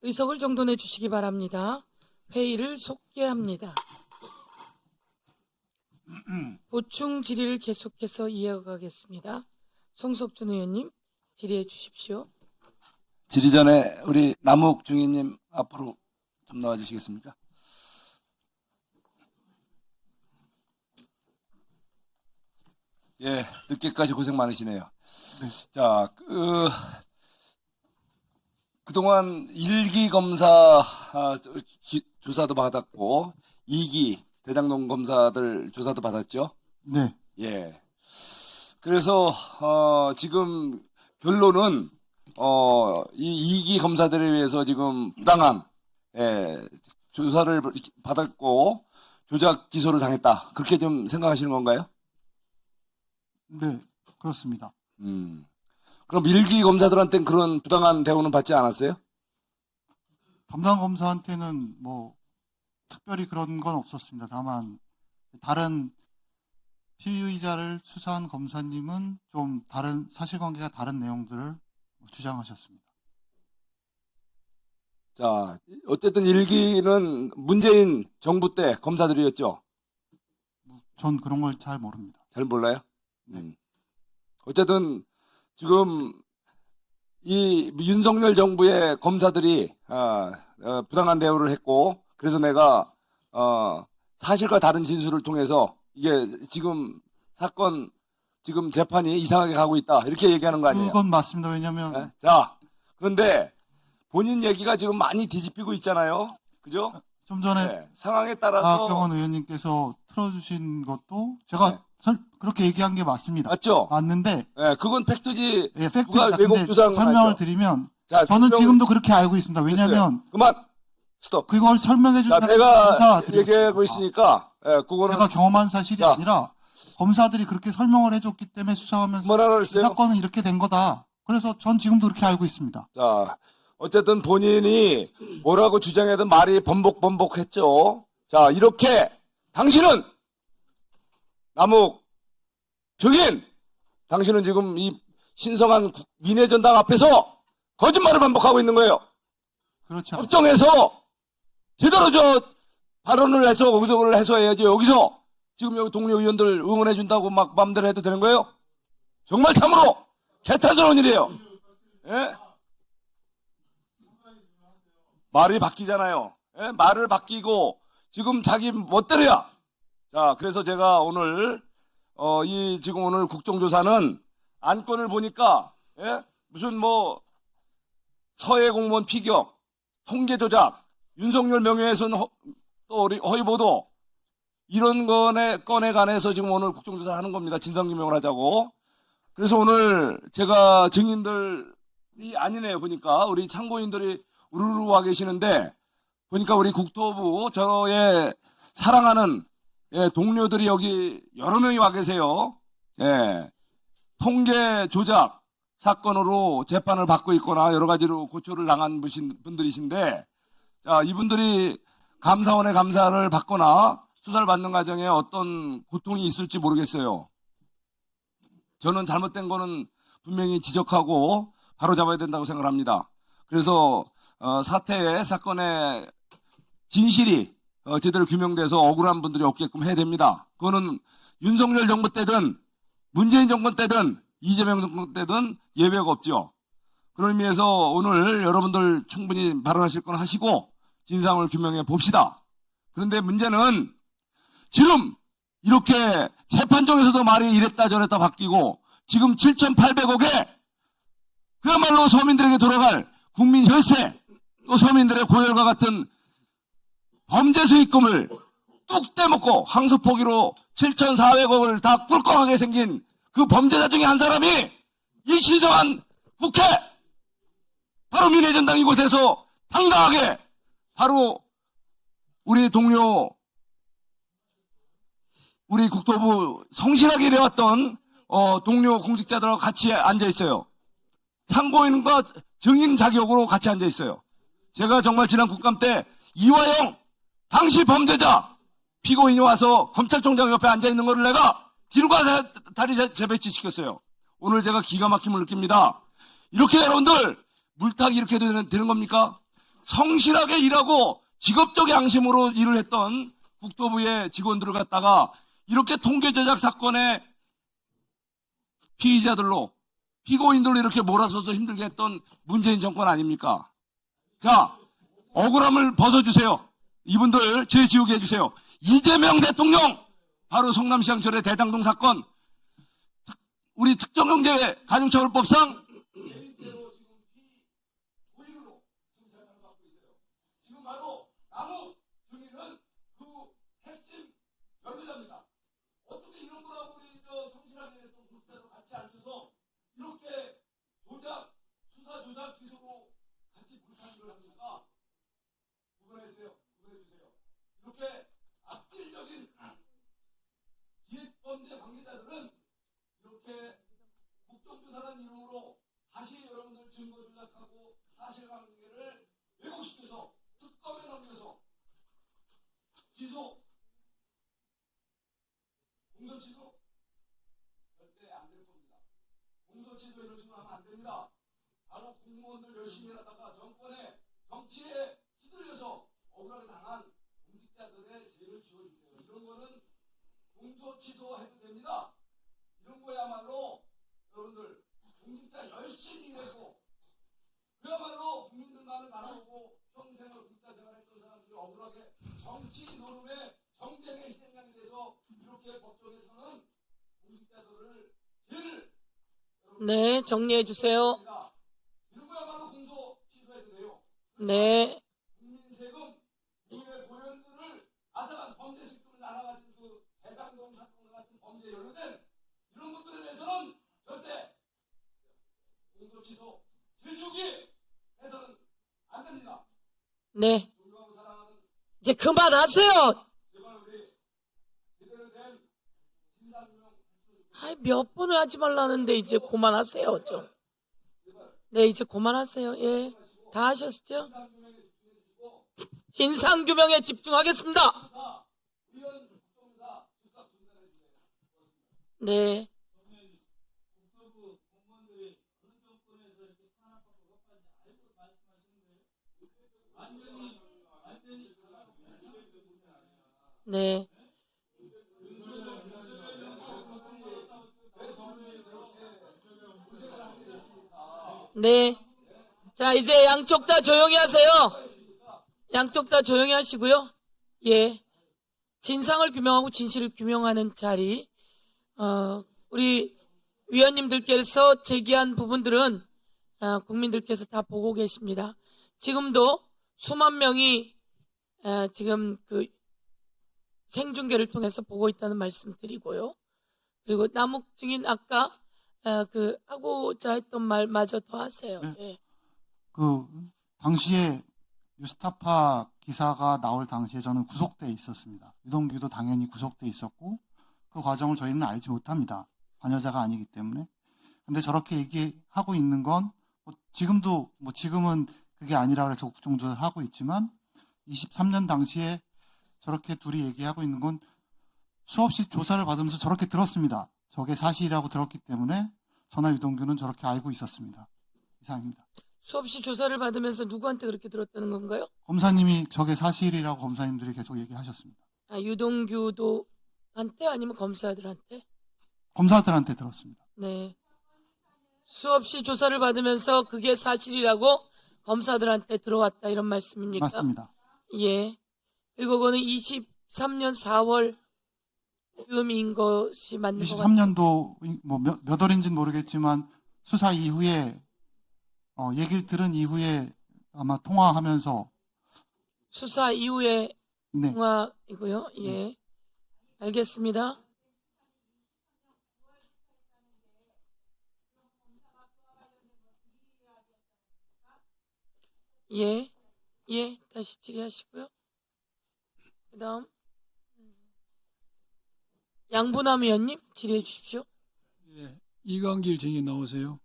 의석을 정돈해 주시기 바랍니다. 회의를 속개합니다. 보충 질의를 계속해서 이어가겠습니다. 송석준 의원님, 질의해 주십시오. 질의 전에 우리 남욱 중위님 앞으로 좀 나와 주시겠습니까? 예, 늦게까지 고생 많으시네요. 자, 그동안 1기 검사 조사도 받았고 2기 대장동 검사들 조사도 받았죠? 네. 예. 그래서 지금 결론은 이 2기 검사들에 의해서 지금 부당한 조사를 받았고 조작 기소를 당했다. 그렇게 좀 생각하시는 건가요? 네, 그렇습니다. 그럼 1기 검사들한테는 그런 부당한 대우는 받지 않았어요? 담당 검사한테는 뭐 특별히 그런 건 없었습니다. 다만 다른 피의자를 수사한 검사님은 좀 다른 사실관계가 다른 내용들을 주장하셨습니다. 자, 어쨌든 1기는 문재인 정부 때 검사들이었죠? 전 그런 걸 잘 모릅니다. 잘 몰라요? 어쨌든 지금 이 윤석열 정부의 검사들이 부당한 대우를 했고 그래서 내가 사실과 다른 진술을 통해서 이게 지금 사건 지금 재판이 이상하게 가고 있다 이렇게 얘기하는 거 아니에요? 그건 맞습니다. 왜냐하면 네? 자, 그런데 본인 얘기가 지금 많이 뒤집히고 있잖아요. 그죠? 좀 전에 네, 상황에 따라서 박병원 의원님께서 틀어주신 것도 제가 네. 그렇게 얘기한 게 맞습니다. 맞죠? 맞는데 네, 그건 팩트지. 예, 누가 팩트입니다. 왜곡 근데 주장을 설명을 하죠? 드리면 자, 저는 설명- 지금도 그렇게 알고 있습니다. 왜냐하면 됐어요. 그만 스톱. 그걸 설명해 준 자, 사람이 내가 검사들이었습니다. 얘기하고 있으니까 그거는 제가 경험한 사실이 자. 아니라 검사들이 그렇게 설명을 해줬기 때문에 수사하면서 뭐라 이 그랬어요? 사건은 이렇게 된 거다. 그래서 전 지금도 그렇게 알고 있습니다. 자, 어쨌든 본인이 뭐라고 주장해든 말이 번복했죠. 자, 이렇게 당신은 남욱 증인, 당신은 지금 이 신성한 민회전당 앞에서 거짓말을 반복하고 있는 거예요. 그렇지 않습니다. 법정에서 제대로 발언을 해서 거기서 그걸 해소해야지. 여기서 지금 여기 동료 의원들 응원해준다고 막 마음대로 해도 되는 거예요? 정말 참으로 개탄스러운 일이에요. 예? 말이 바뀌잖아요. 예? 말을 바뀌고 지금 자기 멋대로야. 자, 그래서 제가 오늘 지금 오늘 국정조사는 안건을 보니까 무슨 뭐 서해 공무원 피격, 통계 조작, 윤석열 명예훼손 또 허위보도 이런 건에 관해서 지금 오늘 국정조사를 하는 겁니다. 진상규명을 하자고. 그래서 오늘 제가 증인들이 아니네요. 보니까 우리 참고인들이 우르르 와 계시는데 보니까 우리 국토부 저의 사랑하는 동료들이 여기 여러 명이 와 계세요. 통계 조작 사건으로 재판을 받고 있거나 여러 가지로 고초를 당한 분들이신데 자, 이분들이 감사원의 감사를 받거나 수사를 받는 과정에 어떤 고통이 있을지 모르겠어요. 저는 잘못된 거는 분명히 지적하고 바로 잡아야 된다고 생각합니다. 그래서 사건의 진실이 제대로 규명돼서 억울한 분들이 없게끔 해야 됩니다. 그거는 윤석열 정부 때든 문재인 정권 때든 이재명 정권 때든 예외가 없죠. 그런 의미에서 오늘 여러분들 충분히 발언하실 건 하시고 진상을 규명해 봅시다. 그런데 문제는 지금 이렇게 재판정에서도 말이 이랬다 저랬다 바뀌고 지금 7,800억에 그야말로 서민들에게 돌아갈 국민 혈세 또 서민들의 고열과 같은 범죄 수익금을 뚝 떼먹고 항소포기로 7,400억을 다 꿀꺽하게 생긴 그 범죄자 중에 한 사람이 이 신성한 국회 바로 민회전당 이곳에서 당당하게 바로 우리 동료 우리 국토부 성실하게 일해왔던 동료 공직자들하고 같이 앉아 있어요. 참고인과 증인 자격으로 같이 앉아 있어요. 제가 정말 지난 국감 때 이화영 당시 범죄자 피고인이 와서 검찰총장 옆에 앉아 있는 거를 내가 뒤로 가서 다리 재배치 시켰어요. 오늘 제가 기가 막힘을 느낍니다. 이렇게 여러분들 물타기 이렇게 되는 겁니까? 성실하게 일하고 직업적 양심으로 일을 했던 국토부의 직원들을 갖다가 이렇게 통계 조작 사건의 피의자들로, 피고인들로 이렇게 몰아서서 힘들게 했던 문재인 정권 아닙니까? 자, 억울함을 벗어주세요. 이분들 죄지우게 해주세요. 이재명 대통령, 바로 성남시장철의 대장동 사건, 우리 특정경제 가중처벌법상 개인죄로 지금 피고인으로 지금 재판을 받고 있어요. 지금 바로 남욱 증인은 그 핵심 연루자입니다. 어떻게 이런 거라고 우리 성실하게 했던 국회도 같이 앉혀서 이렇게 조작, 수사 조작 기소로 같이 불탄을 합니까? 구분해주세요. 구분해주세요. 이렇게 악질적인 기획범죄 관계자들은 이렇게 국정조사라는 이름으로 다시 여러분들 증거 조작하고 사실관계를 왜곡시켜서 특검에 넘겨서 기소, 공소 취소 절대 안 될 겁니다. 공소 취소 이런 식으로 하면 안 됩니다. 바로 공무원들 열심히 일하다가 정권에 정치에 휘둘려서 억울하게 당한 공직자들의 죄를 지워주세요. 이런 거는 공소 취소해도 됩니다. 이런 거야말로 여러분들 공직자 열심히 일했고 그야말로 국민들만을 바라보고 평생을 국가 생활했던 사람들이 억울하게 정치 노름에 정쟁의 희생양이 돼서 이렇게 법정에서는 공직자들을 죄를 네, 정리해 주세요. 이런 거야말로 공소 취소해도 돼요. 네, 국민 세금, 국민의 고연들을 앗아간 범죄 수익금을 날아가진 그 대장동 사건 같은 범죄에 연루된 이런 것들에 대해서는 절대 공소 취소, 죄지우기 해서는 안 됩니다. 네. 존경하고 사랑하는 이제 그만하세요. 제발 우리 제대로 된 진상규명 아이, 몇 번을 하지 말라는데 이제 그만하세요, 좀. 네, 이제 그만하세요. 예. 다 하셨죠? 진상규명에 집중하겠습니다. 의원 국정조사 즉각 중단해 주세요. 네. 네. 네. 자, 이제 양쪽 다 조용히 하세요. 양쪽 다 조용히 하시고요. 예. 진상을 규명하고 진실을 규명하는 자리. 우리 위원님들께서 제기한 부분들은 국민들께서 다 보고 계십니다. 지금도 수만 명이 지금 그 생중계를 통해서 보고 있다는 말씀 드리고요. 그리고 남욱 증인 아까 그 하고자 했던 말마저 더 하세요. 네. 예. 그 당시에 뉴스타파 기사가 나올 당시에 저는 구속돼 있었습니다. 유동규도 당연히 구속돼 있었고 그 과정을 저희는 알지 못합니다. 관여자가 아니기 때문에. 근데 저렇게 얘기하고 있는 건 지금도 지금은 그게 아니라 그래서 국정조사를 하고 있지만 23년 당시에 저렇게 둘이 얘기하고 있는 건 수없이 조사를 받으면서 저렇게 들었습니다. 저게 사실이라고 들었기 때문에 저나 유동규는 저렇게 알고 있었습니다. 이상입니다. 수없이 조사를 받으면서 누구한테 그렇게 들었다는 건가요? 검사님이 저게 사실이라고 검사님들이 계속 얘기하셨습니다. 유동규도 한테 아니면 검사들한테? 검사들한테 들었습니다. 네. 수없이 조사를 받으면서 그게 사실이라고 검사들한테 들어왔다 이런 말씀입니까? 맞습니다. 예. 그리고 그거는 23년 4월 즈음인 것이 맞는 것 같아요. 23년도 몇 월인지는 모르겠지만 수사 이후에 얘기를 들은 이후에 아마 통화하면서 수사 이후에 네. 통화이고요. 예. 알겠습니다. 예. 예. 다시 질의하시고요. 그 다음. 양분남 의원님 질의해 주십시오. 예, 이광길 증인 나오세요.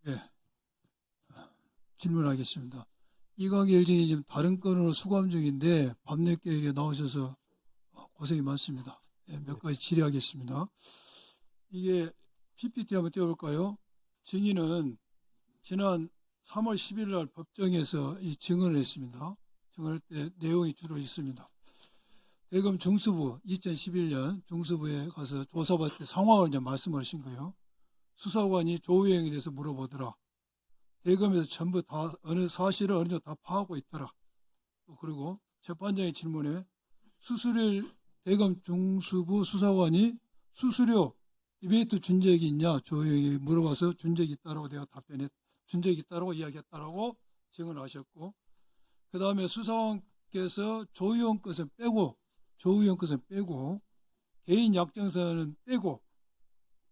예, 질문하겠습니다. 이광길 증인이 지금 다른 건으로 수감 중인데 밤늦게 이렇게 나오셔서 고생이 많습니다. 예, 몇 가지 질의하겠습니다. 이게 PPT 한번 띄워볼까요? 증인은 지난 3월 10일 날 법정에서 이 증언을 했습니다. 증언할 때 내용이 주로 있습니다. 대검 중수부 2011년 중수부에 가서 조사받을 때 상황을 이제 말씀하신 거예요. 수사관이 조우영에 대해서 물어보더라. 대검에서 전부 다 어느 사실을 어느 정도 다 파악하고 있더라. 또 그리고 재판장의 질문에 수수료를 대검 중수부 수사관이 수수료 리베이트 준 적이 있냐 조우영이 물어봐서 준 적이 있다라고 내가 준 적이 있다라고 이야기했다라고 증언하셨고, 그 다음에 수사관께서 조우영 것은 빼고 개인 약정서는 빼고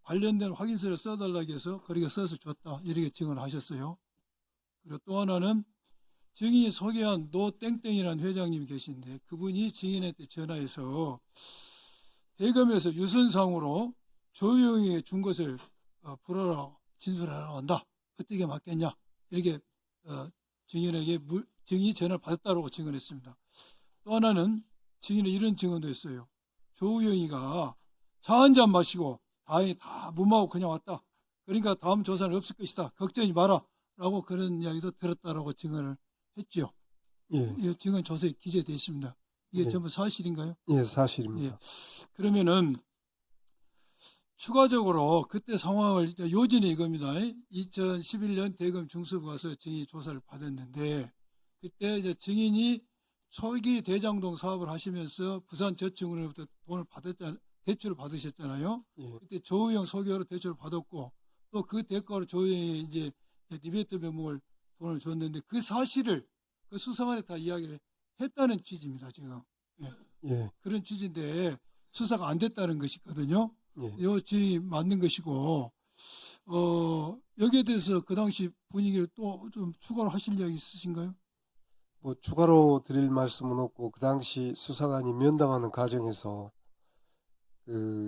관련된 확인서를 써달라고 해서 그렇게 써서 줬다 이렇게 증언하셨어요. 그리고 또 하나는 증인이 소개한 노땡땡이라는 회장님이 계신데 그분이 증인한테 전화해서 대검에서 유선상으로 조우영이 준 것을 불어라 진술하라고 한다. 어떻게 맞겠냐 이렇게 증인에게 증인이 전화를 받았다고 증언했습니다. 또 하나는 증인은 이런 증언도 했어요. 조우영이가 차 한 잔 마시고 다행히 다 무마하고 그냥 왔다. 그러니까 다음 조사는 없을 것이다. 걱정하지 마라. 라고 그런 이야기도 들었다라고 증언을 했죠. 예, 이 증언 조서에 기재되어 있습니다. 이게 예. 전부 사실인가요? 예, 사실입니다. 예. 그러면은 추가적으로 그때 상황을 요지는 이겁니다. 2011년 대검 중수부 가서 증인이 조사를 받았는데 그때 이제 증인이 초기 대장동 사업을 하시면서 부산저축은행부터 대출을 받으셨잖아요. 예, 그때 조우영 소개로 대출을 받았고 또 그 대가로 조우영이 이제 리베이트 명목을 돈을 줬는데 그 사실을 그 수사관에 다 이야기를 했다는 취지입니다. 지금 예, 그런 취지인데 수사가 안 됐다는 것이거든요. 예. 요 주의 맞는 것이고 여기에 대해서 그 당시 분위기를 또 좀 추가로 하실 이야기 있으신가요? 뭐 추가로 드릴 말씀은 없고 그 당시 수사관이 면담하는 과정에서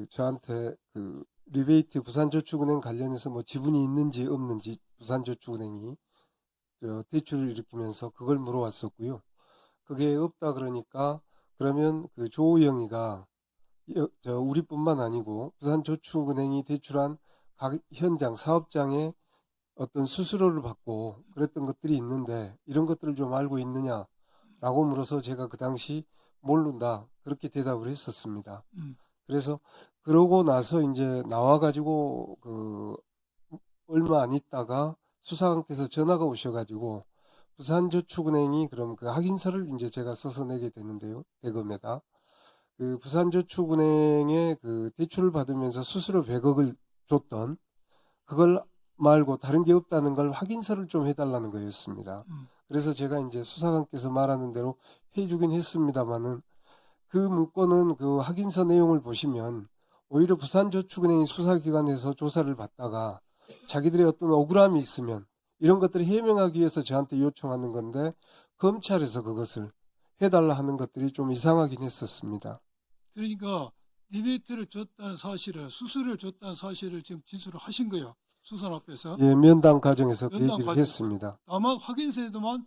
저한테 리베이트 부산저축은행 관련해서 뭐 지분이 있는지 없는지 부산저축은행이 대출을 일으키면서 그걸 물어왔었고요. 그게 없다 그러니까 그러면 그 조우영이가 우리뿐만 아니고 부산저축은행이 대출한 각 현장 사업장에 어떤 수수료를 받고 그랬던 것들이 있는데 이런 것들을 좀 알고 있느냐라고 물어서 제가 그 당시 모른다 그렇게 대답을 했었습니다. 그래서 그러고 나서 이제 나와가지고 얼마 안 있다가 수사관께서 전화가 오셔가지고 부산저축은행이 그럼 그 확인서를 이제 제가 써서 내게 되는데요. 대검에다 그 부산저축은행에 그 대출을 받으면서 수수료 100억을 줬던 그걸 말고 다른 게 없다는 걸 확인서를 좀 해달라는 거였습니다. 그래서 제가 이제 수사관께서 말하는 대로 해주긴 했습니다만은 그 문건은 그 확인서 내용을 보시면 오히려 부산저축은행이 수사기관에서 조사를 받다가 자기들의 어떤 억울함이 있으면 이런 것들을 해명하기 위해서 저한테 요청하는 건데 검찰에서 그것을 해달라 하는 것들이 좀 이상하긴 했었습니다. 그러니까 리베이트를 줬다는 사실을 수수료를 줬다는 사실을 지금 진술을 하신 거예요. 수사 앞에서. 예, 면담 과정에서 그 면담 얘기를 과정에서. 했습니다. 다만 확인서에도만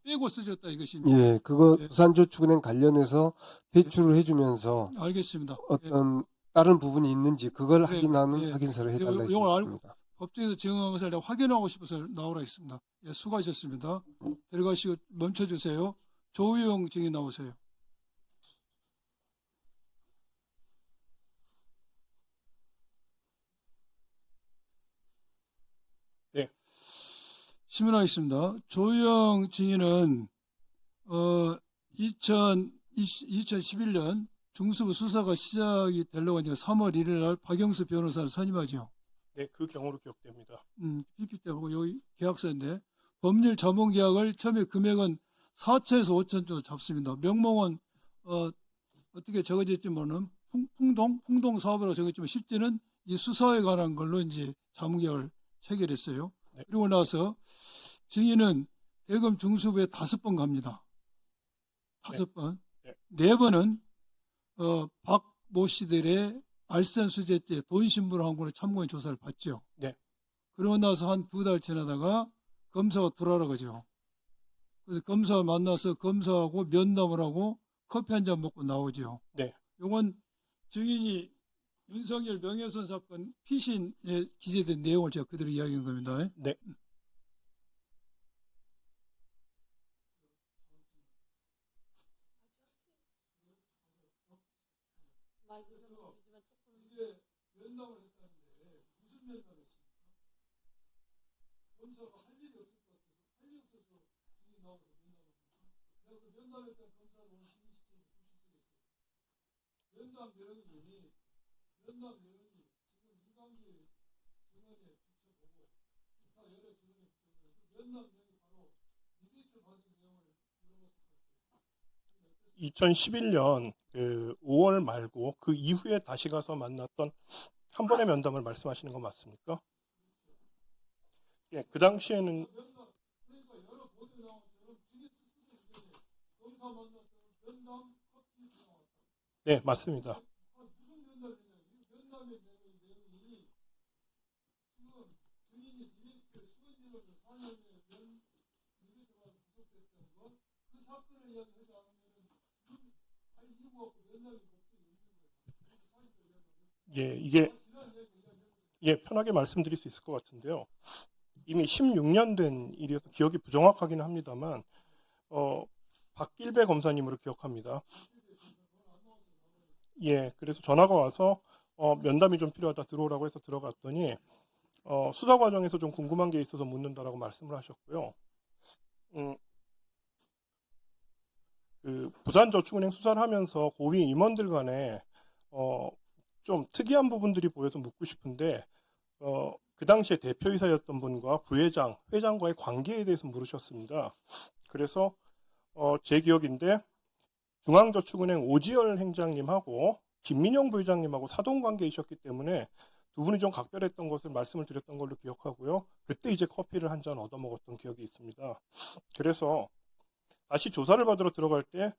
빼고 쓰셨다 이것입니다. 예, 그거 예. 부산저축은행 관련해서 대출을 해주면서 알겠습니다. 어떤 다른 부분이 있는지 그걸 그래, 확인하는 예. 확인서를 해달라 이걸 알고 했습니다. 법정에서 증언한 것을 내가 확인하고 싶어서 나오라 했습니다. 예, 수고하셨습니다. 들어가시고 멈춰주세요. 조우영 증인 나오세요. 네. 질문하겠습니다. 조우영 증인은 2011년 중수부 수사가 시작이 되려고 하니까 3월 1일 날 박영수 변호사를 선임하죠. 네, 그 경우로 기억됩니다. PPT 보고 여기 계약서인데 법률 자본 계약을 처음에 금액은 4천에서 5천 정도 잡습니다. 명목은 어떻게 적어졌지 모르는 풍동 사업으로 적었지만 실제는 이 수사에 관한 걸로 이제 자본 계약을 체결했어요. 네. 그리고 나서 증인은 대검 중수부에 5번 갑니다. 5번. 네. 4번은 박모 씨들의 알선 수재죄 돈 신분한 거로 참고인 조사를 받죠. 네. 그러고 나서 한 2달 지나다가 검사가 들어오라 그죠. 그래서 검사 만나서 검사하고 면담을 하고 커피 한 잔 먹고 나오죠. 네. 요건 증인이 윤석열 명예훼손 사건 피신에 기재된 내용을 제가 그대로 이야기한 겁니다. 네. 이게 면담을 했다는데 무슨 면담을 했습니까? 검사가 할 일이 없을 것 같아서 할 일이 없어서 증인 나와서 면담을 했습니다. 내가 그 면담했던 검사를 오늘 신문시켜서 불신했어요. 면담 내용이 지금 이강기 증언에 비춰보고 기타 여러 증언에 비춰보고 그 면담 내용이 바로 리베이트 받은 내용을 물어봤을 것 같아요. 2011년 그 5월 말고 그 이후에 다시 가서 만났던 한 번의 면담을 말씀하시는 거 맞습니까? 예, 그 당시에는 그러니까 여러 보도 나왔처럼 증인 스스로 이제 검사 만났던 면담 커피 나왔다. 네, 맞습니다. 무슨 면담이냐? 이 면담의 내용이 지금 증인이 리베이트 수원지로서 4년에 리베이트가 구속됐다는 것, 그 사건을 이야기하지 않으면 할 이유가 없고 면담이 목적이 있는 거예요. 예, 이게 편하게 말씀드릴 수 있을 것 같은데요. 이미 16년 된 일이어서 기억이 부정확하긴 합니다만 박길배 검사님으로 기억합니다. 예, 그래서 전화가 와서 면담이 좀 필요하다 들어오라고 해서 들어갔더니 수사 과정에서 좀 궁금한 게 있어서 묻는다라고 말씀을 하셨고요. 그 부산저축은행 수사를 하면서 고위 임원들 간에 좀 특이한 부분들이 보여서 묻고 싶은데 그 당시에 대표이사였던 분과 부회장, 회장과의 관계에 대해서 물으셨습니다. 그래서 제 기억인데 중앙저축은행 오지열 행장님하고 김민영 부회장님하고 사돈관계이셨기 때문에 두 분이 좀 각별했던 것을 말씀을 드렸던 걸로 기억하고요. 그때 이제 커피를 한 잔 얻어먹었던 기억이 있습니다. 그래서 다시 조사를 받으러 들어갈 때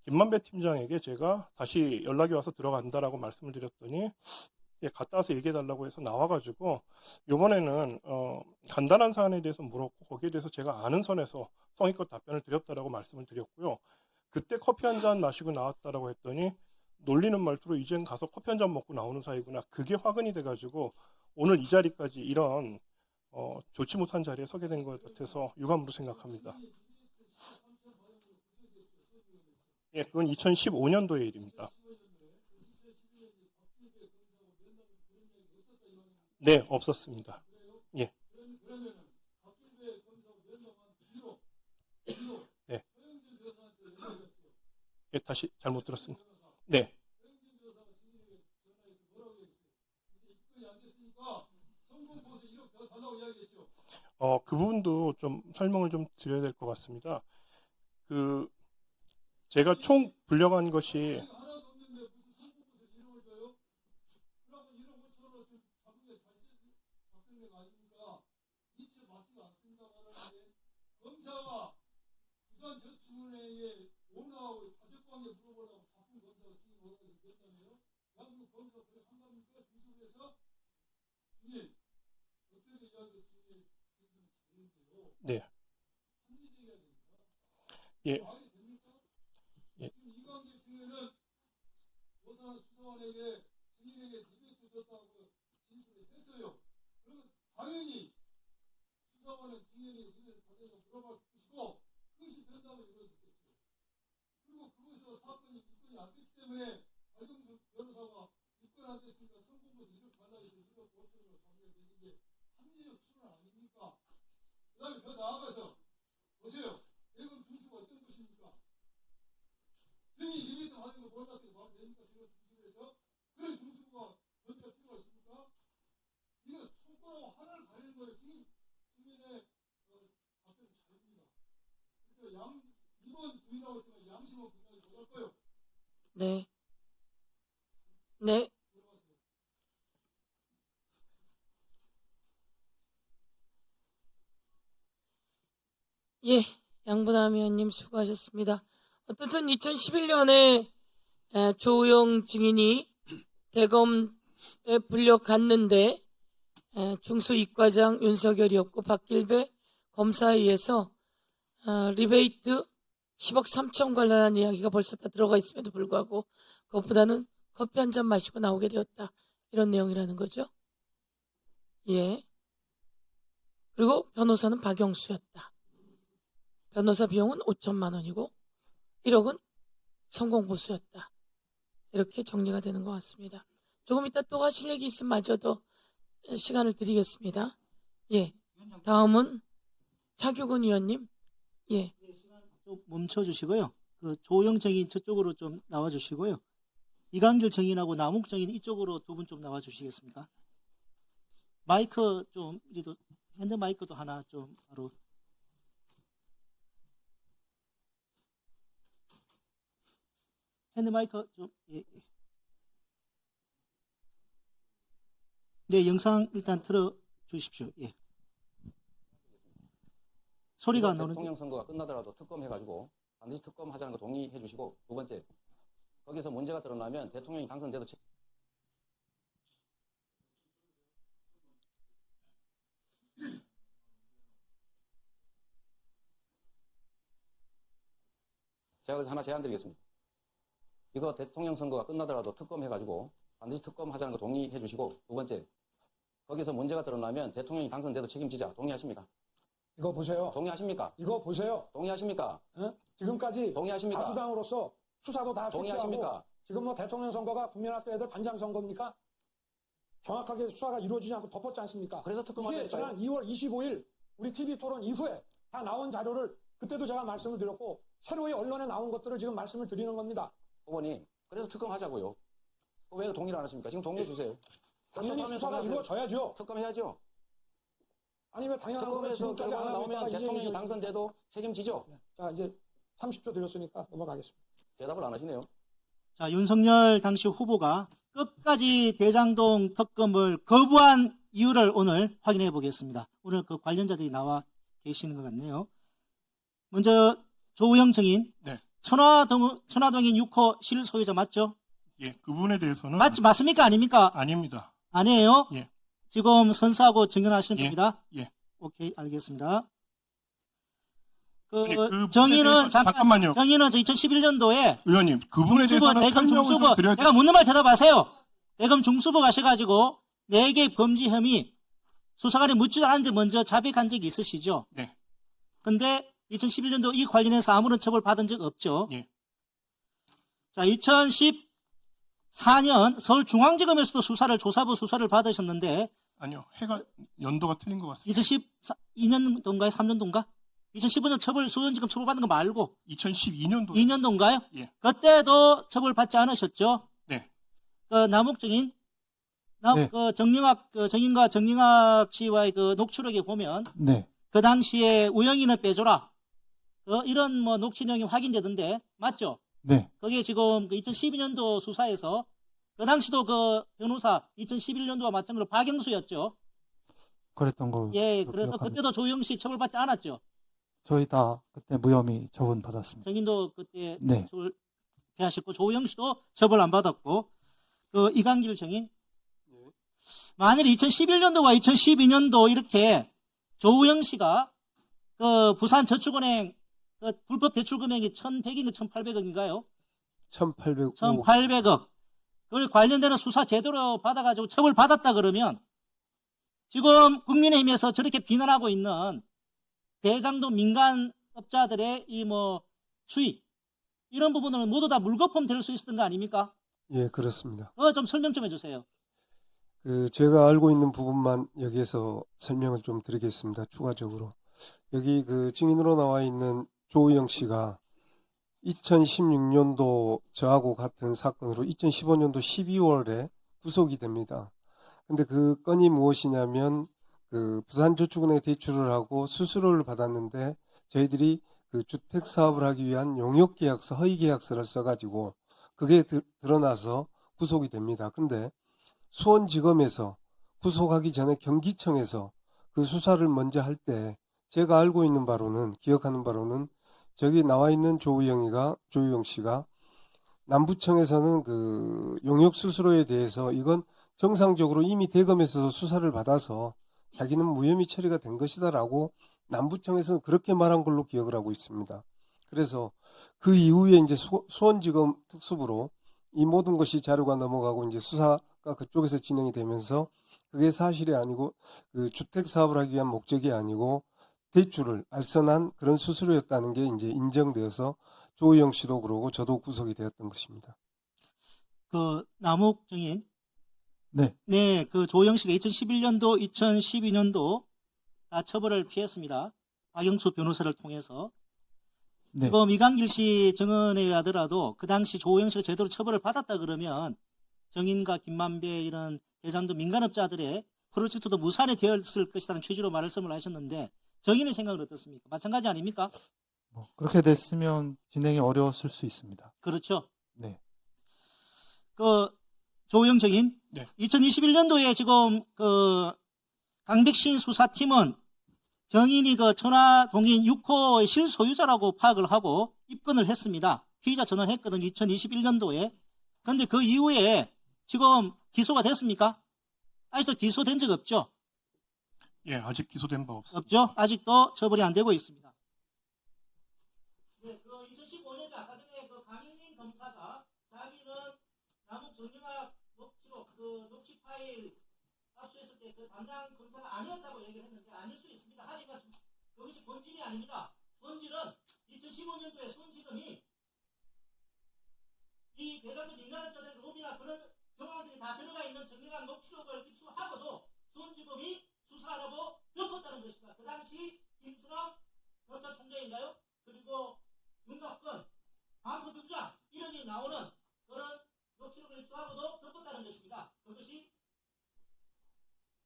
김만배 팀장에게 제가 다시 연락이 와서 들어간다라고 말씀을 드렸더니 예, 갔다 와서 얘기해달라고 해서 나와가지고 이번에는 간단한 사안에 대해서 물었고 거기에 대해서 제가 아는 선에서 성의껏 답변을 드렸다라고 말씀을 드렸고요. 그때 커피 한 잔 마시고 나왔다라고 했더니 놀리는 말투로 이젠 가서 커피 한 잔 먹고 나오는 사이구나. 그게 화근이 돼가지고 오늘 이 자리까지 이런 좋지 못한 자리에 서게 된 것 같아서 유감으로 생각합니다. 예, 그건 2015년도의 일입니다. 네, 없었습니다. 예. 네. 예, 다시 잘못 들었습니다. 네. 그 부분도 좀 설명을 좀 드려야 될 것 같습니다. 그 제가 총 불려간 것이 검사가 부산저축은행의 오너하고 가족관계 물어보려고 바쁜 검사가 증인 오너에서 됐다며요? 양국 검사 그래 한갑니까? 중수부에서 증인 어떻게 이야기 증인 되는데요? 네. 합리적이어야 됩니다. 예. 말이 됩니까? 예. 지금 이광기 증인은 조사한 수사관에게 증인에게 리베이트 줬다고 진술을 했어요. 그러면 당연히 수사관은 증인이 리베이트 받으려고 물어봤을 것이고 그것이 면담을 이루어졌겠죠. 그리고 그것에서 사건이 입건이 안 됐기 때문에 알경수 변호사가 입건 안 됐으니까 성공부에서 이렇게 발라해서 1억 5천으로 정리가 되는 게 합리적 추론 아닙니까? 그 다음에 더 나아가서 보세요. 대검 중수가 어떤 것입니까? 증인 리베이트 하는 거 몰랐더니 말 됩니까? 지금 중수에서 그런 중수가 전제가 필요가 있습니까? 이거 손가락 하나를 가리는 거예요. 증인의 답변이 잘입니다. 그래서 이번 부인하고 있지만 양심은 분명히 못할 거예요. 네. 네. 예, 양분남 의원님 수고하셨습니다. 어쨌든 2011년에 조우영 증인이 대검에 불려갔는데 중수 이과장 윤석열이었고 박길배 검사에 의해서 리베이트 10억 3천 관련한 이야기가 벌써 다 들어가 있음에도 불구하고 그것보다는 커피 한 잔 마시고 나오게 되었다. 이런 내용이라는 거죠. 예. 그리고 변호사는 박영수였다. 변호사 비용은 5천만 원이고 1억은 성공보수였다. 이렇게 정리가 되는 것 같습니다. 조금 이따 또 하실 얘기 있으면 마저도 시간을 드리겠습니다. 예. 다음은 차규근 의원님. 예. 좀 멈춰주시고요. 그 조영 정인 저쪽으로 좀 나와주시고요. 이강길 정인하고 남욱 정인 이쪽으로 두 분 좀 나와주시겠습니까? 마이크 좀 우리도 핸드 마이크도 하나 좀 바로. 핸드 마이크 좀. 예. 네, 영상 일단 틀어 주십시오. 예. 소리가 안 나오는데. 대통령 선거가 끝나더라도 특검해가지고 반드시 특검하자는 거 동의해 주시고, 두 번째, 거기서 문제가 드러나면 대통령이 당선돼도 제가 그래서 하나 제안드리겠습니다. 이거 대통령 선거가 끝나더라도 특검해가지고 반드시 특검하자는 거 동의해 주시고, 두 번째, 거기서 문제가 드러나면 대통령이 당선돼도 책임지자. 동의하십니까? 이거 보세요. 동의하십니까? 이거 보세요. 동의하십니까? 지금까지 동의하십니까? 다수당으로서 수사도 다 동의하십니까? 실패하고 지금 뭐 대통령 선거가 국민학교 애들 반장 선거입니까? 정확하게 수사가 이루어지지 않고 덮었지 않습니까? 그래서 이게 특검하자니까요. 지난 2월 25일 우리 TV 토론 이후에 다 나온 자료를 그때도 제가 말씀을 드렸고 새로이 언론에 나온 것들을 지금 말씀을 드리는 겁니다. 후보님, 그래서 특검하자고요. 왜 동의를 안 하십니까? 지금 동의해 주세요. 당연히 특검하면 수사가 특검하세요. 이루어져야죠. 특검해야죠. 아니 왜 당연한 거를 특검에서 지금까지 안 결과가 하고 나오면 있다가 이제 대통령이 얘기를 당선돼도 책임지죠. 자 이제 30초 드렸으니까 넘어가겠습니다. 대답을 안 하시네요. 자, 윤석열 당시 후보가 끝까지 대장동 특검을 거부한 이유를 오늘 확인해 보겠습니다. 오늘 그 관련자들이 나와 계시는 것 같네요. 먼저 조우영 증인, 네. 천화동인 6호 실소유자 맞죠? 예, 그 부분에 대해서는 맞습니까? 아닙니까? 아닙니다. 아니에요? 예. 지금 선서하고 증언하시는 예. 겁니다. 예. 오케이, 알겠습니다. 아니, 그 부분에 정의는 대해서- 잠깐, 잠깐만요. 정의는 2011년도에 의원님, 그 부분에 대해서는 대검 설명을 중수부, 좀 드려야 제가 묻는 말 대답하세요. 대검 중수부 가셔가지고 4개 범죄 혐의 수사관이 묻지도 않았는데 먼저 자백한 적이 있으시죠? 네. 근데 2011년도 이 관련해서 아무런 처벌 받은 적 없죠? 예. 자, 2014년 서울중앙지검에서도 조사부 수사를 받으셨는데 아니요, 해가 연도가 틀린 것 같습니다. 2012년도인가요? 3년도인가? 2015년 수원지검 처벌받는 거 말고 2012년도. 2년도인가요? 예. 그때도 처벌받지 않으셨죠? 네. 남욱 증인, 네. 정인과 정영학 씨와의 그 녹취록에 보면 네. 그 당시에 우영이는 빼줘라. 이런 뭐 녹취록이 확인되던데 맞죠? 네. 거기에 지금 그 2012년도 수사에서 그 당시도 그 변호사 2011년도와 마찬가지로 박영수였죠. 그랬던 거. 예, 저 그래서 기억합니다. 그때도 조영 씨 처벌받지 않았죠. 저희 다 그때 무혐의 처분 받았습니다. 정인도 그때 네. 처벌하셨고 조영 씨도 처벌 안 받았고 그 이강길 정인 만일 2011년도와 2012년도 이렇게 조우영 씨가 그 부산저축은행 그 불법 대출 금액이 1,100인가 1,800억인가요? 1805. 1,800억. 그걸 관련되는 수사 제대로 받아가지고 처벌 받았다 그러면 지금 국민의힘에서 저렇게 비난하고 있는 대장동 민간업자들의 이 뭐 수익 이런 부분은 모두 다 물거품 될 수 있었던 거 아닙니까? 예, 그렇습니다. 그거 좀 설명 좀 해주세요. 제가 알고 있는 부분만 여기에서 설명을 좀 드리겠습니다. 추가적으로. 여기 그 증인으로 나와 있는 조우영 씨가 2016년도 저하고 같은 사건으로 2015년도 12월에 구속이 됩니다. 근데 그 건이 무엇이냐면 그 부산저축은행에 대출을 하고 수수료를 받았는데 저희들이 그 주택 사업을 하기 위한 용역계약서, 허위계약서를 써가지고 그게 드러나서 구속이 됩니다. 근데 수원지검에서 구속하기 전에 경기청에서 그 수사를 먼저 할 때 제가 알고 있는 바로는, 기억하는 바로는 저기 나와 있는 조우영 씨가 남부청에서는 그 용역 수수료에 대해서 이건 정상적으로 이미 대검에서 수사를 받아서 자기는 무혐의 처리가 된 것이다라고 남부청에서는 그렇게 말한 걸로 기억을 하고 있습니다. 그래서 그 이후에 이제 수원지검 특수부로 이 모든 것이 자료가 넘어가고 이제 수사가 그쪽에서 진행이 되면서 그게 사실이 아니고 그 주택 사업을 하기 위한 목적이 아니고 대출을 알선한 그런 수수료였다는 게 이제 인정되어서 조의영 씨도 그러고 저도 구속이 되었던 것입니다. 그 남욱 증인, 네. 네, 그 조영 씨가 2011년도, 2012년도 다 처벌을 피했습니다. 박영수 변호사를 통해서. 네. 지금 이강길 씨 증언에 의하더라도 그 당시 조영 씨가 제대로 처벌을 받았다 그러면 정인과 김만배 이런 대장도 민간업자들의 프로젝트도 무산이 되었을 것이라는 취지로 말씀을 하셨는데 정인의 생각은 어떻습니까? 마찬가지 아닙니까? 뭐 그렇게 됐으면 진행이 어려웠을 수 있습니다. 그렇죠. 네. 그 조영 증인, 네. 2021년도에 지금 그 강백신 수사팀은 정인이 그 천화동인 6호의 실소유자라고 파악을 하고 입건을 했습니다. 피의자 전환했거든요. 2021년도에. 그런데 그 이후에 지금 기소가 됐습니까? 아직도 기소된 적 없죠? 예, 아직 기소된 바 없습니다. 없죠? 아직도 처벌이 안 되고 있습니다. 네, 그 2015년도 아까 전에 그 강인민 검사가 자기는 남욱 정영학 녹취록, 그 녹취 파일 압수했을 때 그 담당 검사가 아니었다고 얘기를 했는데 아닐 수 있습니다. 하지만 그것이 본질이 아닙니다. 본질은 2015년도에 손지검이 이 대장도 민간업자들 로비나 그런 정황들이 다 들어가 있는 정영학 녹취록을 입수하고도 손지검이 수사 안 하고 덮었다는 것입니다. 그 당시 김수남 경찰총장인가요? 그리고 윤곽근, 반부부장 이름이 나오는 그런 녹취록을 입수하고도 덮었다는 것입니다. 그것이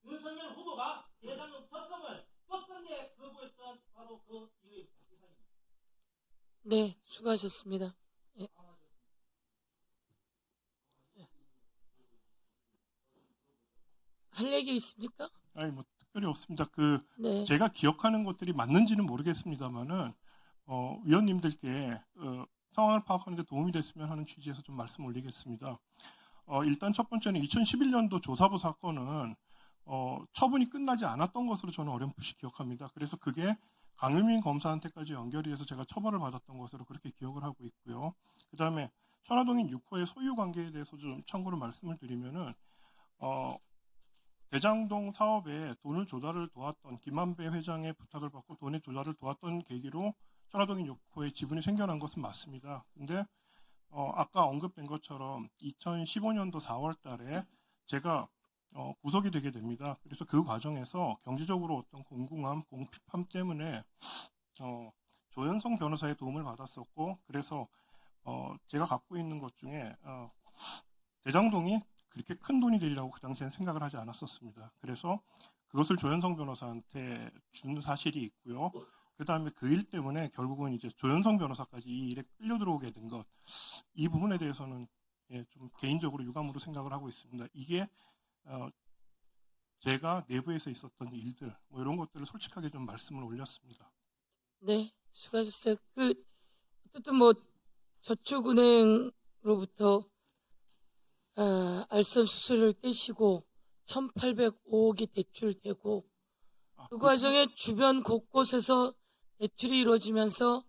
윤석열 후보가 대장동 특검을 끝끝내 거부했던 바로 그 이유입니다. 이상입니다. 네, 수고하셨습니다. 예. 할 얘기 있습니까? 아니 뭐 특별히 없습니다. 네. 제가 기억하는 것들이 맞는지는 모르겠습니다만은 위원님들께 상황을 파악하는 데 도움이 됐으면 하는 취지에서 좀 말씀 올리겠습니다. 일단 첫 번째는 2011년도 조사부 사건은 처분이 끝나지 않았던 것으로 저는 어렴풋이 기억합니다. 그래서 그게 강유민 검사한테까지 연결이 돼서 제가 처벌을 받았던 것으로 그렇게 기억을 하고 있고요. 그 다음에 천화동인 6호의 소유 관계에 대해서 좀 참고로 말씀을 드리면은 대장동 사업에 돈을 조달을 도왔던 김만배 회장의 부탁을 받고 돈의 조달을 도왔던 계기로 천화동인 6호의 지분이 생겨난 것은 맞습니다. 근데 아까 언급된 것처럼 2015년도 4월 달에 제가 구속이 되게 됩니다. 그래서 그 과정에서 경제적으로 어떤 공궁함, 공핍함 때문에 조현성 변호사의 도움을 받았었고, 그래서 제가 갖고 있는 것 중에 대장동이 그렇게 큰 돈이 되리라고 그 당시엔 생각을 하지 않았었습니다. 그래서 그것을 조현성 변호사한테 준 사실이 있고요. 그 다음에 그 일 때문에 결국은 이제 조현성 변호사까지 이 일에 끌려 들어오게 된 것, 이 부분에 대해서는 좀 개인적으로 유감으로 생각을 하고 있습니다. 이게 제가 내부에서 있었던 일들, 뭐 이런 것들을 솔직하게 좀 말씀을 올렸습니다. 네, 수고하셨어요. 어쨌든 뭐 저축은행으로부터 알선 수수료를 떼시고 1,805억이 대출되고 그 과정에 주변 곳곳에서 대출이 이루어지면서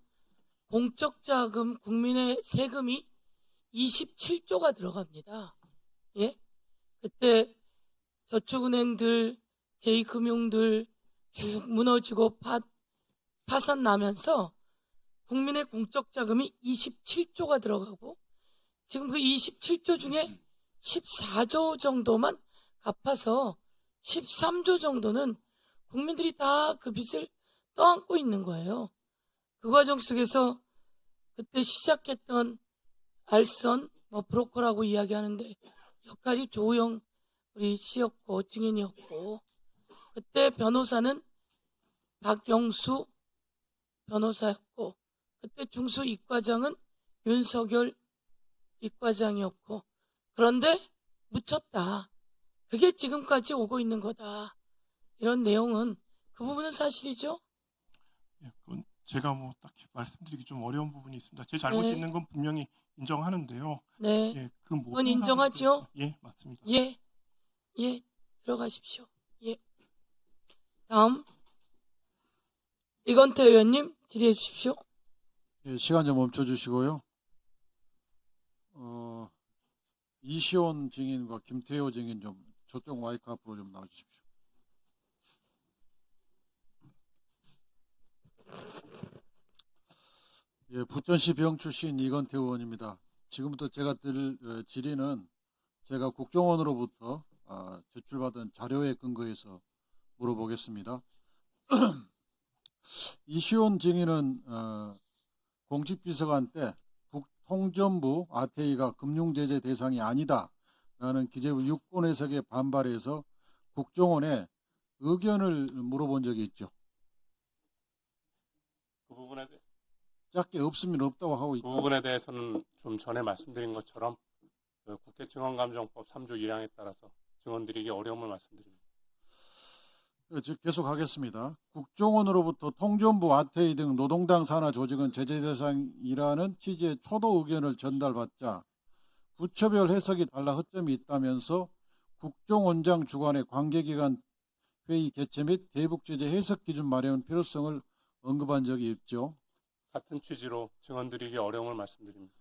공적 자금, 국민의 세금이 27조가 들어갑니다. 예? 그때 저축은행들, 제2금융들 쭉 무너지고 파산 나면서 국민의 공적 자금이 27조가 들어가고 지금 그 27조 중에 14조 정도만 갚아서 13조 정도는 국민들이 다 그 빚을 떠안고 있는 거예요. 그 과정 속에서 그때 시작했던 알선, 브로커라고 이야기하는데 역할이 조우영 우리 씨였고 증인이었고 그때 변호사는 박영수 변호사였고 그때 중수 이과장은 윤석열 이과장이었고 그런데 묻혔다. 그게 지금까지 오고 있는 거다. 이런 내용은 그 부분은 사실이죠? 예, 그건 제가 뭐 딱히 말씀드리기 좀 어려운 부분이 있습니다. 제 잘못 네. 있는 건 분명히 인정하는데요. 네. 예, 그 모든 그건 인정하죠? 예, 맞습니다. 예. 예. 들어가십시오. 예. 다음 이건태 의원님 질의해 주십시오. 예, 시간 좀 멈춰주시고요. 이시온 증인과 김태호 증인 좀 저쪽 마이크 앞으로 좀 나와주십시오. 예, 부천시 병 출신 이건태 의원입니다. 지금부터 제가 드릴 질의는 제가 국정원으로부터 제출받은 자료에 근거해서 물어보겠습니다. 이시온 증인은 공직비서관 때 국통전부 아태이가 금융제재 대상이 아니다라는 기재부 6권 해석에 반발해서 국정원에 의견을 물어본 적이 있죠. 그 부분에 짧게 없으면 없다고 하고 그 있고. 부분에 대해서는 좀 전에 말씀드린 것처럼 그 국회 증언감정법 3조 1항에 따라서 증언드리기 어려움을 말씀드립니다. 계속 하겠습니다. 국정원으로부터 통전부 아태이 등 노동당 산하 조직은 제재 대상이라는 취지의 초도 의견을 전달받자 부처별 해석이 달라 허점이 있다면서 국정원장 주관의 관계기관 회의 개최 및 대북 제재 해석 기준 마련 필요성을 언급한 적이 있죠. 같은 취지로 증언드리기 어려움을 말씀드립니다.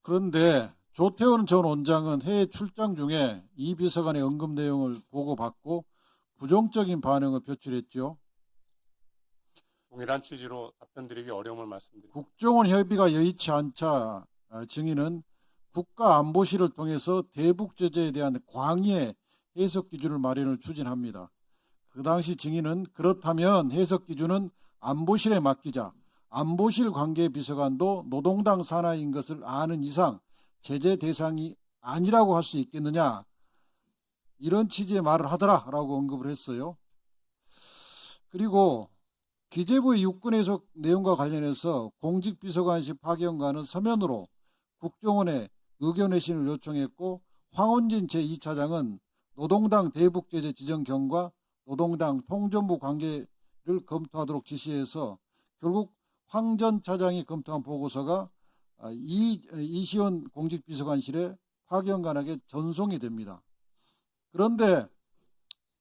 그런데 조태원 전 원장은 해외 출장 중에 이 비서관의 언급 내용을 보고받고 부정적인 반응을 표출했죠. 동일한 취지로 답변드리기 어려움을 말씀드립니다. 국정원 협의가 여의치 않자 증인은 국가안보실을 통해서 대북 제재에 대한 광의의 해석 기준을 마련을 추진합니다. 그 당시 증인은 그렇다면 해석 기준은 안보실에 맡기자. 안보실 관계비서관도 노동당 산하인 것을 아는 이상 제재 대상이 아니라고 할 수 있겠느냐. 이런 취지의 말을 하더라라고 언급을 했어요. 그리고 기재부의 육군 해석 내용과 관련해서 공직비서관실 파견관은 서면으로 국정원에 의견 회신을 요청했고 황원진 제2차장은 노동당 대북제재 지정 경과 노동당 통전부 관계를 검토하도록 지시해서 결국 황 전 차장이 검토한 보고서가 이시원 공직비서관실의 파견관에게 전송이 됩니다. 그런데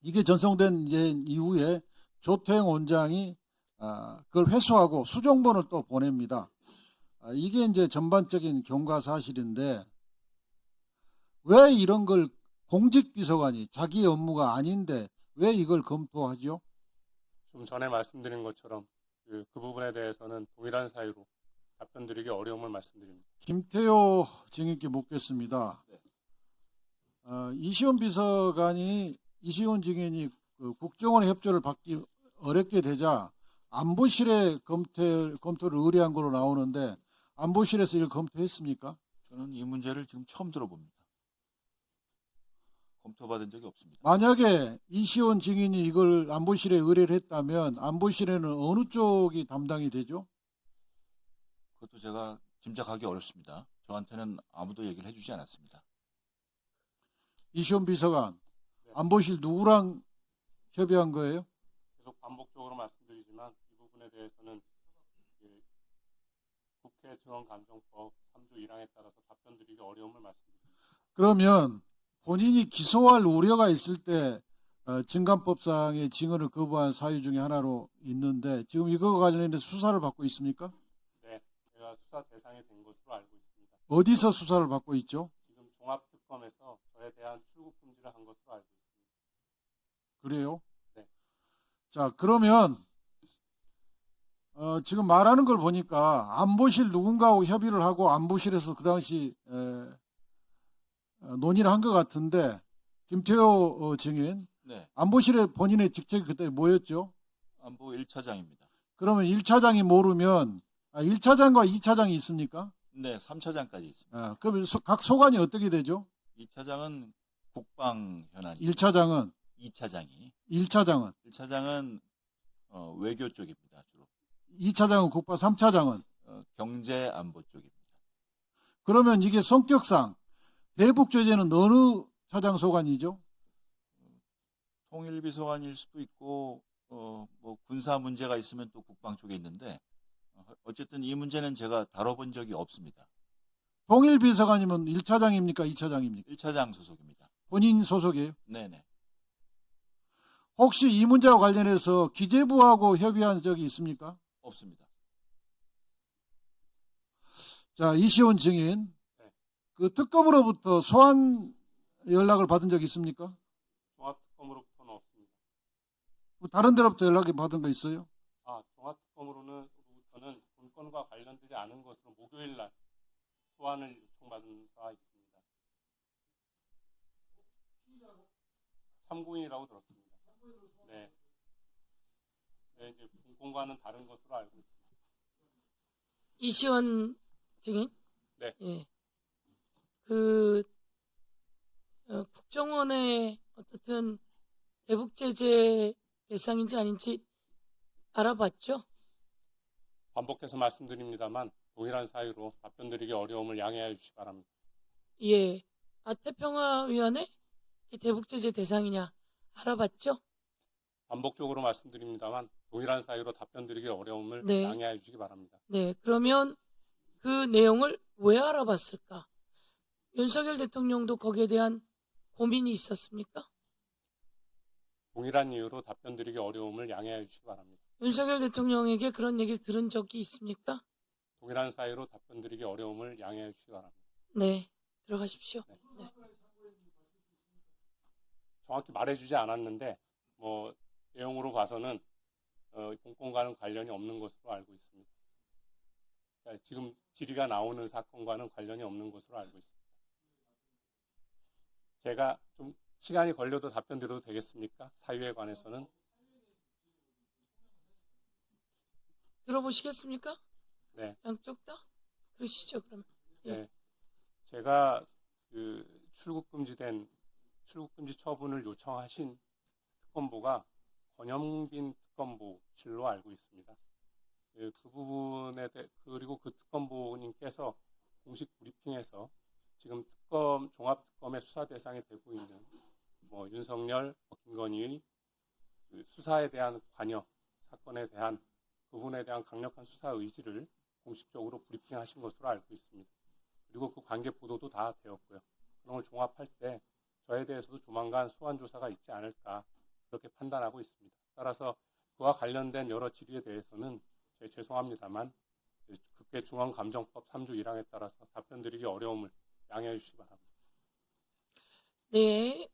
이게 전송된 이후에 조태영 원장이 그걸 회수하고 수정본을 또 보냅니다. 이게 이제 전반적인 경과 사실인데 왜 이런 걸 공직비서관이 자기의 업무가 아닌데 왜 이걸 검토하죠? 좀 전에 말씀드린 것처럼 그 부분에 대해서는 동일한 사유로 답변드리기 어려움을 말씀드립니다. 김태호 증인께 묻겠습니다. 이시원 비서관이 이시원 증인이 그 국정원의 협조를 받기 어렵게 되자 안보실에 검토를 의뢰한 걸로 나오는데 안보실에서 이걸 검토했습니까? 저는 이 문제를 지금 처음 들어봅니다. 검토받은 적이 없습니다. 만약에 이시원 증인이 이걸 안보실에 의뢰를 했다면 안보실에는 어느 쪽이 담당이 되죠? 그것도 제가 짐작하기 어렵습니다. 저한테는 아무도 얘기를 해주지 않았습니다. 이시원 비서관, 안보실 누구랑 협의한 거예요? 계속 반복적으로 말씀드리지만 이 부분에 대해서는 국회 증언감정법 3조 1항에 따라서 답변드리기 어려움을 말씀드립니다. 그러면 본인이 기소할 우려가 있을 때 증감법상의 증언을 거부한 사유 중에 하나로 있는데 지금 이거 관련해서 수사를 받고 있습니까? 네, 제가 수사 대상이 된 것으로 알고 있습니다. 어디서 수사를 받고 있죠? 지금 종합특검에서 저에 대한 출국 금지를 한 것으로 알고 있습니다. 그래요? 네. 자, 그러면 지금 말하는 걸 보니까 안보실 누군가하고 협의를 하고 안보실에서 그 당시 논의를 한 것 같은데 김태호 증인, 네, 안보실에 본인의 직책이 그때 뭐였죠? 안보 1차장입니다. 그러면 1차장이 모르면 1차장과 2차장이 있습니까? 네, 3차장까지 있습니다. 그러면 각 소관이 어떻게 되죠? 2차장은 국방 현안이. 1차장은 2차장이. 1차장은 외교 쪽입니다. 주로. 2차장은 국방, 3차장은 경제 안보 쪽입니다. 그러면 이게 성격상 대북 제재는 어느 차장 소관이죠? 통일비서관일 수도 있고 뭐 군사 문제가 있으면 또 국방 쪽에 있는데 어쨌든 이 문제는 제가 다뤄본 적이 없습니다. 통일비서관이면 1차장입니까? 2차장입니까? 1차장 소속입니다. 본인 소속이에요? 네네. 혹시 이 문제와 관련해서 기재부하고 협의한 적이 있습니까? 없습니다. 자, 이시원 증인. 네. 그 특검으로부터 소환 연락을 받은 적 있습니까? 종합특검으로부터는 없습니다. 다른 데로부터 연락이 받은 거 있어요? 종합특검으로부터는 본건과 관련되지 않은 것으로 목요일 날 소환을 요청받은 바 있습니다. 참고인이라고 들었습니다. 네. 네, 이제 본건과는 다른 것으로 알고 있습니다. 이시원 증인? 네. 예. 국정원의 어떻든 대북 제재 대상인지 아닌지 알아봤죠? 반복해서 말씀드립니다만 동일한 사유로 답변드리기 어려움을 양해해 주시기 바랍니다. 예. 태평화위원회 대북 제재 대상이냐 알아봤죠? 반복적으로 말씀드립니다만 동일한 사유로 답변드리기 어려움을 네. 양해해 주시기 바랍니다. 네. 그러면 그 내용을 왜 알아봤을까? 윤석열 대통령도 거기에 대한 고민이 있었습니까? 동일한 이유로 답변드리기 어려움을 양해해 주시기 바랍니다. 윤석열 대통령에게 그런 얘기를 들은 적이 있습니까? 동일한 사유로 답변드리기 어려움을 양해해 주시기 바랍니다. 네. 들어가십시오. 네. 네. 정확히 말해주지 않았는데 내용으로 봐서는 본건과는 관련이 없는 것으로 알고 있습니다. 그러니까 지금 질의가 나오는 사건과는 관련이 없는 것으로 알고 있습니다. 제가 좀 시간이 걸려도 답변 드려도 되겠습니까? 사유에 관해서는. 들어보시겠습니까? 네. 양쪽 다? 그러시죠, 그러면. 예. 네. 제가 출국 금지 처분을 요청하신 특검보가 권영빈 특검보실로 알고 있습니다. 그 부분에 그리고 그 특검보님께서 공식 브리핑에서 지금 종합특검의 수사 대상이 되고 있는 윤석열, 김건희의 그 수사에 대한 관여, 사건에 대한 부분에 대한 강력한 수사 의지를 공식적으로 브리핑하신 것으로 알고 있습니다. 그리고 그 관계 보도도 다 되었고요. 그런 걸 종합할 때 저에 대해서도 조만간 소환 조사가 있지 않을까 그렇게 판단하고 있습니다. 따라서 그와 관련된 여러 질의에 대해서는 죄송합니다만 국회중앙감정법 3조 1항에 따라서 답변드리기 어려움을 양해해 주시기 바랍니다. 네,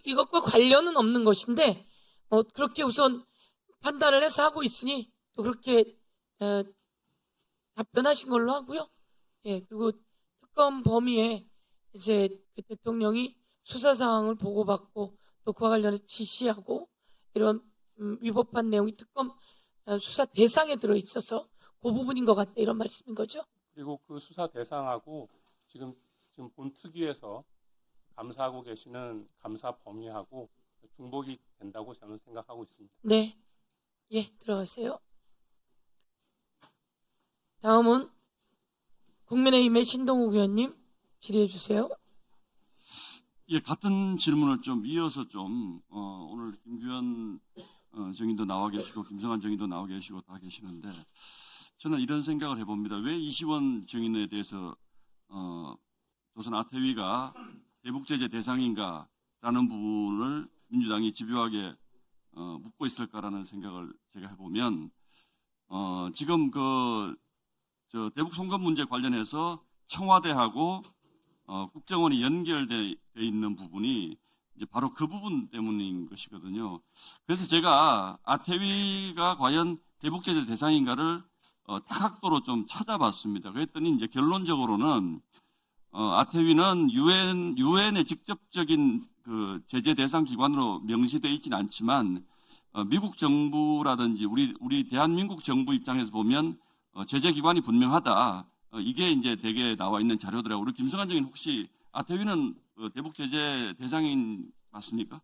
이것과 관련은 없는 것인데, 그렇게 우선 판단을 해서 하고 있으니, 또 그렇게, 답변하신 걸로 하고요. 예, 그리고 특검 범위에 이제 그 대통령이 수사 상황을 보고받고, 또 그와 관련해서 지시하고, 이런, 위법한 내용이 특검 수사 대상에 들어있어서, 그 부분인 것 같다, 이런 말씀인 거죠? 그리고 그 수사 대상하고 지금 본특위에서 감사하고 계시는 감사 범위하고 중복이 된다고 저는 생각하고 있습니다. 네. 예, 들어가세요. 다음은 국민의힘의 신동욱 의원님 질의해 주세요. 예, 같은 질문을 좀 이어서 오늘 김규현 정인도 나와 계시고 김성환 정인도 나와 계시고 다 계시는데 저는 이런 생각을 해봅니다. 왜 이시원 정인에 대해서 조선 아태위가 대북제재 대상인가라는 부분을 민주당이 집요하게 묻고 있을까라는 생각을 제가 해보면 지금 대북 송금 문제 관련해서 청와대하고 국정원이 연결돼 있는 부분이 이제 바로 그 부분 때문인 것이거든요. 그래서 제가 아태위가 과연 대북제재 대상인가를 다각도로 좀 찾아봤습니다. 그랬더니 이제 결론적으로는 아태위는 유엔의 직접적인 그 제재 대상 기관으로 명시되어 있지는 않지만 미국 정부라든지 우리 대한민국 정부 입장에서 보면 제재 기관이 분명하다. 이게 이제 대개 나와 있는 자료더라고요. 우리 김성환 정인 혹시 아태위는 대북 제재 대상인 맞습니까?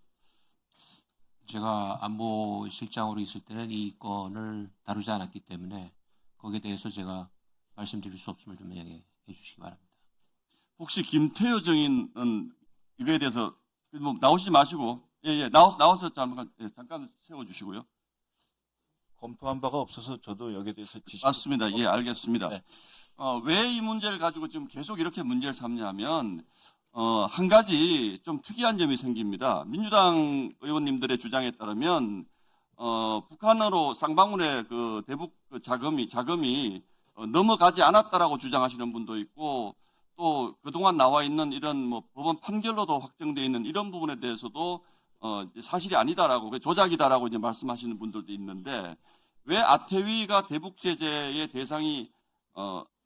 제가 안보실장으로 있을 때는 이 건을 다루지 않았기 때문에 거기에 대해서 제가 말씀드릴 수 없음을 좀 양해해 주시기 바랍니다. 혹시 김태효 정인은 이거에 대해서 나오시지 마시고 나와서 잠깐 세워주시고요. 검토한 바가 없어서 저도 여기에 대해서 지식 맞습니다. 예, 알겠습니다. 네. 왜 이 문제를 가지고 지금 계속 이렇게 문제를 삼냐면 한 가지 좀 특이한 점이 생깁니다. 민주당 의원님들의 주장에 따르면 북한으로 쌍방울의 그 대북 자금이 넘어가지 않았다라고 주장하시는 분도 있고 또 그동안 나와 있는 이런 뭐 법원 판결로도 확정되어 있는 이런 부분에 대해서도 사실이 아니다라고 조작이다라고 이제 말씀하시는 분들도 있는데 왜 아태위가 대북 제재의 대상이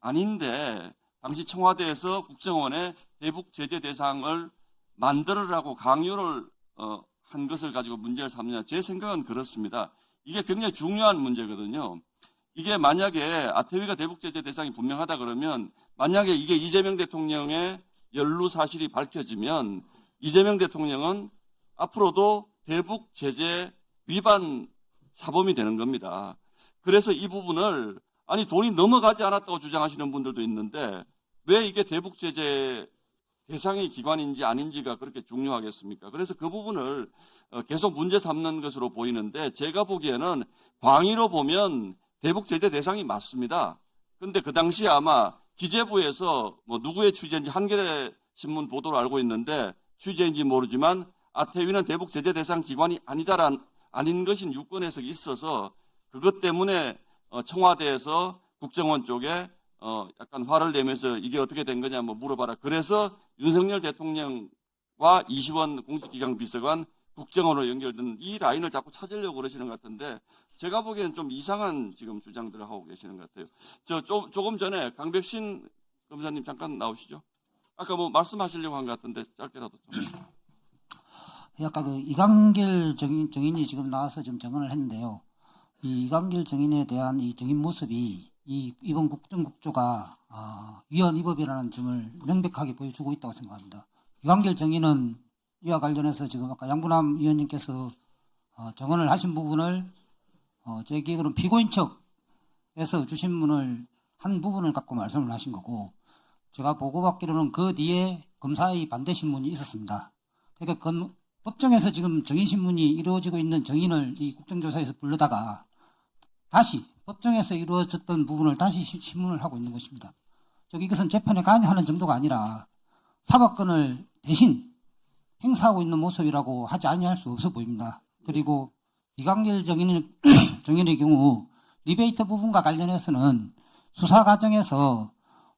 아닌데 당시 청와대에서 국정원에 대북 제재 대상을 만들으라고 강요를 한 것을 가지고 문제를 삼느냐. 제 생각은 그렇습니다. 이게 굉장히 중요한 문제거든요. 이게 만약에 아태위가 대북 제재 대상이 분명하다 그러면 만약에 이게 이재명 대통령의 연루 사실이 밝혀지면 이재명 대통령은 앞으로도 대북 제재 위반 사범이 되는 겁니다. 그래서 이 부분을 아니 돈이 넘어가지 않았다고 주장하시는 분들도 있는데 왜 이게 대북 제재 대상의 기관인지 아닌지가 그렇게 중요하겠습니까? 그래서 그 부분을 계속 문제 삼는 것으로 보이는데 제가 보기에는 광의로 보면 대북 제재 대상이 맞습니다. 근데 그 당시에 아마 기재부에서 뭐 누구의 취재인지 한겨레 신문 보도로 알고 있는데 취재인지 모르지만 아태위는 대북 제재 대상 기관이 아닌 것인 유권 해석이 있어서 그것 때문에 청와대에서 국정원 쪽에 약간 화를 내면서 이게 어떻게 된 거냐 뭐 물어봐라. 그래서 윤석열 대통령과 이시원 공직기강 비서관 국정원으로 연결된 이 라인을 자꾸 찾으려고 그러시는 것 같은데 제가 보기에는 좀 이상한 지금 주장들을 하고 계시는 것 같아요. 조금 전에 강백신 검사님 잠깐 나오시죠. 아까 뭐 말씀하시려고 한 것 같은데 짧게라도 좀. 아까 그 이광길 정인이 지금 나와서 좀 증언을 했는데요. 이 이광길 정인에 대한 이 정인 모습이 이번 국정국조가 위헌 위법이라는 점을 명백하게 보여주고 있다고 생각합니다. 이광길 정인은 이와 관련해서 지금 아까 양분남 위원님께서 정언을 하신 부분을 제 기억으로는 피고인 측에서 주신 분을 한 부분을 갖고 말씀을 하신 거고 제가 보고받기로는 그 뒤에 검사의 반대 신문이 있었습니다. 그러니까 법정에서 지금 정인 신문이 이루어지고 있는 정인을 이 국정조사에서 부르다가 다시 법정에서 이루어졌던 부분을 다시 신문을 하고 있는 것입니다. 이것은 재판에 관여하는 정도가 아니라 사법권을 대신 행사하고 있는 모습이라고 하지 아니할 수 없어 보입니다. 그리고 이광길 정인의 경우 리베이트 부분과 관련해서는 수사 과정에서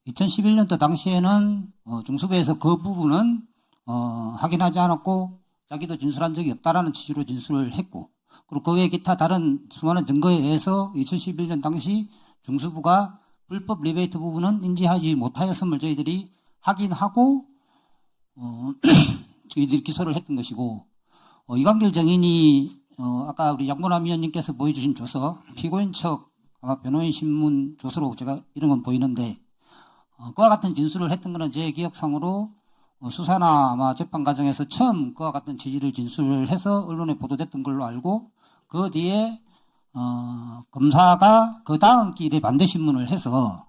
2011년도 당시에는 중수부에서 그 부분은 확인하지 않았고 자기도 진술한 적이 없다라는 취지로 진술을 했고 그리고 그 외 기타 다른 수많은 증거에 의해서 2011년 당시 중수부가 불법 리베이트 부분은 인지하지 못하였음을 저희들이 확인하고 저희들이 기소를 했던 것이고 이광길 정인이 아까 우리 양분남 위원님께서 보여주신 조서 피고인 측 아마 변호인 신문 조서로 제가 이런 건 보이는데 그와 같은 진술을 했던 것은 제 기억상으로 수사나 아마 재판 과정에서 처음 그와 같은 취지를 진술을 해서 언론에 보도됐던 걸로 알고 그 뒤에 검사가 그 다음 길에 반대 신문을 해서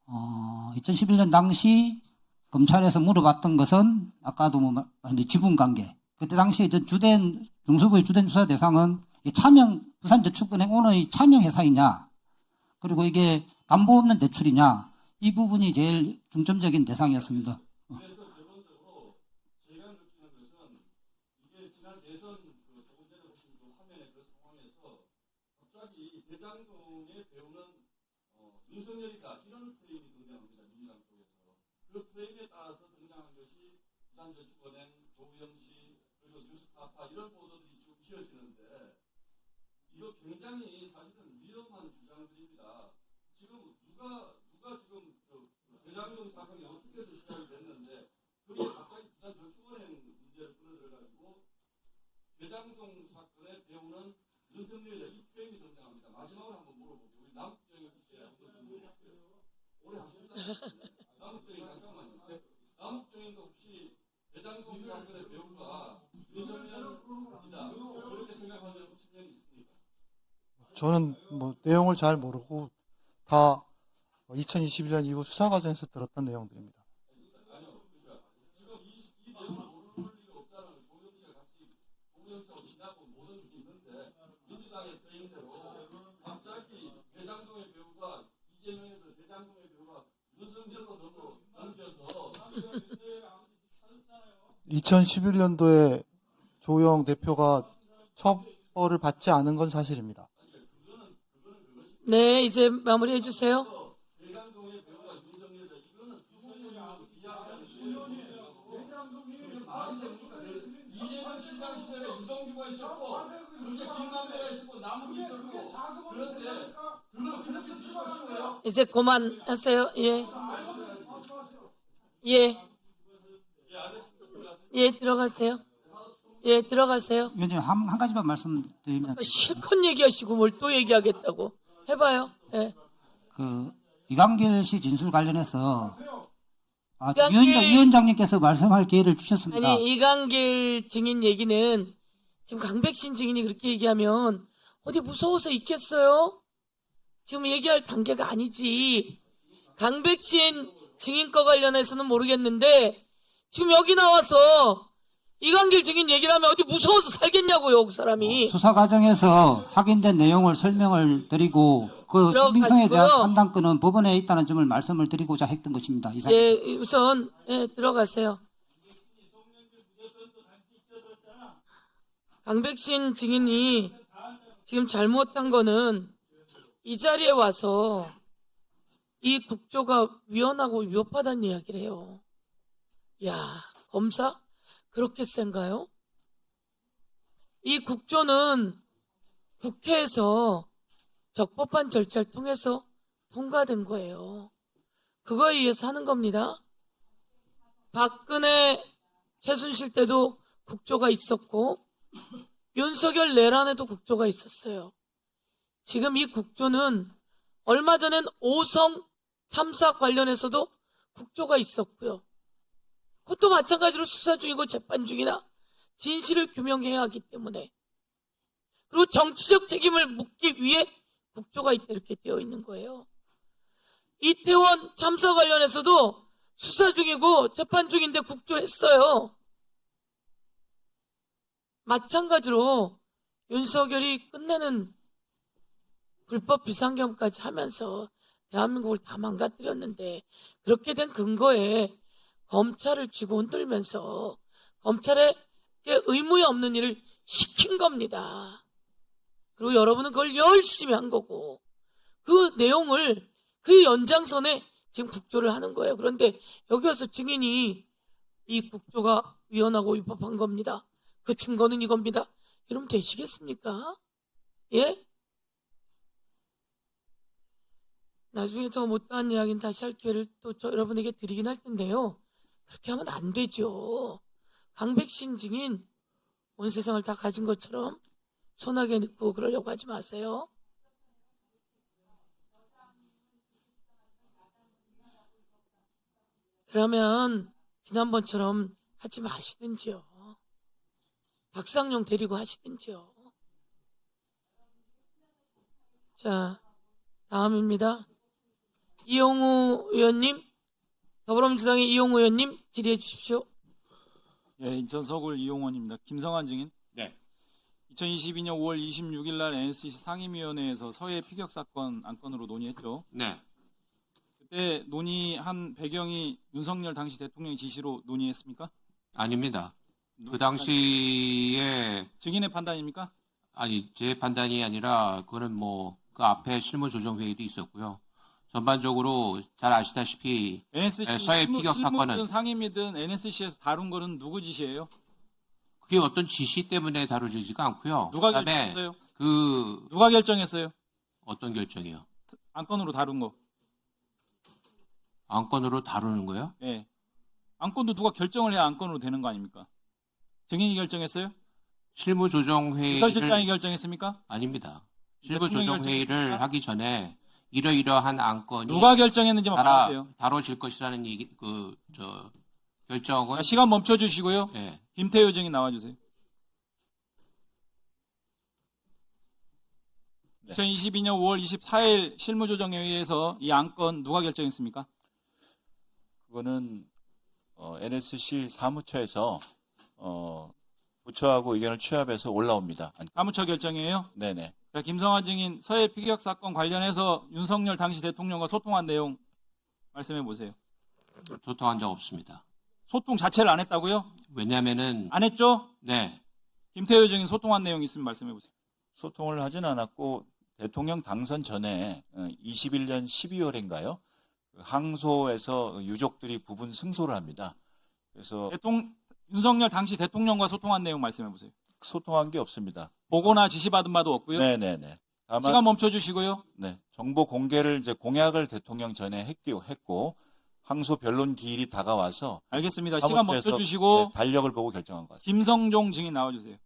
2011년 당시 검찰에서 물어봤던 것은 아까도 뭐 지분 관계 그때 당시에 중수부의 주된 수사 대상은 부산저축은행 오너의 차명 회사이냐 그리고 이게 담보 없는 대출이냐 이 부분이 제일 중점적인 대상이었습니다. 그래서 결론적으로 제가 느끼는 것은 이게 지난 대선 조금 전에 보신 그 화면의 그 상황에서 갑자기 대장동의 배우는 윤석열이다 이런 프레임이 등장합니다. 민주당 쪽에서 그 프레임에 따라서 등장한 것이 부산저축은행, 조우영 씨 그리고 뉴스타파 이런 보도들이 쭉 이어지는데 이거 굉장히 사실은 위험한 주장들입니다. 지금 누가 지금 대장동 사건이 어떻게 해서 시작이 됐는데 그게 갑자기 부산저축은행 문제를 끌어들여가지고 대장동 사건의 배우는 윤석열이다 이 프레임이 등장합니다. 마지막으로 한번 물어볼게요. 우리 남국정인 혹시 오래 하셨잖아요. 남국정인 잠깐만요. 남국정인도 혹시 대장동 사건의 배우가 윤석열이다 그렇게 생각하는 측면이 있습니까? 저는 뭐 내용을 잘 모르고 다 2021년 이후 수사 과정에서 들었던 내용들입니다. 아니요. 그러니까 지금 이 내용을 모를 리가 없다는 조영 씨가 같이 조영 씨하고 지나고 모든 게 있는데 민주당의 프레임대로 갑자기 대장동의 배우가 이재명에서 대장동의 배우가 윤석열로 넘겨서 2011년도에 조영 대표가 처벌을 받지 않은 건 사실입니다. 그거는 그것이 네, 이제 마무리해 주세요. 이제 그만하세요. 예. 예. 예, 들어가세요. 예, 들어가세요. 위원장님 한 가지만 말씀드리면 실컷 얘기하시고 뭘 또 얘기하겠다고. 해봐요. 예. 그 이광길 씨 진술 관련해서 이광길- 위원장님께서 말씀할 기회를 주셨습니다. 아니, 이광길 증인 얘기는 지금 강백신 증인이 그렇게 얘기하면 어디 무서워서 있겠어요? 지금 얘기할 단계가 아니지. 강백신 증인 거 관련해서는 모르겠는데 지금 여기 나와서 이광길 증인 얘기를 하면 어디 무서워서 살겠냐고요, 그 사람이. 수사 과정에서 확인된 내용을 설명을 드리고 그 신빙성에 대한 들어가시고요. 판단권은 법원에 있다는 점을 말씀을 드리고자 했던 것입니다. 이상. 예, 우선 들어가세요. 강백신 증인이 지금 잘못한 거는 이 자리에 와서 이 국조가 위헌하고 위법하다는 이야기를 해요. 야, 검사? 그렇게 센가요? 이 국조는 국회에서 적법한 절차를 통해서 통과된 거예요. 그거에 의해서 하는 겁니다. 박근혜, 최순실 때도 국조가 있었고 윤석열 내란에도 국조가 있었어요. 지금 이 국조는 얼마 전엔 오성 참사 관련해서도 국조가 있었고요. 그것도 마찬가지로 수사 중이고 재판 중이나 진실을 규명해야 하기 때문에, 그리고 정치적 책임을 묻기 위해 국조가 있다 이렇게 되어 있는 거예요. 이태원 참사 관련해서도 수사 중이고 재판 중인데 국조했어요. 마찬가지로 윤석열이 끝내는 불법 비상경까지 하면서 대한민국을 다 망가뜨렸는데, 그렇게 된 근거에 검찰을 쥐고 흔들면서 검찰에게 의무에 없는 일을 시킨 겁니다. 그리고 여러분은 그걸 열심히 한 거고, 그 내용을 그 연장선에 지금 국조를 하는 거예요. 그런데 여기 와서 증인이 이 국조가 위헌하고 위법한 겁니다, 그 증거는 이겁니다, 이러면 되시겠습니까? 예? 나중에 더 못다한 이야기는 다시 할 기회를 또 여러분에게 드리긴 할 텐데요. 그렇게 하면 안 되죠. 강백신 증인 온 세상을 다 가진 것처럼 손아귀에 넣고 그러려고 하지 마세요. 그러면 지난번처럼 하지 마시든지요. 박상용 데리고 하시든지요. 자, 다음입니다. 이용우 의원님, 더불어민주당의 이용우 의원님 질의해 주십시오. 예, 인천 서구 이용원입니다. 김성환 증인. 네. 2022년 5월 26일 날 NSC 상임위원회에서 서해 피격 사건 안건으로 논의했죠. 네. 그때 논의한 배경이 윤석열 당시 대통령 지시로 논의했습니까? 아닙니다. 그 당시에 증인의 판단입니까? 아니, 제 판단이 아니라 그거는 뭐 그 앞에 실무조정회의도 있었고요. 전반적으로 잘 아시다시피 NSC 서해 피격 사건은 실무든 상임위든 NSC에서 다룬 거는 누구 지시예요? 그게 어떤 지시 때문에 다루지가 않고요. 누가 그다음에 결정했어요? 그 누가 결정했어요? 어떤 결정이요? 안건으로 다룬 거. 안건으로 다루는 거요? 예. 안건도 누가 결정을 해야 안건으로 되는 거 아닙니까? 증인이 결정했어요? 실무조정회의를 비서실장이 결정했습니까? 아닙니다. 대통령이 실무조정회의를 결정했습니까? 하기 전에 이러이러한 안건이 누가 결정했는지만 말하세요. 다뤄질 것이라는 결정을 자, 시간 멈춰 주시고요. 예. 김태효 증인 나와 주세요. 네. 2022년 5월 24일 실무조정회의에서 이 안건 누가 결정했습니까? 그거는 NSC 사무처에서 부처하고 의견을 취합해서 올라옵니다. 사무처 결정이에요. 네네. 자, 김성환 증인 서해 피격 사건 관련해서 윤석열 당시 대통령과 소통한 내용 말씀해 보세요. 소통한 적 없습니다. 소통 자체를 안 했다고요? 왜냐하면은 안 했죠? 네. 김태효 증인 소통한 내용 있으면 말씀해 보세요. 소통을 하진 않았고 대통령 당선 전에 21년 12월인가요? 항소에서 유족들이 부분 승소를 합니다. 그래서 윤석열 당시 대통령과 소통한 내용 말씀해 보세요. 소통한 게 없습니다. 보고나 지시받은 바도 없고요. 네네네. 다만 시간 멈춰 주시고요. 네, 정보 공개를 이제 공약을 대통령 전에 했고 항소 변론 기일이 다가와서 알겠습니다. 시간 멈춰 사무처에서, 주시고 네, 달력을 보고 결정한 것 같습니다. 김성종 증인 나와 주세요.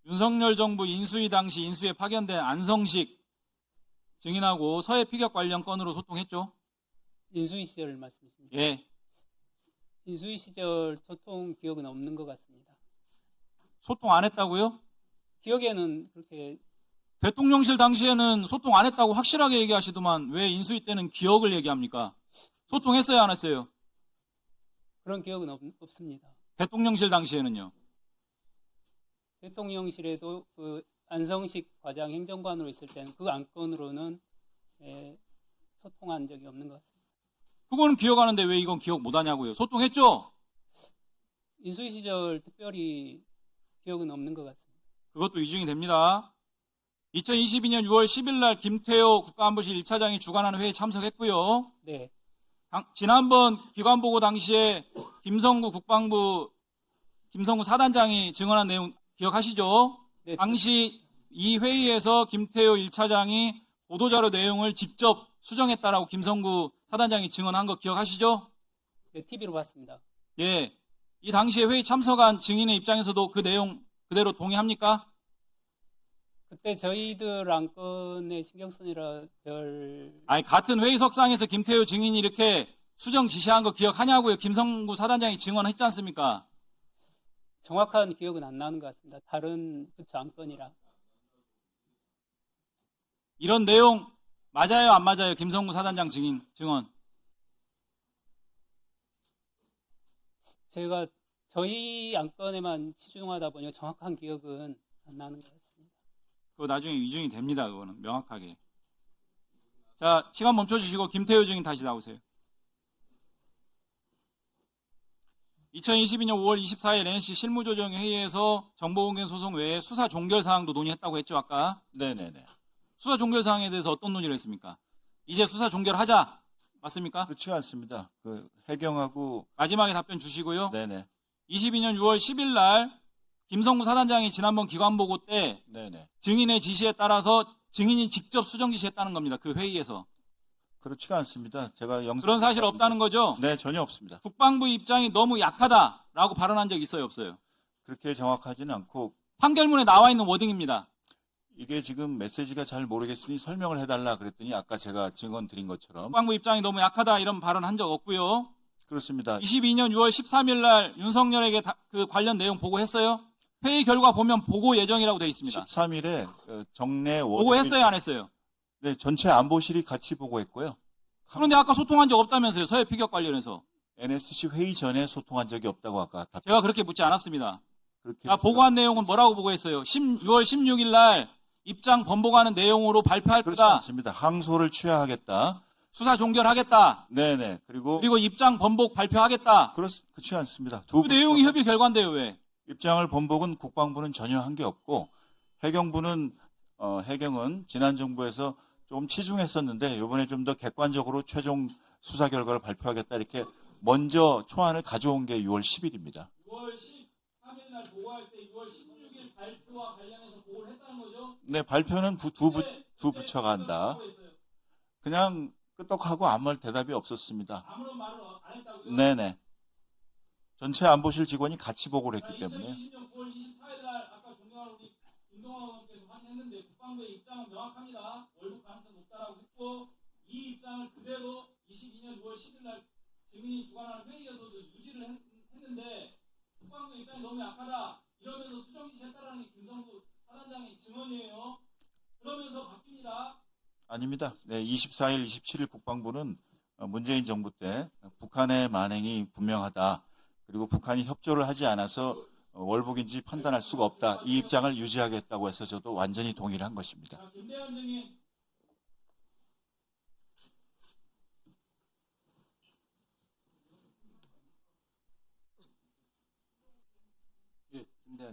윤석열 정부 인수위 당시 인수에 파견된 안성식 증인하고 서해 피격 관련 건으로 소통했죠? 인수위 시절 말씀이십니까? 예. 인수위 시절 소통 기억은 없는 것 같습니다. 소통 안 했다고요? 기억에는 그렇게 대통령실 당시에는 소통 안 했다고 확실하게 얘기하시더만 왜 인수위 때는 기억을 얘기합니까? 소통했어요, 안 했어요? 그런 기억은 없습니다. 대통령실 당시에는요? 대통령실에도 그 안성식 과장 행정관으로 있을 때는 그 안건으로는 소통한 적이 없는 것 같습니다. 그거는 기억하는데 왜 이건 기억 못 하냐고요? 소통했죠? 인수위 시절 특별히 기억은 없는 것 같습니다. 그것도 위증이 됩니다. 2022년 6월 10일 날 김태호 국가안보실 1차장이 주관하는 회의에 참석했고요. 네. 지난번 기관보고 당시에 김성구 사단장이 증언한 내용 기억하시죠? 네. 당시 이 회의에서 김태호 1차장이 보도자료 내용을 직접 수정했다라고 김성구 사단장이 증언한 거 기억하시죠? 네, TV로 봤습니다. 예. 이 당시에 회의 참석한 증인의 입장에서도 그 내용 그대로 동의합니까? 그때 저희들 안건에 신경 쓰느라 아니, 같은 회의석상에서 김태호 증인이 이렇게 수정 지시한 거 기억하냐고요? 김성구 사단장이 증언했지 않습니까? 정확한 기억은 안 나는 것 같습니다. 다른 부처 안건이라. 이런 내용 맞아요, 안 맞아요? 김성구 사단장 증언. 제가 저희 안건에만 치중하다 보니 정확한 기억은 안 나는 것 같습니다. 그거 나중에 위증이 됩니다, 그거는 명확하게. 자, 시간 멈춰주시고 김태호 증인 다시 나오세요. 2022년 5월 24일 NSC 실무조정회의에서 정보공개 소송 외에 수사 종결 사항도 논의했다고 했죠, 아까? 네네네. 수사 종결 사항에 대해서 어떤 논의를 했습니까? 이제 수사 종결하자, 맞습니까? 그렇지 않습니다. 그 해경하고 마지막에 답변 주시고요. 네네. 22년 6월 10일 날 김성구 사단장이 지난번 기관보고 때 네네. 증인의 지시에 따라서 증인이 직접 수정 지시했다는 겁니다. 그 회의에서. 그렇지가 않습니다. 제가 그런 사실 없다는 거죠? 네, 전혀 없습니다. 국방부 입장이 너무 약하다라고 발언한 적 있어요, 없어요? 그렇게 정확하지는 않고 판결문에 나와 있는 워딩입니다. 이게 지금 메시지가 잘 모르겠으니 설명을 해달라 그랬더니 아까 제가 증언 드린 것처럼 국방부 입장이 너무 약하다 이런 발언 한 적 없고요. 그렇습니다. 22년 6월 13일 날 윤석열에게 그 관련 내용 보고했어요? 회의 결과 보면 보고 예정이라고 되어 있습니다. 13일에 정례 보고했어요, 안 했어요? 네, 전체 안보실이 같이 보고했고요. 그런데 아까 소통한 적 없다면서요, 서해 피격 관련해서. NSC 회의 전에 소통한 적이 없다고 아까 답변. 제가 그렇게 묻지 않았습니다. 그렇게 자, 보고한 내용은 뭐라고 보고했어요? 6월 16일 날 입장 번복하는 내용으로 발표할 그렇지 거다. 않습니다. 항소를 취하하겠다. 수사 종결하겠다. 네네. 그리고 입장 번복 발표하겠다. 그렇지 않습니다. 그 내용이 협의 결과인데요, 왜? 입장을 번복은 국방부는 전혀 한 게 없고 해경부는 해경은 지난 정부에서 좀 치중했었는데 이번에 좀 더 객관적으로 최종 수사 결과를 발표하겠다 이렇게 먼저 초안을 가져온 게 6월 10일입니다. 6월 13일 날 보고할 때 6월 16일 발표와 관련해서 보고를 했다는 거죠? 네, 발표는 두 부처가 한다. 그냥 끄떡하고 아무 말 대답이 없었습니다. 아무런 말을 안 했다고요? 네네. 전체 안보실 직원이 같이 보고를 했기 때문에. 2020년 9월 24일 날 아까 존경하는 우리 김동환 의원께서 확인했는데 국방부의 입장은 명확합니다. 월북 가능성이 높다라고 했고 이 입장을 그대로 22년 6월 10일 날 증인이 주관하는 회의에서도 유지를 했는데 국방부 입장이 너무 약하다 이러면서 수정 지시했다라는 게 김성구 사단장의 증언이에요. 그러면서 바뀝니다. 아닙니다. 네, 24일, 27일 국방부는 문재인 정부 때 북한의 만행이 분명하다. 그리고 북한이 협조를 하지 않아서 월북인지 판단할 수가 없다. 이 입장을 유지하겠다고 해서 저도 완전히 동의를 한 것입니다. 김대현 증인 자,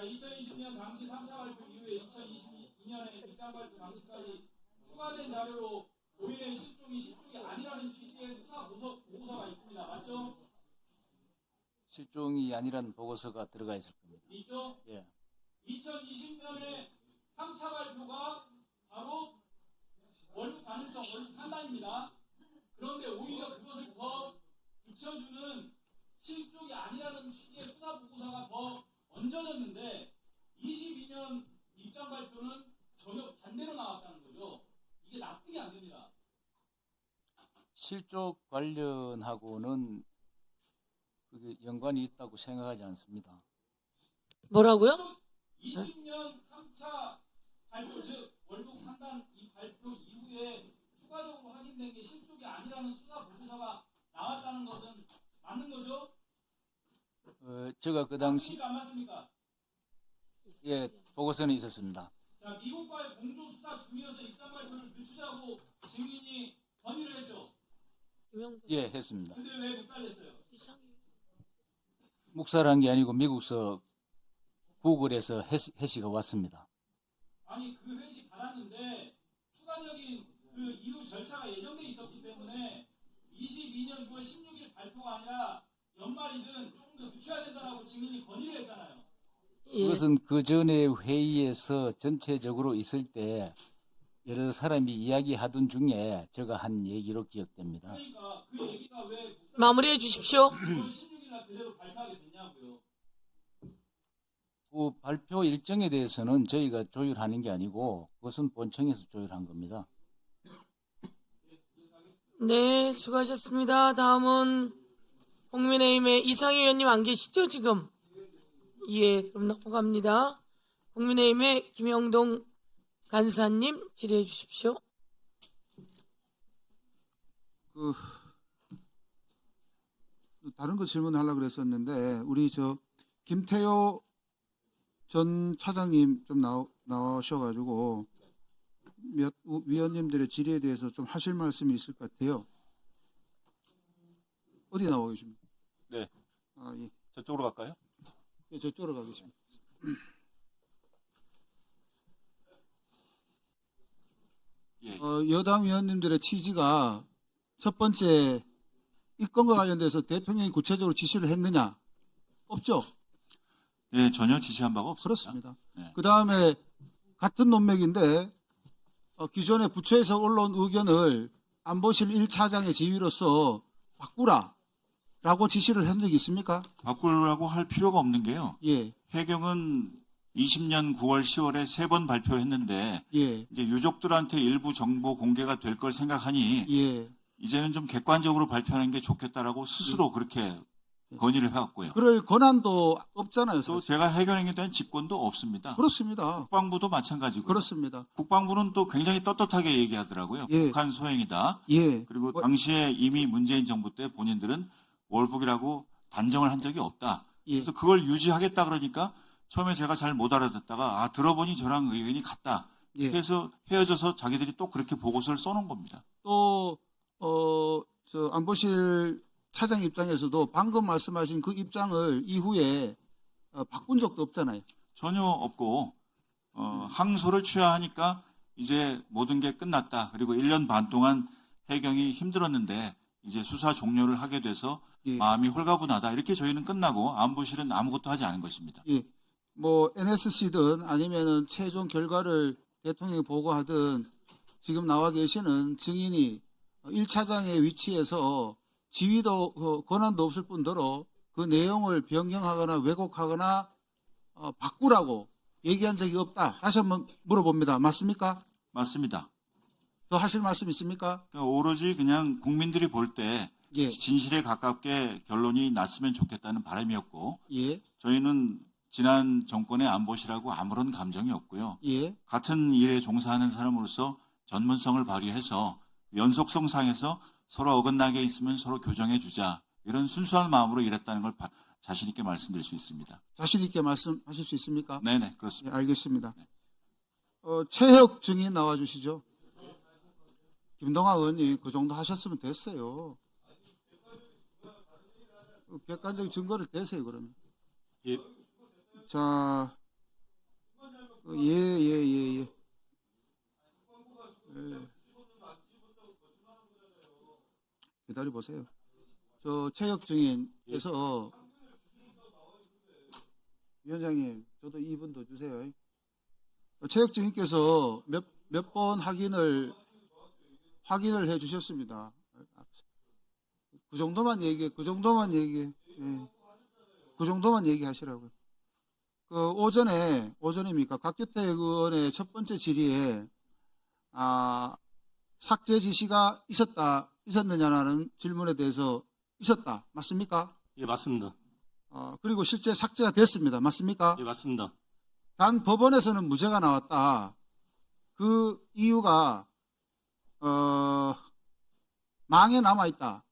2020년 당시 3차 발표 이후에 2022년에 입장 발표 당시까지 추가된 자료로 고인의 실종이 실종이 아니라는 취지의 수사 보고서가 있습니다. 맞죠? 실종이 아니라는 보고서가 들어가 있을 겁니다. 있죠? 예. 2020년에 3차 발표가 바로 월북 가능성, 월북 판단입니다. 그런데 오히려 그것을 더 붙여주는 실종이 아니라는 취지의 수사 보고서가 더 얹어졌는데 22년 입장 발표는 전혀 반대로 나왔다는 거죠. 이게 납득이 안 됩니다. 실종 관련하고는 그게 연관이 있다고 생각하지 않습니다. 뭐라고요? 20년 3차 발표, 즉 월북 판단 이 발표 이후에 추가적으로 확인된 게 실종이 아니라는 수사 보고서가 나왔다는 것은 맞는 거죠? 제가 그 당시 맞습니까? 안 맞습니까? 예 보고서는 있었습니다. 자, 미국과의 공조 수사 중이어서 입장 발표를 늦추자고 증인이 건의를 했죠. 예 했습니다. 근데 왜 묵살했어요? 묵살한 게 아니고 미국서 구글에서 해시가 왔습니다. 아니 그 회식 받았는데 추가적인 그 이후 절차가 예정돼 있었기 때문에 22년 6월 16일 발표가 아니라 연말이든 조금 더 늦춰야 된다라고 증인이 건의를 했잖아요. 그것은 그 전에 회의에서 전체적으로 있을 때 여러 사람이 이야기하던 중에 제가 한 얘기로 기억됩니다. 그러니까 그 얘기가 왜 마무리해 주십시오. 6월 16일 날 그대로 발표하게 됐냐고요. 그 발표 일정에 대해서는 저희가 조율하는 게 아니고 그것은 본청에서 조율한 겁니다. 네, 수고하셨습니다. 다음은 국민의힘의 이상희 의원님 안 계시죠, 지금? 예, 그럼 넘어갑니다. 국민의힘의 김영동 간사님 질의해 주십시오. 다른 거 질문하려고 그랬었는데 우리 김태효 전 차장님 좀 나오셔가지고 몇 위원님들의 질의에 대해서 좀 하실 말씀이 있을 것 같아요. 어디 나와 계십니까? 네. 아, 예. 저쪽으로 갈까요? 예, 저쪽으로 가겠습니다. 예. 여당 위원님들의 취지가 첫 번째 이 건과 관련돼서 대통령이 구체적으로 지시를 했느냐? 없죠? 네, 전혀 지시한 바가 없습니다. 그렇습니다. 네. 그 다음에 같은 논맥인데 기존의 부처에서 올라온 의견을 안보실 1차장의 지휘로서 바꾸라라고 지시를 한 적이 있습니까? 바꾸라고 할 필요가 없는 게요. 예, 해경은 20년 9월, 10월에 3번 발표했는데 예, 이제 유족들한테 일부 정보 공개가 될 걸 생각하니 예. 이제는 좀 객관적으로 발표하는 게 좋겠다라고 스스로 그렇게 건의를 해왔고요. 그럴 권한도 없잖아요. 또 사실. 제가 해경에 대한 직권도 없습니다. 그렇습니다. 국방부도 마찬가지고요. 그렇습니다. 국방부는 또 굉장히 떳떳하게 얘기하더라고요. 예. 북한 소행이다. 예, 그리고 당시에 이미 문재인 정부 때 본인들은 월북이라고 단정을 한 적이 없다. 예. 그래서 그걸 유지하겠다 그러니까 처음에 제가 잘 못 알아듣다가 들어보니 저랑 의견이 같다. 예. 그래서 헤어져서 자기들이 또 그렇게 보고서를 써놓은 겁니다. 또 안보실 차장 입장에서도 방금 말씀하신 그 입장을 이후에 바꾼 적도 없잖아요. 전혀 없고 항소를 취하하니까 이제 모든 게 끝났다. 그리고 1년 반 동안 해경이 힘들었는데 이제 수사 종료를 하게 돼서 예. 마음이 홀가분하다. 이렇게 저희는 끝나고 안보실은 아무것도 하지 않은 것입니다. 예, 뭐 NSC든 아니면은 최종 결과를 대통령이 보고하든 지금 나와 계시는 증인이 1차장의 위치에서 지위도 권한도 없을 뿐더러 그 내용을 변경하거나 왜곡하거나 바꾸라고 얘기한 적이 없다. 다시 한번 물어봅니다. 맞습니까? 맞습니다. 더 하실 말씀 있습니까? 그러니까 오로지 그냥 국민들이 볼 때 예, 진실에 가깝게 결론이 났으면 좋겠다는 바람이었고 예, 저희는 지난 정권의 안보실하고 아무런 감정이 없고요. 예, 같은 일에 종사하는 사람으로서 전문성을 발휘해서 연속성상에서 서로 어긋나게 있으면 서로 교정해 주자. 이런 순수한 마음으로 일했다는 걸 자신 있게 말씀드릴 수 있습니다. 자신 있게 말씀하실 수 있습니까? 네네, 예, 그렇습니다. 알겠습니다. 최혁 증인 나와 주시죠. 김동아 의원님 그 정도 하셨으면 됐어요. 객관적인 증거를 대세요 그러면. 예. 자, 예. 기다려 보세요. 저 체육 증인께서 위원장님, 저도 2분 더 주세요. 체육 증인께서 몇 번 확인을 해 주셨습니다. 그 정도만 얘기해. 그 정도만 얘기하시라고요. 그 오전입니까? 박규태 의원의 첫 번째 질의에 삭제 지시가 있었느냐라는 질문에 대해서 있었다. 맞습니까? 예, 맞습니다. 그리고 실제 삭제가 됐습니다. 맞습니까? 예, 맞습니다. 단 법원에서는 무죄가 나왔다. 그 이유가 망에 남아있다.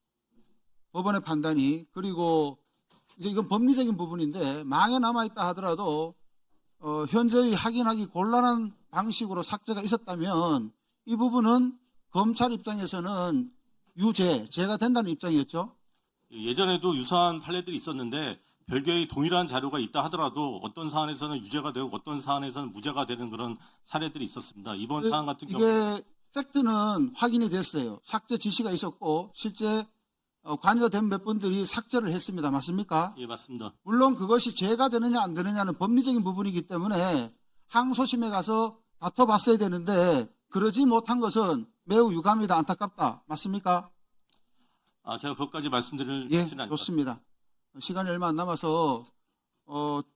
법원의 판단이. 그리고 이제 이건 법리적인 부분인데 망에 남아있다 하더라도 현저히 확인하기 곤란한 방식으로 삭제가 있었다면 이 부분은 검찰 입장에서는 죄가 된다는 입장이었죠. 예전에도 유사한 판례들이 있었는데 별개의 동일한 자료가 있다 하더라도 어떤 사안에서는 유죄가 되고 어떤 사안에서는 무죄가 되는 그런 사례들이 있었습니다. 이번 사안 같은 경우 이게 팩트는 확인이 됐어요. 삭제 지시가 있었고 실제 관여가 된 몇 분들이 삭제를 했습니다. 맞습니까? 예, 맞습니다. 물론 그것이 죄가 되느냐 안 되느냐는 법리적인 부분이기 때문에 항소심에 가서 다퉈봤어야 되는데 그러지 못한 것은 매우 유감이다, 안타깝다. 맞습니까? 제가 그것까지 말씀드릴 예, 수는 않습니다. 좋습니다. 시간이 얼마 안 남아서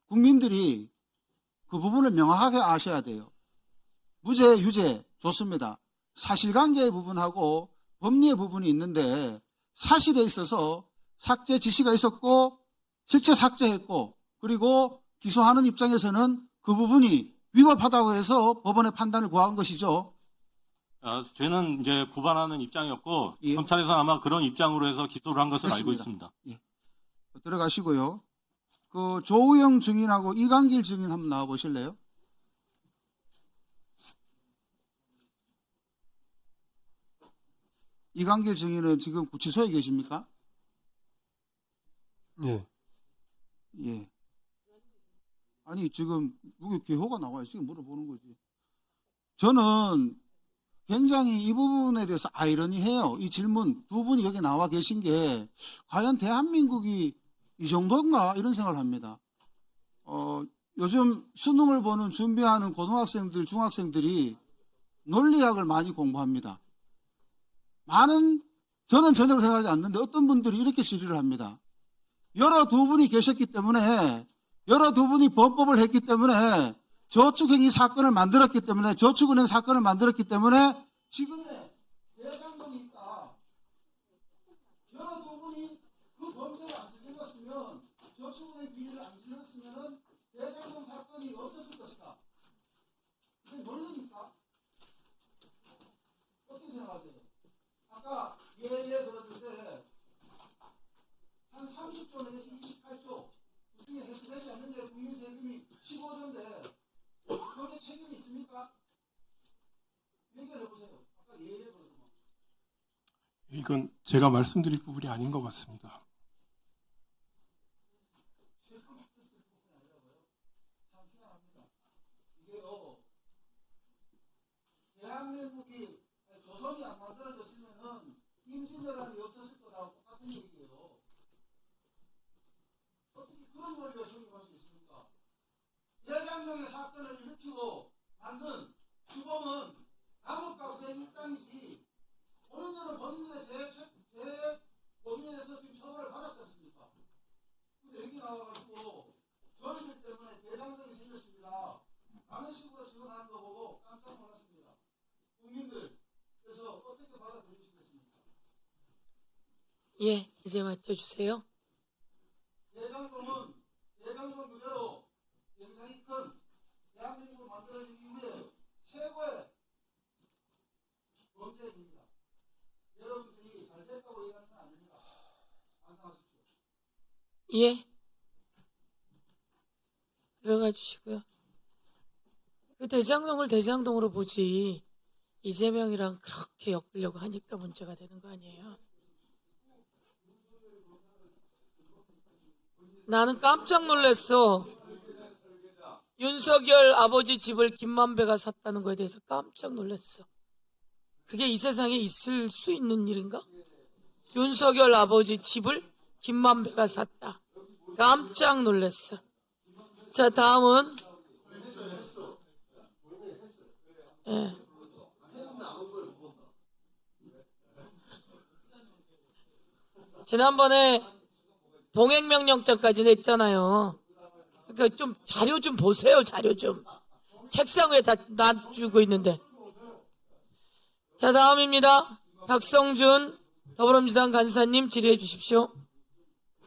국민들이 그 부분을 명확하게 아셔야 돼요. 무죄, 유죄 좋습니다. 사실관계의 부분하고 법리의 부분이 있는데 사실에 있어서 삭제 지시가 있었고 실제 삭제했고 그리고 기소하는 입장에서는 그 부분이 위법하다고 해서 법원의 판단을 구한 것이죠. 저는 이제 고발하는 입장이었고 예. 검찰에서 아마 그런 입장으로 해서 기소를 한 것을 알고 됐습니다. 있습니다. 예. 들어가시고요. 그 조우영 증인하고 이강길 증인 한번 나와 보실래요? 이강길 증인은 지금 구치소에 계십니까? 예. 예. 아니 지금 여기 개호가 나와요. 지금 물어보는 거지. 저는 굉장히 이 부분에 대해서 아이러니해요. 이 질문 두 분이 여기 나와 계신 게 과연 대한민국이 이 정도인가 이런 생각을 합니다. 요즘 수능을 보는 준비하는 고등학생들, 중학생들이 논리학을 많이 공부합니다. 저는 전혀 생각하지 않는데 어떤 분들이 이렇게 질의를 합니다. 여러 두 분이 계셨기 때문에 여러 두 분이 범법을 했기 때문에 저축행위 사건을 만들었기 때문에 저축은행 사건을 만들었기 때문에 지금의 대장동이 있다. 여러 두 분이 그 범죄를 안 저질렀으면 저축은행 비리를 안 저질렀으면 대장동 사건이 없었을 것이다. 이게 논리입니까? 어떻게 생각하세요? 아까 그러는데 한 30조 내지 28조 그중에 해소되지 않는 게 국민 세금이 15조인데 거기에 책임이 있습니까? 얘기해 보세요. 아까 그러더만. 이건 제가 말씀드릴 부분이 아닌 것 같습니다. 이게요, 대한민국이 조선이 안 만들어졌으면은 임진왜란이 없었을 거라고 똑같은 얘기예요. 어떻게 그런 논리를 성립할 수 있습니까? 대장동의 사건을 일으키고 만든 주범은 남욱과 그의 일당이지 본인들은 본인들의 제 고민에서 지금 처벌을 받았지 않습니까? 근데 여기 나와가지고 저희들 때문에 대장동이 생겼습니다. 라는 식으로 증언하는 거 보고 깜짝 놀랐습니다. 국민들께서 어떻게 받아들이시겠습니까? 예, 이제 맞춰주세요. 대장동 그대로 굉장히 큰 대한민국을 만들어진 이후에 최고의 범죄입니다. 여러분들이 잘 됐다고 얘기하는 건 아닙니다. 안상하십시오. 예. 들어가 주시고요. 그 대장동을 대장동으로 보지 이재명이랑 그렇게 엮으려고 하니까 문제가 되는 거 아니에요? 나는 깜짝 놀랐어. 윤석열 아버지 집을 김만배가 샀다는 거에 대해서 깜짝 놀랐어. 그게 이 세상에 있을 수 있는 일인가? 윤석열 아버지 집을 김만배가 샀다. 깜짝 놀랐어. 자, 다음은 예. 지난번에 동행명령장까지 냈잖아요. 그러니까 좀 자료 좀 보세요. 자료 좀. 책상 위에 다 놔주고 있는데. 자, 다음입니다. 박성준 더불어민주당 간사님 질의해 주십시오.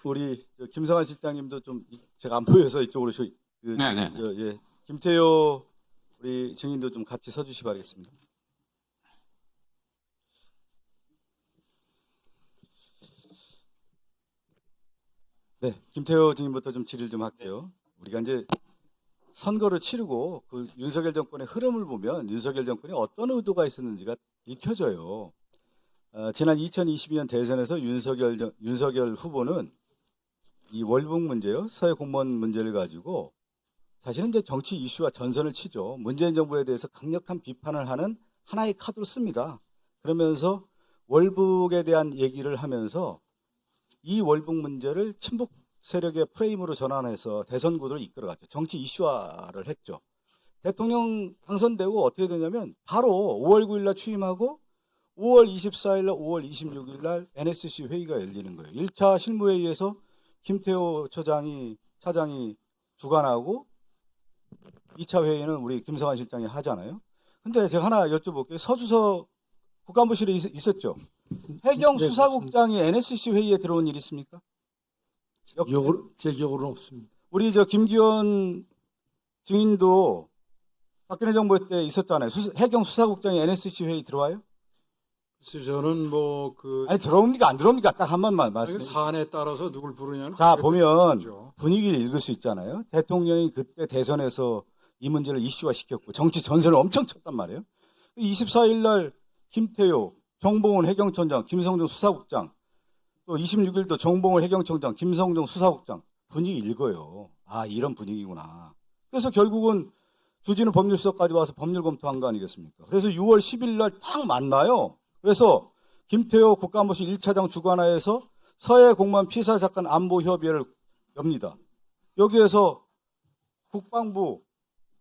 우리 김성환 실장님도 좀 제가 안 보여서 이쪽으로 네네. 예, 김태효 우리 증인도 좀 같이 서주시 바라겠습니다. 네, 김태효 증인부터 좀 질의를 좀 할게요. 우리가 이제 선거를 치르고 그 윤석열 정권의 흐름을 보면 윤석열 정권이 어떤 의도가 있었는지가 읽혀져요. 지난 2022년 대선에서 윤석열 후보는 이 월북 문제요, 서해 공무원 문제를 가지고 사실은 이제 정치 이슈와 전선을 치죠. 문재인 정부에 대해서 강력한 비판을 하는 하나의 카드로 씁니다. 그러면서 월북에 대한 얘기를 하면서 이 월북 문제를 친북 세력의 프레임으로 전환해서 대선 구도를 이끌어갔죠. 정치 이슈화를 했죠. 대통령 당선되고 어떻게 되냐면 바로 5월 9일 날 취임하고 5월 24일 날 5월 26일 날 NSC 회의가 열리는 거예요. 1차 실무회의에서 김태호 차장이 주관하고 2차 회의는 우리 김성환 실장이 하잖아요. 근데 제가 하나 여쭤볼게요. 서주석 국가안보실에 있었죠. 해경 수사국장이 NSC 회의에 들어온 일이 있습니까? 제 기억으로는 없습니다. 우리 김기현 증인도 박근혜 정부 때 있었잖아요. 해경 수사국장이 NSC 회의 들어와요? 그래서 저는 아니 들어옵니까 안 들어옵니까? 딱 한 번만 말씀해 주세요. 사안에 따라서 누굴 부르냐는 자, 보면 분위기를 읽을 수 있잖아요. 대통령이 그때 대선에서 이 문제를 이슈화 시켰고 정치 전선을 엄청 쳤단 말이에요. 24일 날 김태효, 정봉훈 해경청장, 김성중 수사국장, 또 26일도 정봉훈 해경청장, 김성중 수사국장 분위기 읽어요. 아, 이런 분위기구나. 그래서 결국은 주진우 법률수석까지 와서 법률 검토한 거 아니겠습니까? 그래서 6월 10일 날 딱 만나요. 그래서 김태효 국가안보실 1차장 주관하에서 서해 공무원 피살 사건 안보협의회를 엽니다. 여기에서 국방부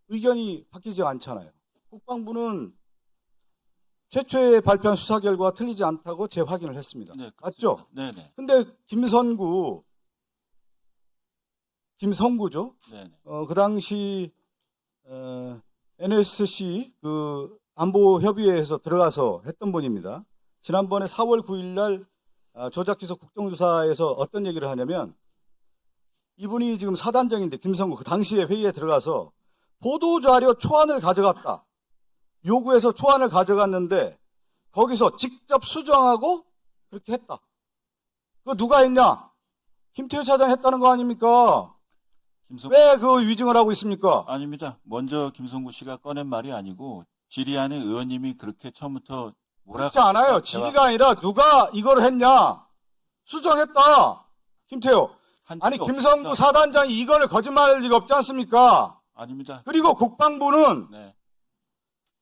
의견이 바뀌지 않잖아요. 국방부는 최초에 발표한 수사 결과가 틀리지 않다고 재확인을 했습니다. 네, 맞죠? 네네. 근데 김성구죠? 네네. 그 당시 NSC 안보협의회에서 들어가서 했던 분입니다. 지난번에 4월 9일 날 조작기소 국정조사에서 어떤 얘기를 하냐면 이분이 지금 사단장인데 김성구 그 당시에 회의에 들어가서 보도자료 초안을 가져갔다. 요구해서 초안을 가져갔는데 거기서 직접 수정하고 그렇게 했다. 그거 누가 했냐? 김태효 차장 했다는 거 아닙니까? 왜 그 위증을 하고 있습니까? 아닙니다. 먼저 김성구 씨가 꺼낸 말이 아니고 질의안의 의원님이 그렇게 처음부터 그렇지 않아요. 질의가 아니라 누가 이걸 했냐? 수정했다. 김태효. 아니 김성구 사단장이 이거를 거짓말할 리가 없지 않습니까? 아닙니다. 그리고 국방부는 네.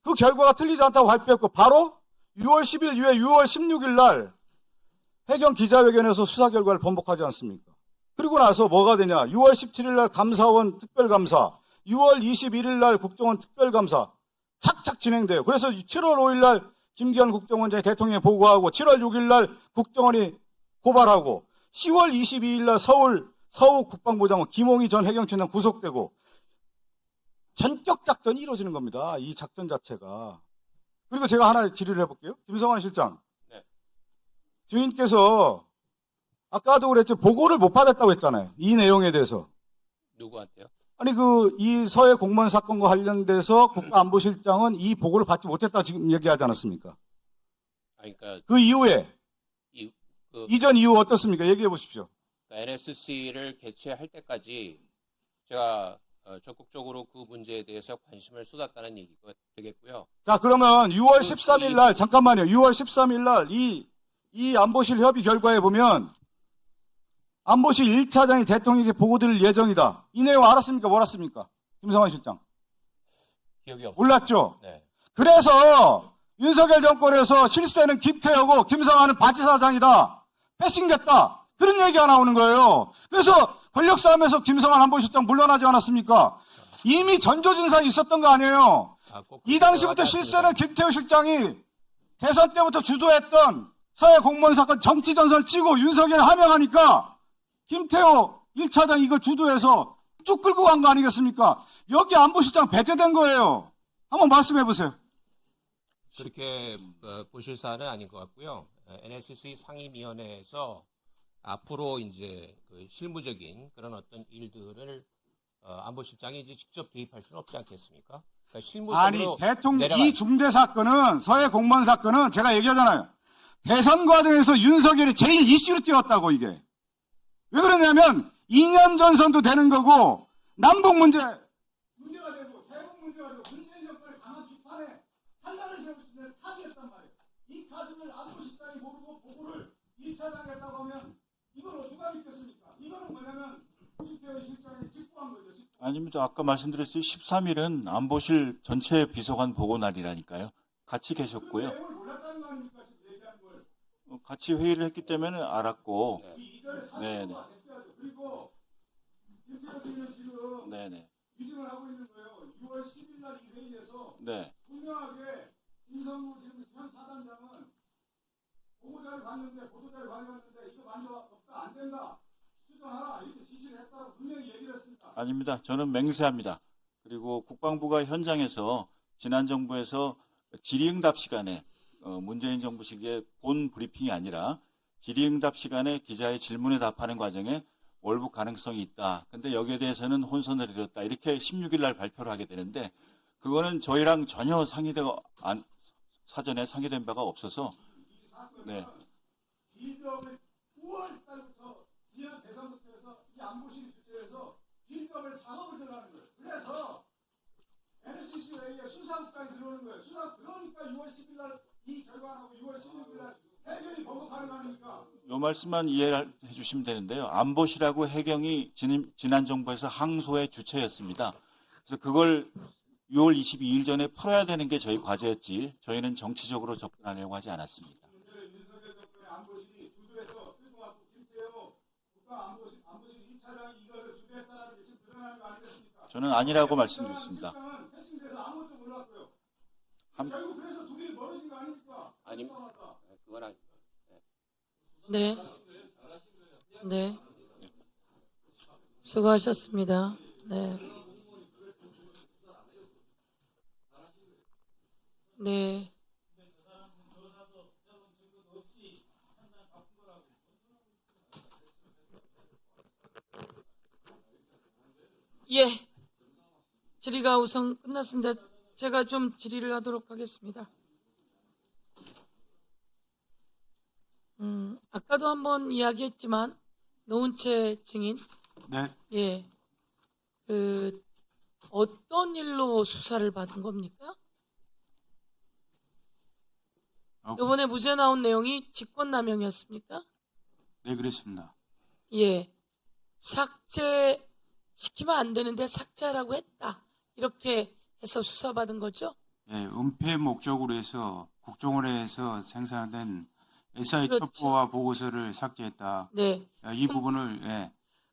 그 결과가 틀리지 않다고 발표했고 바로 6월 10일 이후에 6월 16일 날 해경 기자회견에서 수사 결과를 번복하지 않습니까? 그리고 나서 뭐가 되냐? 6월 17일 날 감사원 특별감사, 6월 21일 날 국정원 특별감사 착착 진행돼요. 그래서 7월 5일 날 김기현 국정원장이 대통령에 보고하고 7월 6일 날 국정원이 고발하고 10월 22일 날 서울 국방부장관 김홍희 전 해경청장 구속되고 전격 작전이 이루어지는 겁니다. 이 작전 자체가. 그리고 제가 하나 질의를 해볼게요. 김성환 실장. 네. 주인께서 아까도 그랬죠. 보고를 못 받았다고 했잖아요. 이 내용에 대해서. 누구한테요? 아니 이 서해 공무원 사건과 관련돼서 국가안보실장은 이 보고를 받지 못했다고 지금 얘기하지 않았습니까? 그러니까 그 이후에 이전 이후 어떻습니까? 얘기해 보십시오. NSC를 개최할 때까지 제가 적극적으로 그 문제에 대해서 관심을 쏟았다는 얘기가 되겠고요. 자, 그러면 6월 13일 날 잠깐만요. 6월 13일 날 이 안보실 협의 결과에 보면 안보실 1차장이 대통령에게 보고드릴 예정이다. 이 내용 알았습니까? 몰랐습니까? 김성환 실장. 기억이 없어요. 몰랐죠? 네. 그래서 윤석열 정권에서 실세는 김태호고 김성환은 바지사장이다. 패싱됐다. 그런 얘기가 나오는 거예요. 그래서 권력 싸움에서 김성환 안보실장 물러나지 않았습니까? 이미 전조증상이 있었던 거 아니에요. 이 당시부터 실세는 김태호 실장이 대선 때부터 주도했던 사회 공무원 사건 정치 전선을 찍고 윤석열 하명하니까 김태호 1차장 이걸 주도해서 쭉 끌고 간 거 아니겠습니까? 여기 안보실장 배제된 거예요. 한번 말씀해 보세요. 그렇게 보실 사안은 아닌 것 같고요. NSC 상임위원회에서 앞으로 이제 그 실무적인 그런 어떤 일들을 안보실장이 이제 직접 개입할 수는 없지 않겠습니까? 그러니까 실무적으로 아니 대통령 이 중대 사건은 서해 공무원 사건은 제가 얘기하잖아요. 대선 과정에서 윤석열이 제일 이슈로 띄웠다고 이게. 왜 그러냐면 2년 전선도 되는 거고 남북 문제가 되고 대북 문제가 되고 문재인 정권의 강한 비판에 판단을 세울 수 있는 카드였단 말이에요. 이 카드를 안보실장이 모르고 보고를 1차장이 했다고 하면 이걸 누가 믿겠습니까? 이거는 뭐냐면 김태호 실장이 직보한 거죠. 아닙니다. 아까 말씀드렸듯이 13일은 안보실 전체 비서관 보고 날이라니까요. 같이 계셨고요. 같이 회의를 했기 때문에 알았고. 네네. 그리고 김태호 씨는 지금 네네. 위증을 하고 있는 거예요. 6월 10일 날 이 회의에서 네. 분명하게 김성무 지금 현 사단장은 보고자를 봤는데 보도자를 발견했는데 이거 만족 없다 안 된다 수정하라 이렇게 지시를 했다고 분명히 얘기를 했습니다. 아닙니다. 저는 맹세합니다. 그리고 국방부가 현장에서 지난 정부에서 질의응답 시간에 문재인 정부 시기에 본 브리핑이 아니라 질의응답 시간에 기자의 질문에 답하는 과정에 월북 가능성이 있다. 근데 여기에 대해서는 혼선을 이뤘다. 이렇게 16일 날 발표를 하게 되는데 그거는 저희랑 전혀 사전에 상의된 바가 없어서 네. 빌드업을 9월 달부터 지난 대선부터 해서 이 안보실이 주최해서 빌드업을 작업을 들어가는 거예요. 그래서 NCC 회의에 수사국장이 들어오는 거예요. 그러니까 6월 10일 날 이 결과 나오고 6월 16일 날 해경이 보고 가는 거 아닙니까? 요 말씀만 이해해 주시면 되는데요. 안보실하고 해경이 지난 정부에서 항소의 주체였습니다. 그래서 그걸 6월 22일 전에 풀어야 되는 게 저희 과제였지 저희는 정치적으로 접근하려고 하지 않았습니다. 안보실이 주도해서 끌고 왔고 김태호 국가안보실 1차장이 이거를 주도했다는 게 지금 드러나는 거 아니겠습니까? 저는 아니라고 말씀드렸습니다. 패싱돼서 아무것도 몰랐고요. 결국 그래서 둘이 멀어진 거 아닙니까? 아니, 그건 아니. 네. 네. 수고하셨습니다. 네. 네. 예. 질의가 우선 끝났습니다. 제가 좀 질의를 하도록 하겠습니다. 아까도 한번 이야기했지만 노은채 증인, 네. 예, 어떤 일로 수사를 받은 겁니까? 이번에 무죄 나온 내용이 직권남용이었습니까? 네, 그렇습니다. 예, 삭제시키면 안 되는데 삭제하라고 했다. 이렇게 해서 수사받은 거죠? 예, 은폐 목적으로 해서 국정원에서 생산된 SI 그렇죠. 첩보와 보고서를 삭제했다. 네. 이 부분을 예,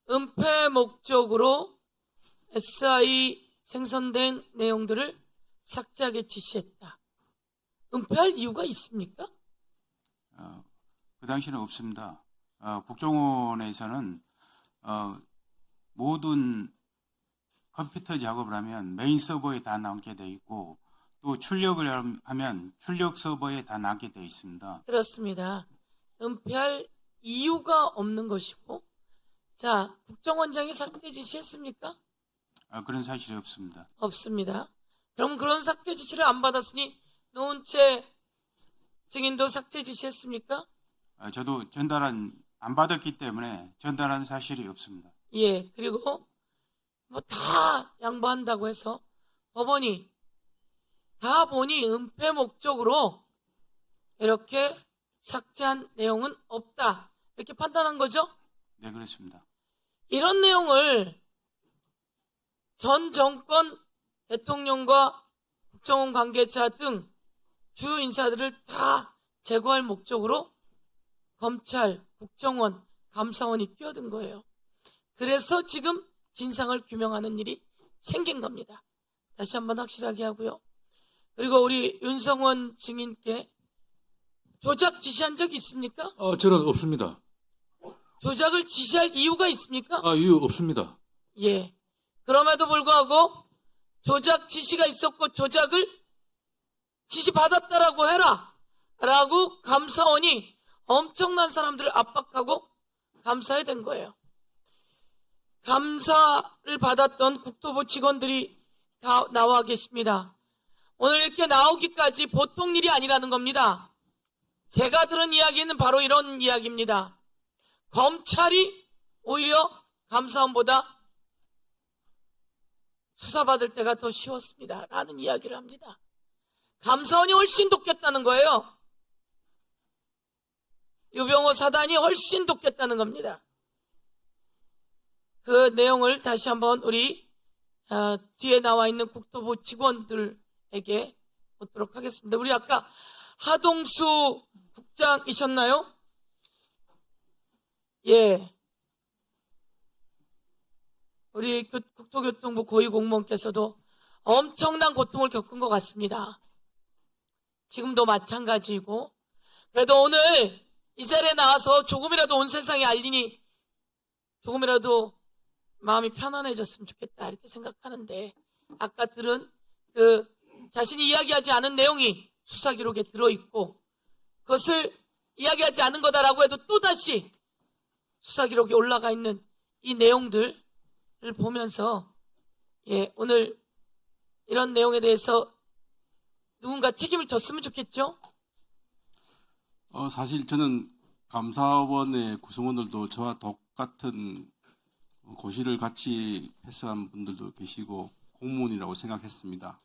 은폐 목적으로 SI 생성된 내용들을 삭제하게 지시했다. 은폐할 이유가 있습니까? 그 당시는 없습니다. 국정원에서는 모든 컴퓨터 작업을 하면 메인 서버에 다 남게 돼 있고 또 출력을 하면 출력 서버에 다 남게 돼 있습니다. 그렇습니다. 은폐할 이유가 없는 것이고, 자, 국정원장이 삭제 지시했습니까? 그런 사실이 없습니다. 없습니다. 그럼 그런 삭제 지시를 안 받았으니 노은채 증인도 삭제 지시했습니까? 저도 안 받았기 때문에 전달한 사실이 없습니다. 예, 그리고 뭐 다 양보한다고 해서 법원이 다 보니 은폐 목적으로 이렇게 삭제한 내용은 없다. 이렇게 판단한 거죠? 네, 그렇습니다. 이런 내용을 전 정권 대통령과 국정원 관계자 등 주요 인사들을 다 제거할 목적으로 검찰, 국정원, 감사원이 끼어든 거예요. 그래서 지금 진상을 규명하는 일이 생긴 겁니다. 다시 한번 확실하게 하고요. 그리고 우리 윤성원 증인께 조작 지시한 적 있습니까? 저는 없습니다. 조작을 지시할 이유가 있습니까? 이유 없습니다. 예. 그럼에도 불구하고 조작 지시가 있었고 조작을 지시받았다라고 해라 라고 감사원이 엄청난 사람들을 압박하고 감사해야 된 거예요. 감사를 받았던 국토부 직원들이 다 나와 계십니다. 오늘 이렇게 나오기까지 보통 일이 아니라는 겁니다. 제가 들은 이야기는 바로 이런 이야기입니다. 검찰이 오히려 감사원보다 수사받을 때가 더 쉬웠습니다. 라는 이야기를 합니다. 감사원이 훨씬 돕겠다는 거예요. 유병호 사단이 훨씬 돕겠다는 겁니다. 그 내용을 다시 한번 우리 뒤에 나와 있는 국토부 직원들에게 묻도록 하겠습니다. 우리 아까 하동수 국장이셨나요? 예. 우리 국토교통부 고위공무원께서도 엄청난 고통을 겪은 것 같습니다. 지금도 마찬가지이고, 그래도 오늘 이 자리에 나와서 조금이라도 온 세상에 알리니 조금이라도 마음이 편안해졌으면 좋겠다 이렇게 생각하는데, 아까 들은 그 자신이 이야기하지 않은 내용이 수사 기록에 들어있고 그것을 이야기하지 않은 거다라고 해도 또다시 수사 기록에 올라가 있는 이 내용들을 보면서 오늘 이런 내용에 대해서 누군가 책임을 졌으면 좋겠죠? 사실 저는 감사원의 구성원들도 저와 똑같은 고시를 같이 패스한 분들도 계시고 공무원이라고 생각했습니다.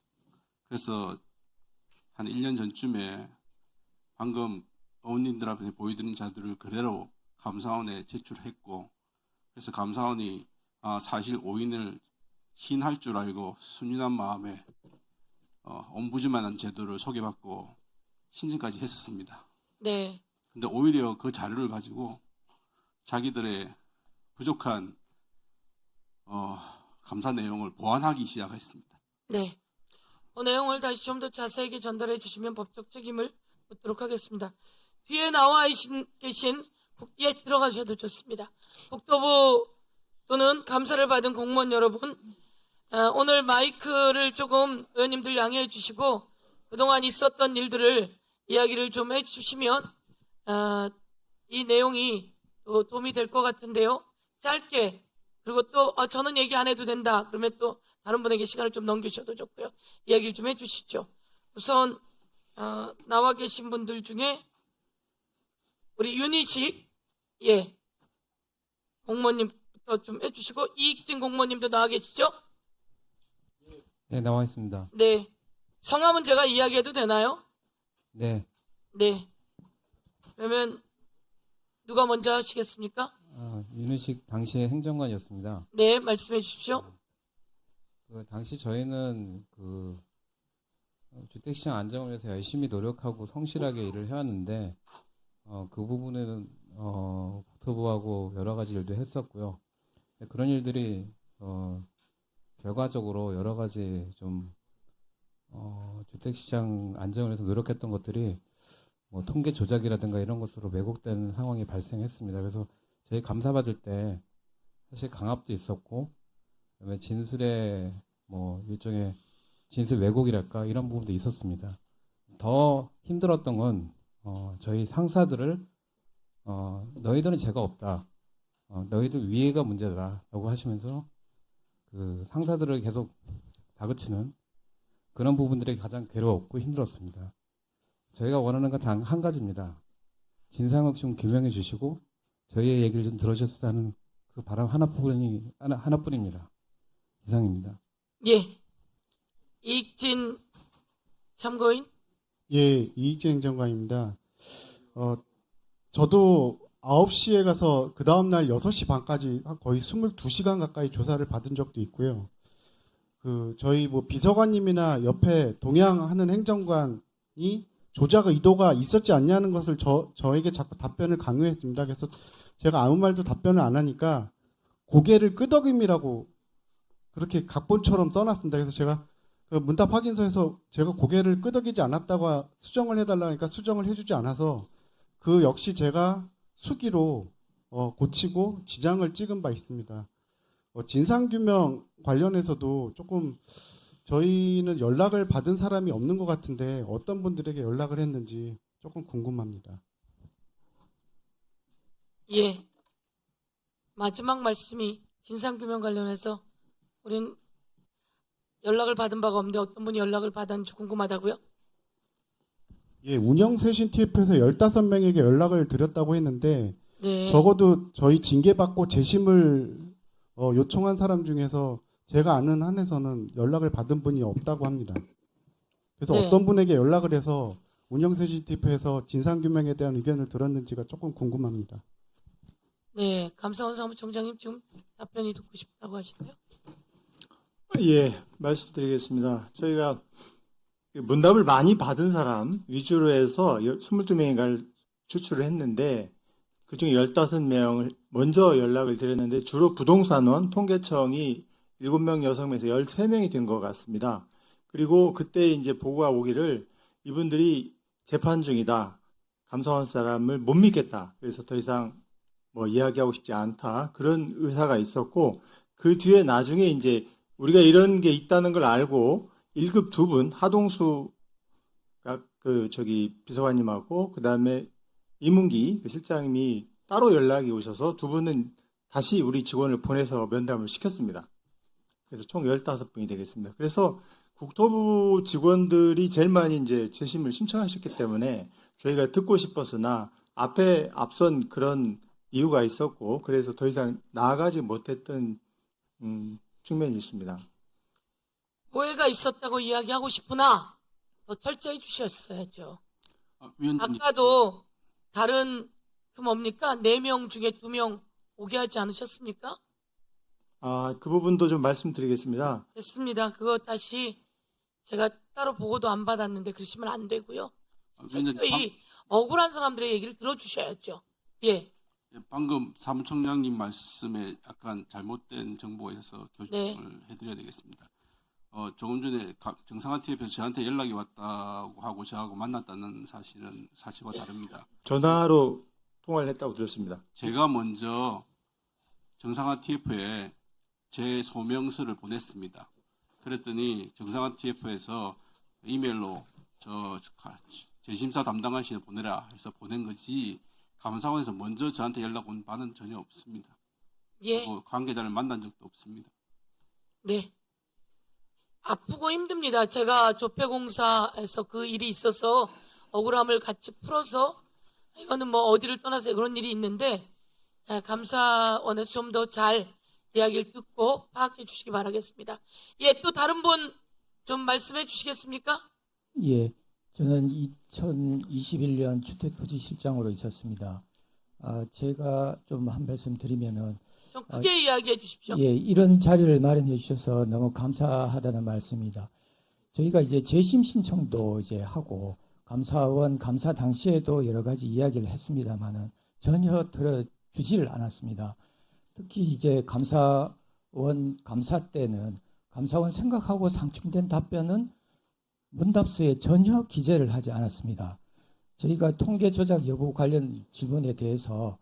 그래서 한 1년 전쯤에 방금 의원님들 앞에 보여드린 자들을 그대로 감사원에 제출했고, 그래서 감사원이 사실 오인을 시인할 줄 알고 순진한 마음에 옴부즈만한 제도를 소개받고 신청까지 했었습니다. 네. 근데 오히려 그 자료를 가지고 자기들의 부족한 감사 내용을 보완하기 시작했습니다. 네. 그 내용을 다시 좀 더 자세하게 전달해 주시면 법적 책임을 묻도록 하겠습니다. 뒤에 나와 계신 국기에 들어가셔도 좋습니다. 국토부 또는 감사를 받은 공무원 여러분, 오늘 마이크를 조금 의원님들 양해해 주시고 그동안 있었던 일들을 이야기를 좀 해주시면 이 내용이 또 도움이 될 것 같은데요. 짧게, 그리고 또 저는 얘기 안 해도 된다 그러면 또 다른 분에게 시간을 좀 넘기셔도 좋고요. 이야기를 좀 해주시죠. 우선 나와 계신 분들 중에 우리 윤희식 공무원님부터 좀 해주시고, 이익진 공무원님도 나와 계시죠? 네, 나와 있습니다. 네. 성함은 제가 이야기해도 되나요? 네. 네. 그러면 누가 먼저 하시겠습니까? 윤의식 당시의 행정관이었습니다. 네, 말씀해 주십시오. 당시 저희는 주택시장 안정을 위해서 열심히 노력하고 성실하게 일을 해왔는데, 그 부분에는 국토부하고 여러 가지 일도 했었고요. 그런 일들이 결과적으로 여러 가지 좀 주택시장 안정을 위해서 노력했던 것들이 뭐 통계 조작이라든가 이런 것으로 왜곡되는 상황이 발생했습니다. 그래서 저희 감사받을 때 사실 강압도 있었고, 그다음에 진술에 뭐 일종의 진술 왜곡이랄까 이런 부분도 있었습니다. 더 힘들었던 건 저희 상사들을 너희들은 죄가 없다, 너희들 위해가 문제다라고 하시면서 그 상사들을 계속 다그치는 그런 부분들이 가장 괴로웠고 힘들었습니다. 저희가 원하는 건 단 한 가지입니다. 진상을 좀 규명해 주시고 저희의 얘기를 좀 들어주셨으면 하는 그 바람 하나뿐입니다. 이상입니다. 예. 이익진 참고인. 예, 이익진 행정관입니다. 저도 9시에 가서 그 다음날 6시 반까지 거의 22시간 가까이 조사를 받은 적도 있고요. 저희 뭐 비서관님이나 옆에 동향하는 행정관이 조작 의도가 있었지 않냐는 것을 저에게 자꾸 답변을 강요했습니다. 그래서 제가 아무 말도 답변을 안 하니까 고개를 끄덕임이라고 그렇게 각본처럼 써놨습니다. 그래서 제가 그 문답 확인서에서 제가 고개를 끄덕이지 않았다고 수정을 해달라니까 수정을 해주지 않아서 그 역시 제가 수기로 고치고 지장을 찍은 바 있습니다. 진상규명 관련해서도 조금 저희는 연락을 받은 사람이 없는 것 같은데 어떤 분들에게 연락을 했는지 조금 궁금합니다. 예. 마지막 말씀이 진상규명 관련해서 우린 연락을 받은 바가 없는데 어떤 분이 연락을 받았는지 궁금하다고요? 예, 운영쇄신 TF에서 15명에게 연락을 드렸다고 했는데 네. 적어도 저희 징계받고 재심을 요청한 사람 중에서 제가 아는 한에서는 연락을 받은 분이 없다고 합니다. 그래서 네. 어떤 분에게 연락을 해서 운영쇄신 TF에서 진상규명에 대한 의견을 들었는지가 조금 궁금합니다. 네, 감사원 사무총장님 지금 답변이 듣고 싶다고 하시네요. 예, 말씀드리겠습니다. 저희가 문답을 많이 받은 사람 위주로 해서 22명을 추출을 했는데 그중에 15명을 먼저 연락을 드렸는데 주로 부동산원, 통계청이 7명, 6명에서 13명이 된 것 같습니다. 그리고 그때 이제 보고가 오기를 이분들이 재판 중이다. 감사원 사람을 못 믿겠다. 그래서 더 이상 뭐 이야기하고 싶지 않다. 그런 의사가 있었고 그 뒤에 나중에 이제 우리가 이런 게 있다는 걸 알고 1급 2분 하동수가 비서관님하고 그다음에 이문기 실장님이 따로 연락이 오셔서 두 분은 다시 우리 직원을 보내서 면담을 시켰습니다. 그래서 총 15분이 되겠습니다. 그래서 국토부 직원들이 제일 많이 이제 재심을 신청하셨기 때문에 저희가 듣고 싶었으나 앞선 그런 이유가 있었고 그래서 더 이상 나아가지 못했던 측면이 있습니다. 오해가 있었다고 이야기하고 싶으나 더 철저히 주셨어야죠. 아까도 다른 그 뭡니까? 4명 중에 2명 오게 하지 않으셨습니까? 그 부분도 좀 말씀드리겠습니다. 됐습니다. 그거 다시 제가 따로 보고도 안 받았는데 그러시면 안 되고요. 철저히 억울한 사람들의 얘기를 들어주셔야죠. 예. 방금 사무총장님 말씀에 약간 잘못된 정보가 있어서 교정을 해드려야 되겠습니다. 조금 전에 정상화 TF에서 저한테 연락이 왔다고 하고 저하고 만났다는 사실은 사실과 다릅니다. 전화로 통화를 했다고 들었습니다. 제가 먼저 정상화 TF에 제 소명서를 보냈습니다. 그랬더니 정상화 TF에서 이메일로 재심사 담당하시는 보내라 해서 보낸 거지 감사원에서 먼저 저한테 연락 온 바는 전혀 없습니다. 예. 관계자를 만난 적도 없습니다. 네. 아프고 힘듭니다. 제가 조폐공사에서 그 일이 있어서 억울함을 같이 풀어서 이거는 뭐 어디를 떠나서 그런 일이 있는데 감사원에서 좀 더 잘 이야기를 듣고 파악해 주시기 바라겠습니다. 예, 또 다른 분 좀 말씀해 주시겠습니까? 예, 저는 2021년 주택토지실장으로 있었습니다. 제가 좀 한 말씀 드리면은 좀 크게 이야기해 주십시오. 예, 이런 자리를 마련해 주셔서 너무 감사하다는 말씀입니다. 저희가 이제 재심 신청도 이제 하고 감사원 감사 당시에도 여러 가지 이야기를 했습니다만은 전혀 들어주지를 않았습니다. 특히 이제 감사원 감사 때는 감사원 생각하고 상충된 답변은 문답서에 전혀 기재를 하지 않았습니다. 저희가 통계 조작 여부 관련 질문에 대해서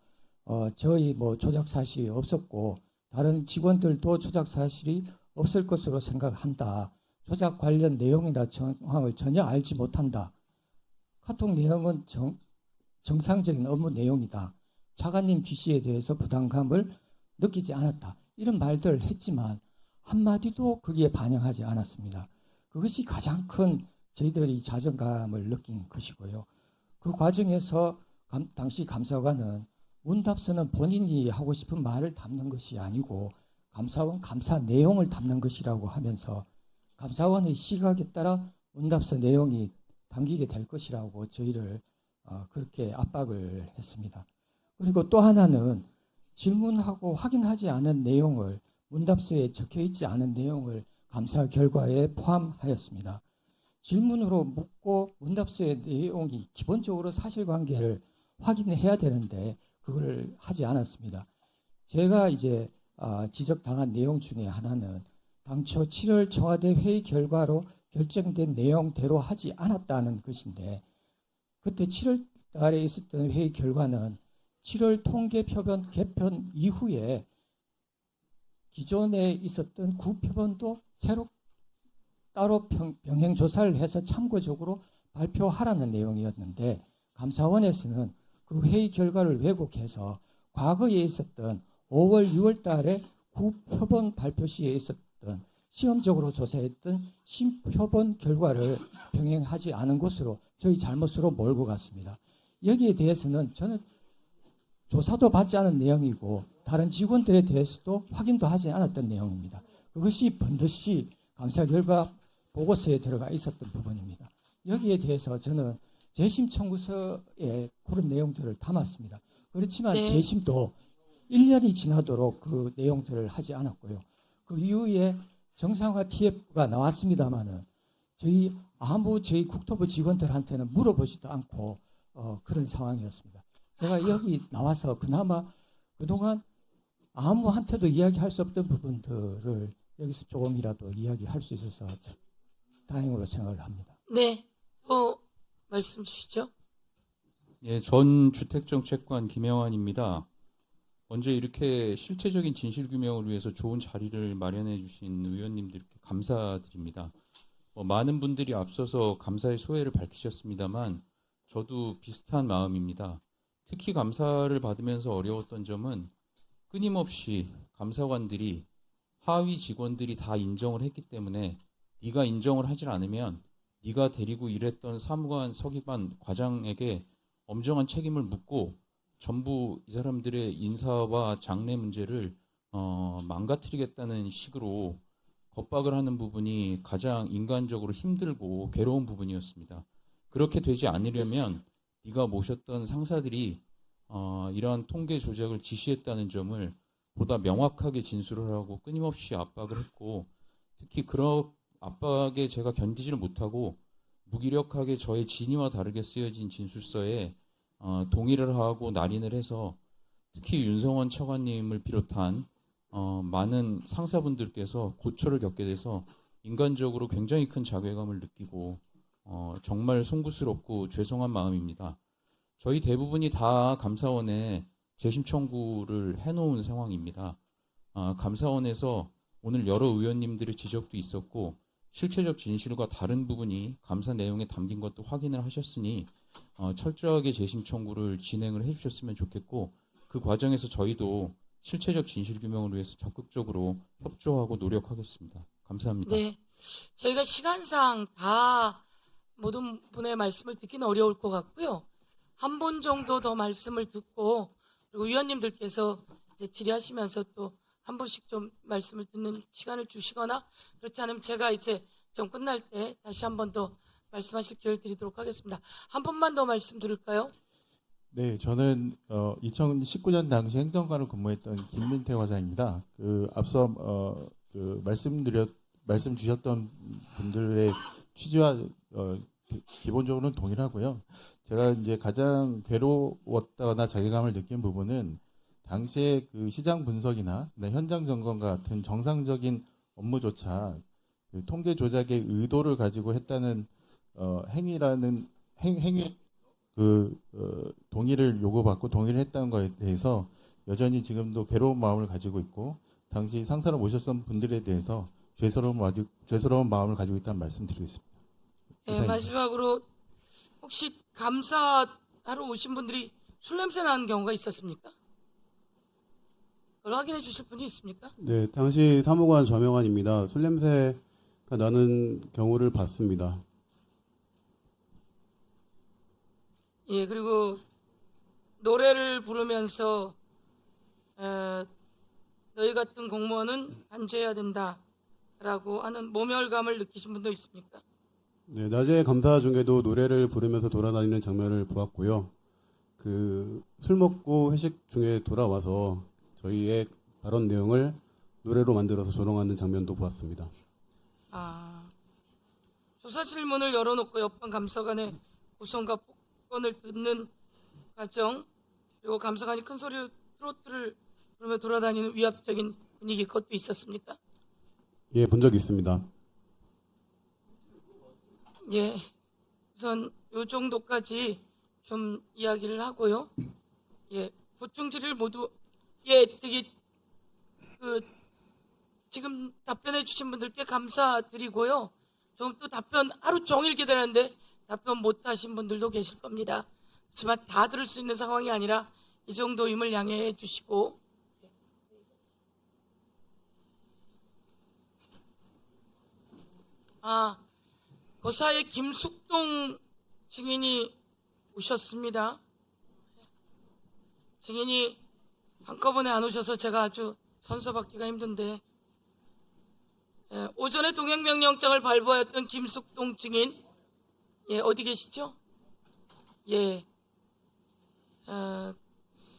저희 뭐 조작 사실이 없었고 다른 직원들도 조작 사실이 없을 것으로 생각한다. 조작 관련 내용이나 정황을 전혀 알지 못한다. 카톡 내용은 정상적인 업무 내용이다. 차관님 지시에 대해서 부담감을 느끼지 않았다. 이런 말들을 했지만 한마디도 거기에 반영하지 않았습니다. 그것이 가장 큰 저희들이 자존감을 느낀 것이고요. 그 과정에서 당시 감사관은 문답서는 본인이 하고 싶은 말을 담는 것이 아니고 감사원 감사 내용을 담는 것이라고 하면서 감사원의 시각에 따라 문답서 내용이 담기게 될 것이라고 저희를 그렇게 압박을 했습니다. 그리고 또 하나는 질문하고 확인하지 않은 내용을 문답서에 적혀 있지 않은 내용을 감사 결과에 포함하였습니다. 질문으로 묻고 문답서의 내용이 기본적으로 사실관계를 확인해야 되는데 그걸 하지 않았습니다. 제가 이제 지적당한 내용 중에 하나는 당초 7월 청와대 회의 결과로 결정된 내용대로 하지 않았다는 것인데 그때 7월 달에 있었던 회의 결과는 7월 통계표본 개편 이후에 기존에 있었던 구표본도 새로 따로 병행 조사를 해서 참고적으로 발표하라는 내용이었는데 감사원에서는 그 회의 결과를 왜곡해서 과거에 있었던 5월, 6월 달에 구표본 발표 시에 있었던 시험적으로 조사했던 신표본 결과를 병행하지 않은 것으로 저희 잘못으로 몰고 갔습니다. 여기에 대해서는 저는 조사도 받지 않은 내용이고 다른 직원들에 대해서도 확인도 하지 않았던 내용입니다. 그것이 번듯이 감사 결과 보고서에 들어가 있었던 부분입니다. 여기에 대해서 저는 재심 청구서에 그런 내용들을 담았습니다. 그렇지만 네. 재심도 1년이 지나도록 그 내용들을 하지 않았고요. 그 이후에 정상화 TF가 나왔습니다마는 저희 국토부 직원들한테는 물어보지도 않고 그런 상황이었습니다. 제가 여기 나와서 그나마 그동안 아무한테도 이야기할 수 없던 부분들을 여기서 조금이라도 이야기할 수 있어서 다행으로 생각을 합니다. 네, 말씀 주시죠. 예, 전 주택정책관 김영환입니다. 먼저 이렇게 실체적인 진실규명을 위해서 좋은 자리를 마련해 주신 의원님들께 감사드립니다. 많은 분들이 앞서서 감사의 소회를 밝히셨습니다만 저도 비슷한 마음입니다. 특히 감사를 받으면서 어려웠던 점은 끊임없이 감사관들이 하위 직원들이 다 인정을 했기 때문에 네가 인정을 하질 않으면 네가 데리고 일했던 사무관, 서기관, 과장에게 엄정한 책임을 묻고 전부 이 사람들의 인사와 장래 문제를 망가뜨리겠다는 식으로 겁박을 하는 부분이 가장 인간적으로 힘들고 괴로운 부분이었습니다. 그렇게 되지 않으려면 네가 모셨던 상사들이 이러한 통계 조작을 지시했다는 점을 보다 명확하게 진술을 하고 끊임없이 압박을 했고 특히 그런 압박에 제가 견디지를 못하고 무기력하게 저의 진위와 다르게 쓰여진 진술서에 동의를 하고 날인을 해서 특히 윤성원 처관님을 비롯한 많은 상사분들께서 고초를 겪게 돼서 인간적으로 굉장히 큰 자괴감을 느끼고 정말 송구스럽고 죄송한 마음입니다. 저희 대부분이 다 감사원에 재심 청구를 해놓은 상황입니다. 감사원에서 오늘 여러 의원님들의 지적도 있었고 실체적 진실과 다른 부분이 감사 내용에 담긴 것도 확인을 하셨으니 철저하게 재심 청구를 진행을 해주셨으면 좋겠고 그 과정에서 저희도 실체적 진실 규명을 위해서 적극적으로 협조하고 노력하겠습니다. 감사합니다. 네, 저희가 시간상 다 모든 분의 말씀을 듣기는 어려울 것 같고요. 한 분 정도 더 말씀을 듣고 그리고 위원님들께서 이제 질의하시면서 또 한 분씩 좀 말씀을 듣는 시간을 주시거나 그렇지 않으면 제가 이제 좀 끝날 때 다시 한 번 더 말씀하실 기회를 드리도록 하겠습니다. 한 분만 더 말씀 들을까요? 네, 저는 2019년 당시 행정관을 근무했던 김민태 과장입니다. 앞서 말씀 주셨던 분들의 취지와 기본적으로는 동일하고요. 제가 이제 가장 괴로웠다거나 자괴감을 느낀 부분은 당시에 그 시장 분석이나 현장 점검과 같은 정상적인 업무조차 그 통계 조작의 의도를 가지고 했다는 행위라는 행위 동의를 요구받고 동의를 했다는 것에 대해서 여전히 지금도 괴로운 마음을 가지고 있고 당시 상사를 모셨던 분들에 대해서 죄스러운 마음을 가지고 있다는 말씀드리겠습니다. 네, 마지막으로 혹시 감사하러 오신 분들이 술 냄새 나는 경우가 있었습니까? 그걸 확인해 주실 분이 있습니까? 네, 당시 사무관 저명환입니다. 술 냄새가 나는 경우를 봤습니다. 예, 그리고 노래를 부르면서 너희 같은 공무원은 단죄해야 된다라고 하는 모멸감을 느끼신 분도 있습니까? 네, 낮에 감사 중에도 노래를 부르면서 돌아다니는 장면을 보았고요. 그 술 먹고 회식 중에 돌아와서 저희의 발언 내용을 노래로 만들어서 조롱하는 장면도 보았습니다. 조사 질문을 열어놓고 옆방 감사관의 고성과 폭언을 듣는 과정, 그리고 감사관이 큰 소리로 트로트를 부르며 돌아다니는 위압적인 분위기, 그것도 있었습니까? 예, 본 적이 있습니다. 예, 우선 요 정도까지 좀 이야기를 하고요. 예, 보충 질의를 모두 지금 답변해 주신 분들께 감사드리고요. 좀 또 답변 하루 종일 기다렸는데 답변 못 하신 분들도 계실 겁니다. 그렇지만 다 들을 수 있는 상황이 아니라 이 정도임을 양해해 주시고, 고사의 김숙동 증인이 오셨습니다. 증인이 한꺼번에 안 오셔서 제가 아주 선서받기가 힘든데, 오전에 동행명령장을 발부하였던 김숙동 증인, 어디 계시죠?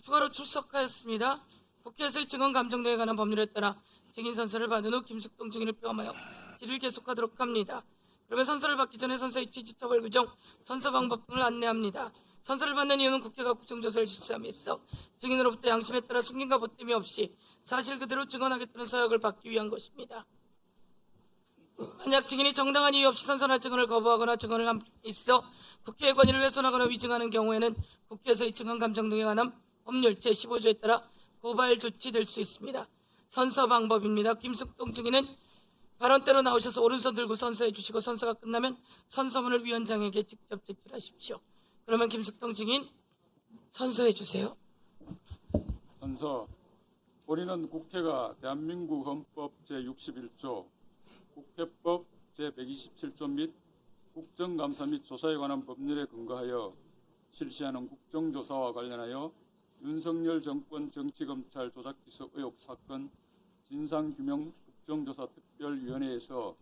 추가로 출석하였습니다. 국회에서의 증언 감정 등에 관한 법률에 따라 증인 선서를 받은 후 김숙동 증인을 포함하여 질의를 계속하도록 합니다. 그러면 선서를 받기 전에 선서의 취지, 처벌 규정, 선서 방법 등을 안내합니다. 선서를 받는 이유는 국회가 국정조사를 실시함에서 증인으로부터 양심에 따라 숨김과 보탬이 없이 사실 그대로 증언하겠다는 서약을 받기 위한 것입니다. 만약 증인이 정당한 이유 없이 선서나 증언을 거부하거나 증언을 함께 있어 국회의 권위를 훼손하거나 위증하는 경우에는 국회에서의 증언 감정 등에 관한 법률 제15조에 따라 고발 조치될 수 있습니다. 선서 방법입니다. 김숙동 증인은 발언대로 나오셔서 오른손 들고 선서해 주시고, 선서가 끝나면 선서문을 위원장에게 직접 제출하십시오. 그러면 김숙동 증인 선서해 주세요. 선서. 본인은 국회가 대한민국 헌법 제61조, 국회법 제127조 및 국정감사 및 조사에 관한 법률에 근거하여 실시하는 국정조사와 관련하여 윤석열 정권 정치검찰 조작기소 의혹 사건 진상규명 국정조사특별위원회에서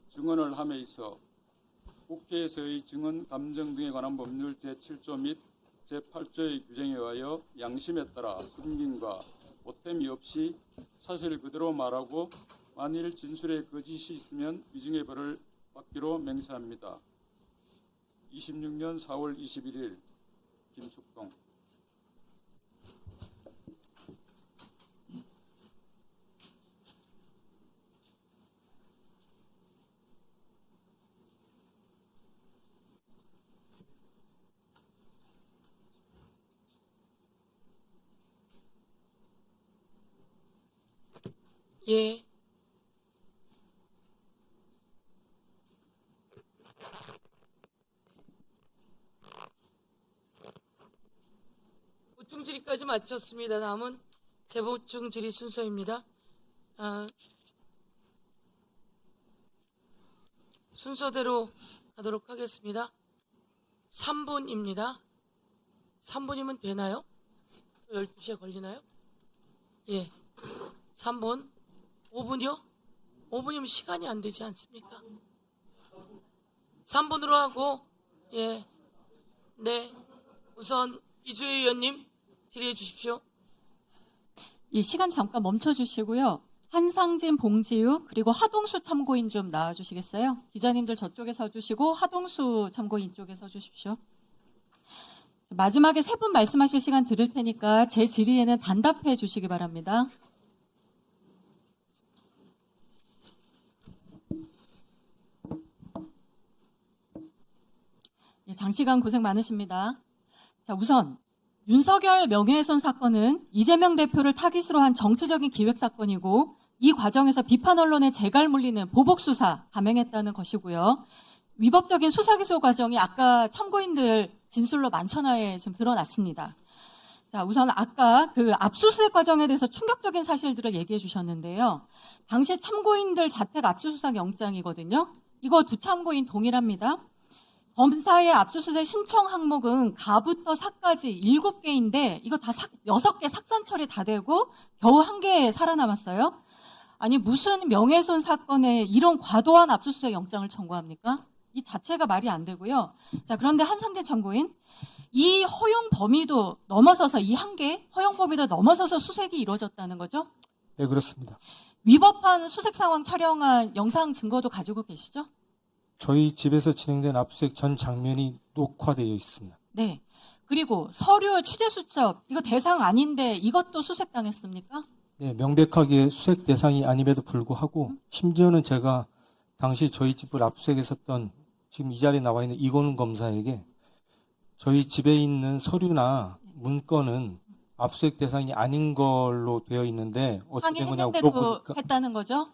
증언을 함에 있어 국회에서의 증언 감정 등에 관한 법률 제7조 및 제8조의 규정에 의하여 양심에 따라 숨김과 보탬이 없이 사실 그대로 말하고 만일 진술에 거짓이 있으면 위증의 벌을 받기로 맹세합니다. 26년 4월 21일 김숙동. 예. 보충 질의까지 마쳤습니다. 다음은 재보충 질의 순서입니다. 순서대로 하도록 하겠습니다. 3분입니다. 3분이면 되나요? 12시에 걸리나요? 예. 3분. 5분이요? 5분이면 시간이 안 되지 않습니까? 3분으로 하고, 예. 네. 우선 이주희 의원님 질의해 주십시오. 예, 시간 잠깐 멈춰 주시고요. 한상진, 봉지우, 그리고 하동수 참고인 좀 나와 주시겠어요? 기자님들 저쪽에 서 주시고 하동수 참고인 쪽에 서 주십시오. 마지막에 3분 말씀하실 시간 드릴 테니까 제 질의에는 단답해 주시기 바랍니다. 예, 장시간 고생 많으십니다. 자, 우선 윤석열 명예훼손 사건은 이재명 대표를 타깃으로 한 정치적인 기획 사건이고, 이 과정에서 비판 언론의 재갈 물리는 보복 수사 감행했다는 것이고요. 위법적인 수사 기소 과정이 아까 참고인들 진술로 만천하에 지금 드러났습니다. 자, 우선 아까 그 압수수색 과정에 대해서 충격적인 사실들을 얘기해 주셨는데요. 당시 참고인들 자택 압수수색 영장이거든요. 이거 두 참고인 동일합니다. 검사의 압수수색 신청 항목은 가부터 사까지 7개인데 이거 다 6개 삭산 처리 다 되고 겨우 1개 살아남았어요. 아니 무슨 명예훼손 사건에 이런 과도한 압수수색 영장을 청구합니까? 이 자체가 말이 안 되고요. 자, 그런데 한상진 참고인, 이 허용 범위도 넘어서서 이 한계 허용 범위도 넘어서서 수색이 이루어졌다는 거죠? 네, 그렇습니다. 위법한 수색 상황 촬영한 영상 증거도 가지고 계시죠? 저희 집에서 진행된 압수수색 전 장면이 녹화되어 있습니다. 네. 그리고 서류 취재 수첩 이거 대상 아닌데 이것도 수색당했습니까? 네, 명백하게 수색 대상이 아님에도 불구하고 심지어는 제가 당시 저희 집을 압수수색했었던 지금 이 자리에 나와 있는 이건훈 검사에게 저희 집에 있는 서류나 문건은 압수수색 대상이 아닌 걸로 되어 있는데 어찌 된 거냐고 항의했는데도 물어보니까 했다는 거죠?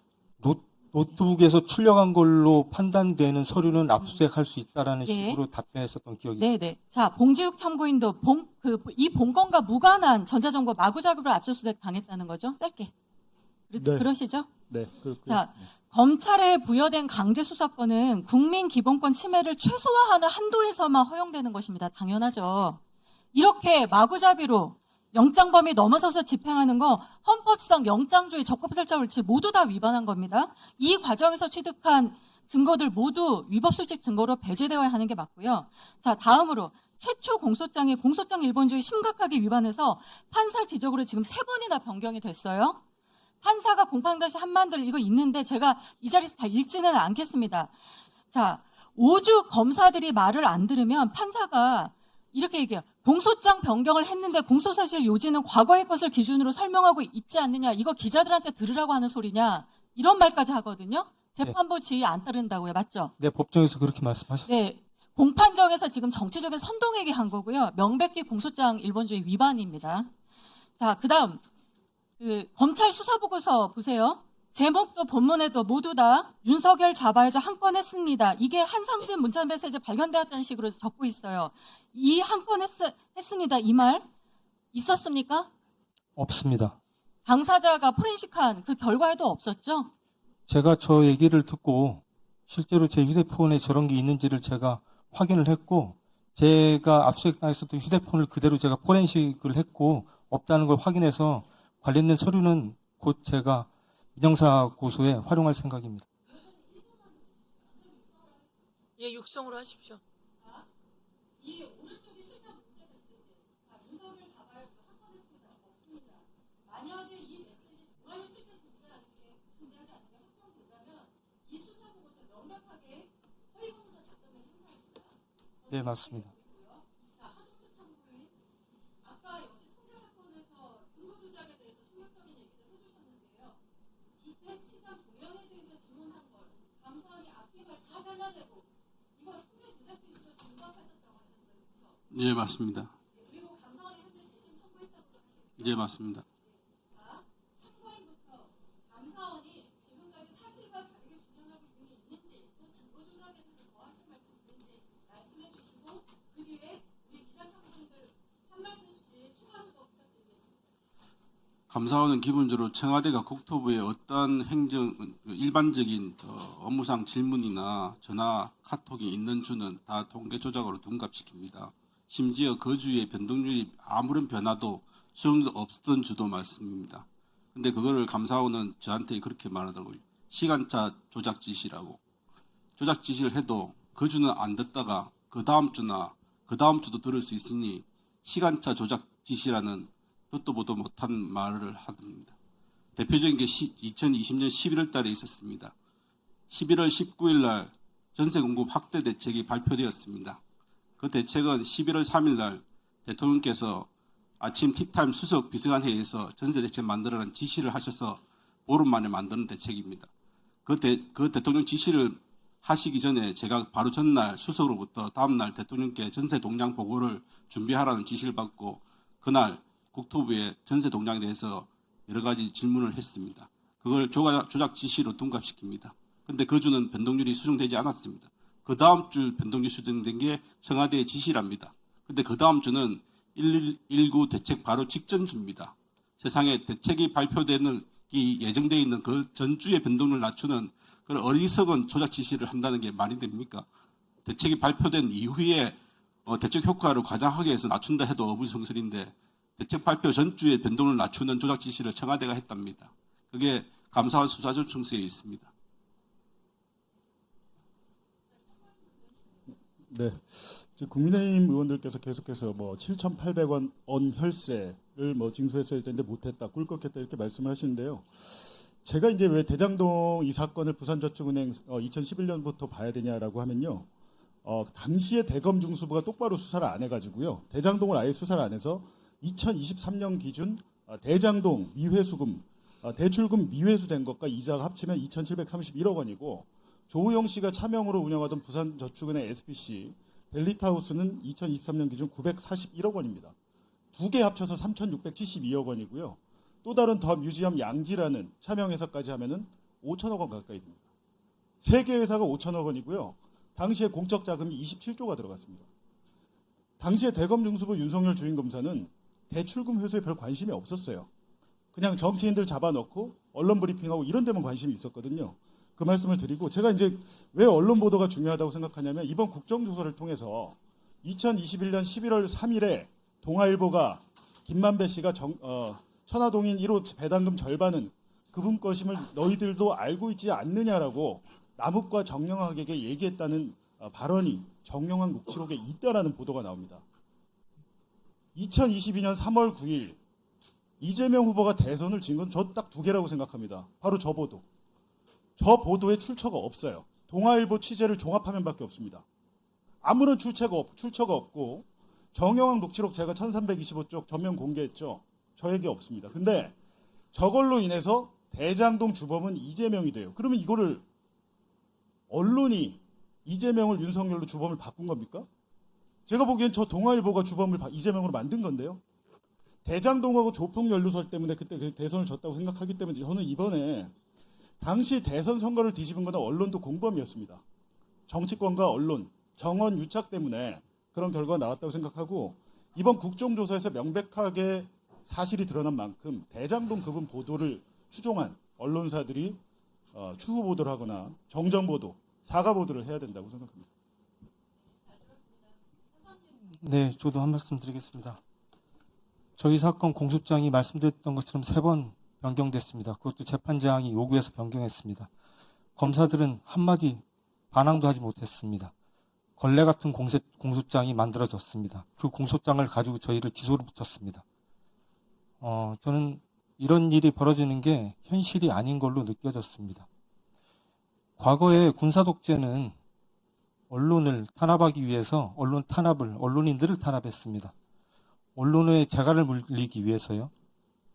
노트북에서 출력한 걸로 판단되는 서류는 압수수색할 수 있다라는 예. 식으로 답변했었던 기억이 네네. 자, 봉지욱 참고인도 이 본건과 무관한 전자정보 마구잡이로 압수수색 당했다는 거죠? 짧게. 네. 그러시죠? 네, 그렇고요. 자, 검찰에 부여된 강제 수사권은 국민 기본권 침해를 최소화하는 한도에서만 허용되는 것입니다. 당연하죠. 이렇게 마구잡이로 영장 범위 넘어서서 집행하는 거 헌법상 영장주의 적법설자 옳지 모두 다 위반한 겁니다. 이 과정에서 취득한 증거들 모두 위법수직 증거로 배제되어야 하는 게 맞고요. 자, 다음으로 최초 공소장이 공소장 일본주의 심각하게 위반해서 판사 지적으로 지금 3번이나 변경이 됐어요. 판사가 공판단시 한만들 이거 있는데 제가 이 자리에서 다 읽지는 않겠습니다. 자, 오죽 검사들이 말을 안 들으면 판사가 이렇게 얘기해요. 공소장 변경을 했는데 공소사실 요지는 과거의 것을 기준으로 설명하고 있지 않느냐. 이거 기자들한테 들으라고 하는 소리냐. 이런 말까지 하거든요. 재판부 지휘 안 따른다고요. 맞죠? 네, 법정에서 그렇게 말씀하셨습니다. 네. 공판정에서 지금 정치적인 선동에게 한 거고요. 명백히 공소장 일본주의 위반입니다. 자, 그다음 검찰 수사보고서 보세요. 제목도 본문에도 모두 다 윤석열 잡아야죠 한 건 했습니다. 이게 한상진 문자메시지 발견되었다는 식으로 적고 있어요. 이 한 건 했습니다. 이 말 있었습니까? 없습니다. 당사자가 포렌식한 그 결과에도 없었죠? 제가 저 얘기를 듣고 실제로 제 휴대폰에 저런 게 있는지를 제가 확인을 했고 제가 압수수색 당했었던 휴대폰을 그대로 제가 포렌식을 했고 없다는 걸 확인해서 관련된 서류는 곧 제가 민형사 고소에 활용할 생각입니다. 예, 육성으로 하십시오. 이 오른쪽이 실제 문자 메시지. 자, 윤석열 잡아야죠 한 건 했습니다. 없습니다. 만약에 이 메시지 정말 실제 존재하지 않는 게 확정된다면 이 수사보고서 명백하게 허위공소 작성의 행사입니다. 네, 맞습니다. 자, 하동수 참고인 아까 역시 통계 사건에서 증거 조작에 대해서 충격적인 얘기를 해주셨는데요. 주택 시장 동향에 대해서 질문한 걸 감사원이 앞뒤말 다 잘라내고 이거 통계 조작 지시로 등록하셨다고 하셨어요, 그렇죠? 예, 맞습니다. 그리고 감사원이 현재 재심 청구했다고도 하셨죠? 예, 맞습니다. 자, 참고인부터 감사원이 지금까지 사실과 다르게 주장하고 있는 게 있는지 또 증거 조작에 대해서 더 하실 말씀 있는지 말씀해 주시고 그 뒤에 우리 기자 참고인들 한 말씀씩 추가로 더 부탁드리겠습니다. 감사원은 기본적으로 청와대가 국토부에 어떤 일반적인 업무상 질문이나 전화, 카톡이 있는 주는 다 통계 조작으로 둔갑시킵니다. 심지어 그 주의 변동률이 아무런 변화도 수정도 없었던 주도 말씀입니다. 근데 그거를 감사원은 저한테 그렇게 말하더라고요. 시간차 조작 지시라고. 조작 지시를 해도 그 주는 안 듣다가 그 다음 주나 그 다음 주도 들을 수 있으니 시간차 조작 지시라는 듣도 보도 못한 말을 합니다. 대표적인 게 2020년 11월 달에 있었습니다. 11월 19일 날 전세 공급 확대 대책이 발표되었습니다. 그 대책은 11월 3일 날 대통령께서 아침 티타임 수석 비서관 회의에서 전세 대책 만들어라는 지시를 하셔서 보름 만에 만드는 대책입니다. 그 대통령 지시를 하시기 전에 제가 바로 전날 수석으로부터 다음날 대통령께 전세 동향 보고를 준비하라는 지시를 받고 그날 국토부에 전세 동향에 대해서 여러 가지 질문을 했습니다. 그걸 조작 지시로 둔갑시킵니다. 그런데 그 주는 변동률이 수정되지 않았습니다. 그 다음 주 변동률이 수정된 게 청와대의 지시랍니다. 그런데 그 다음 주는 119 대책 바로 직전 주입니다. 세상에 대책이 발표되는 이 예정되어 있는 그 전주의 변동률을 낮추는 그런 어리석은 조작 지시를 한다는 게 말이 됩니까? 대책이 발표된 이후에 대책 효과를 과장하게 해서 낮춘다 해도 어불성설인데 대책 발표 전주에 변동을 낮추는 조작 지시를 청와대가 했답니다. 그게 감사원 수사조청서에 있습니다. 네. 지금 국민의힘 의원들께서 계속해서 뭐 7,800원 혈세를 뭐 징수했어야 되는데 못했다, 꿀꺽했다 이렇게 말씀을 하시는데요. 제가 이제 왜 대장동 이 사건을 부산저축은행 2011년부터 봐야 되냐라고 하면요. 당시에 대검 중수부가 똑바로 수사를 안 해가지고요. 대장동을 아예 수사를 안 해서 2023년 기준 대장동 미회수금, 대출금 미회수된 것과 이자가 합치면 2,731억 원이고 조우영 씨가 차명으로 운영하던 부산저축은행 SPC 벨리타우스는 2023년 기준 941억 원입니다. 두 개 합쳐서 3,672억 원이고요. 또 다른 더 뮤지엄 양지라는 차명회사까지 하면은 5천억 원 가까이 됩니다. 세 개 회사가 5천억 원이고요. 당시에 공적 자금이 27조가 들어갔습니다. 당시에 대검 중수부 윤석열 주임 검사는 대출금 회수에 별 관심이 없었어요. 그냥 정치인들 잡아넣고 언론 브리핑하고 이런 데만 관심이 있었거든요. 그 말씀을 드리고 제가 이제 왜 언론 보도가 중요하다고 생각하냐면 이번 국정조사를 통해서 2021년 11월 3일에 동아일보가 김만배 씨가 천화동인 1호 배당금 절반은 그분 것임을 너희들도 알고 있지 않느냐라고 남욱과 정영학에게 얘기했다는 발언이 정영학 녹취록에 있다라는 보도가 나옵니다. 2022년 3월 9일 이재명 후보가 대선을 진 건 저 딱 두 개라고 생각합니다. 바로 저 보도. 저 보도에 출처가 없어요. 동아일보 취재를 종합화면밖에 없습니다. 아무런 출처가 없고 정영학 녹취록 제가 1325쪽 전면 공개했죠. 저에게 없습니다. 근데 저걸로 인해서 대장동 주범은 이재명이 돼요. 그러면 이거를 언론이 이재명을 윤석열로 주범을 바꾼 겁니까? 제가 보기엔 저 동아일보가 주범을 이재명으로 만든 건데요. 대장동하고 조폭연루설 때문에 그때 대선을 졌다고 생각하기 때문에 저는 이번에 당시 대선 선거를 뒤집은 건 언론도 공범이었습니다. 정치권과 언론, 정원 유착 때문에 그런 결과가 나왔다고 생각하고 이번 국정조사에서 명백하게 사실이 드러난 만큼 대장동 그분 보도를 추종한 언론사들이 추후 보도를 하거나 정정 보도, 사과 보도를 해야 된다고 생각합니다. 네, 저도 한 말씀 드리겠습니다. 저희 사건 공소장이 말씀드렸던 것처럼 3번 변경됐습니다. 그것도 재판장이 요구해서 변경했습니다. 검사들은 한마디 반항도 하지 못했습니다. 걸레 같은 공소장이 만들어졌습니다. 그 공소장을 가지고 저희를 기소를 붙였습니다. 저는 이런 일이 벌어지는 게 현실이 아닌 걸로 느껴졌습니다. 과거에 군사독재는 언론을 탄압하기 위해서 언론인들을 탄압했습니다. 언론의 재갈을 물리기 위해서요.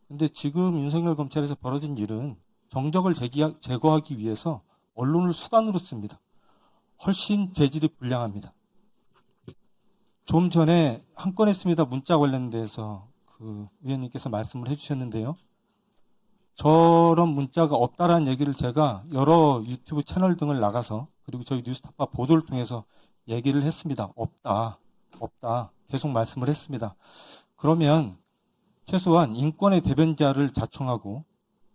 근데 지금 윤석열 검찰에서 벌어진 일은 정적을 제거하기 위해서 언론을 수단으로 씁니다. 훨씬 죄질이 불량합니다. 좀 전에 한 건 했습니다. 문자 관련돼서 그 의원님께서 말씀을 해주셨는데요. 저런 문자가 없다라는 얘기를 제가 여러 유튜브 채널 등을 나가서 그리고 저희 뉴스타파 보도를 통해서 얘기를 했습니다. 없다. 계속 말씀을 했습니다. 그러면 최소한 인권의 대변자를 자청하고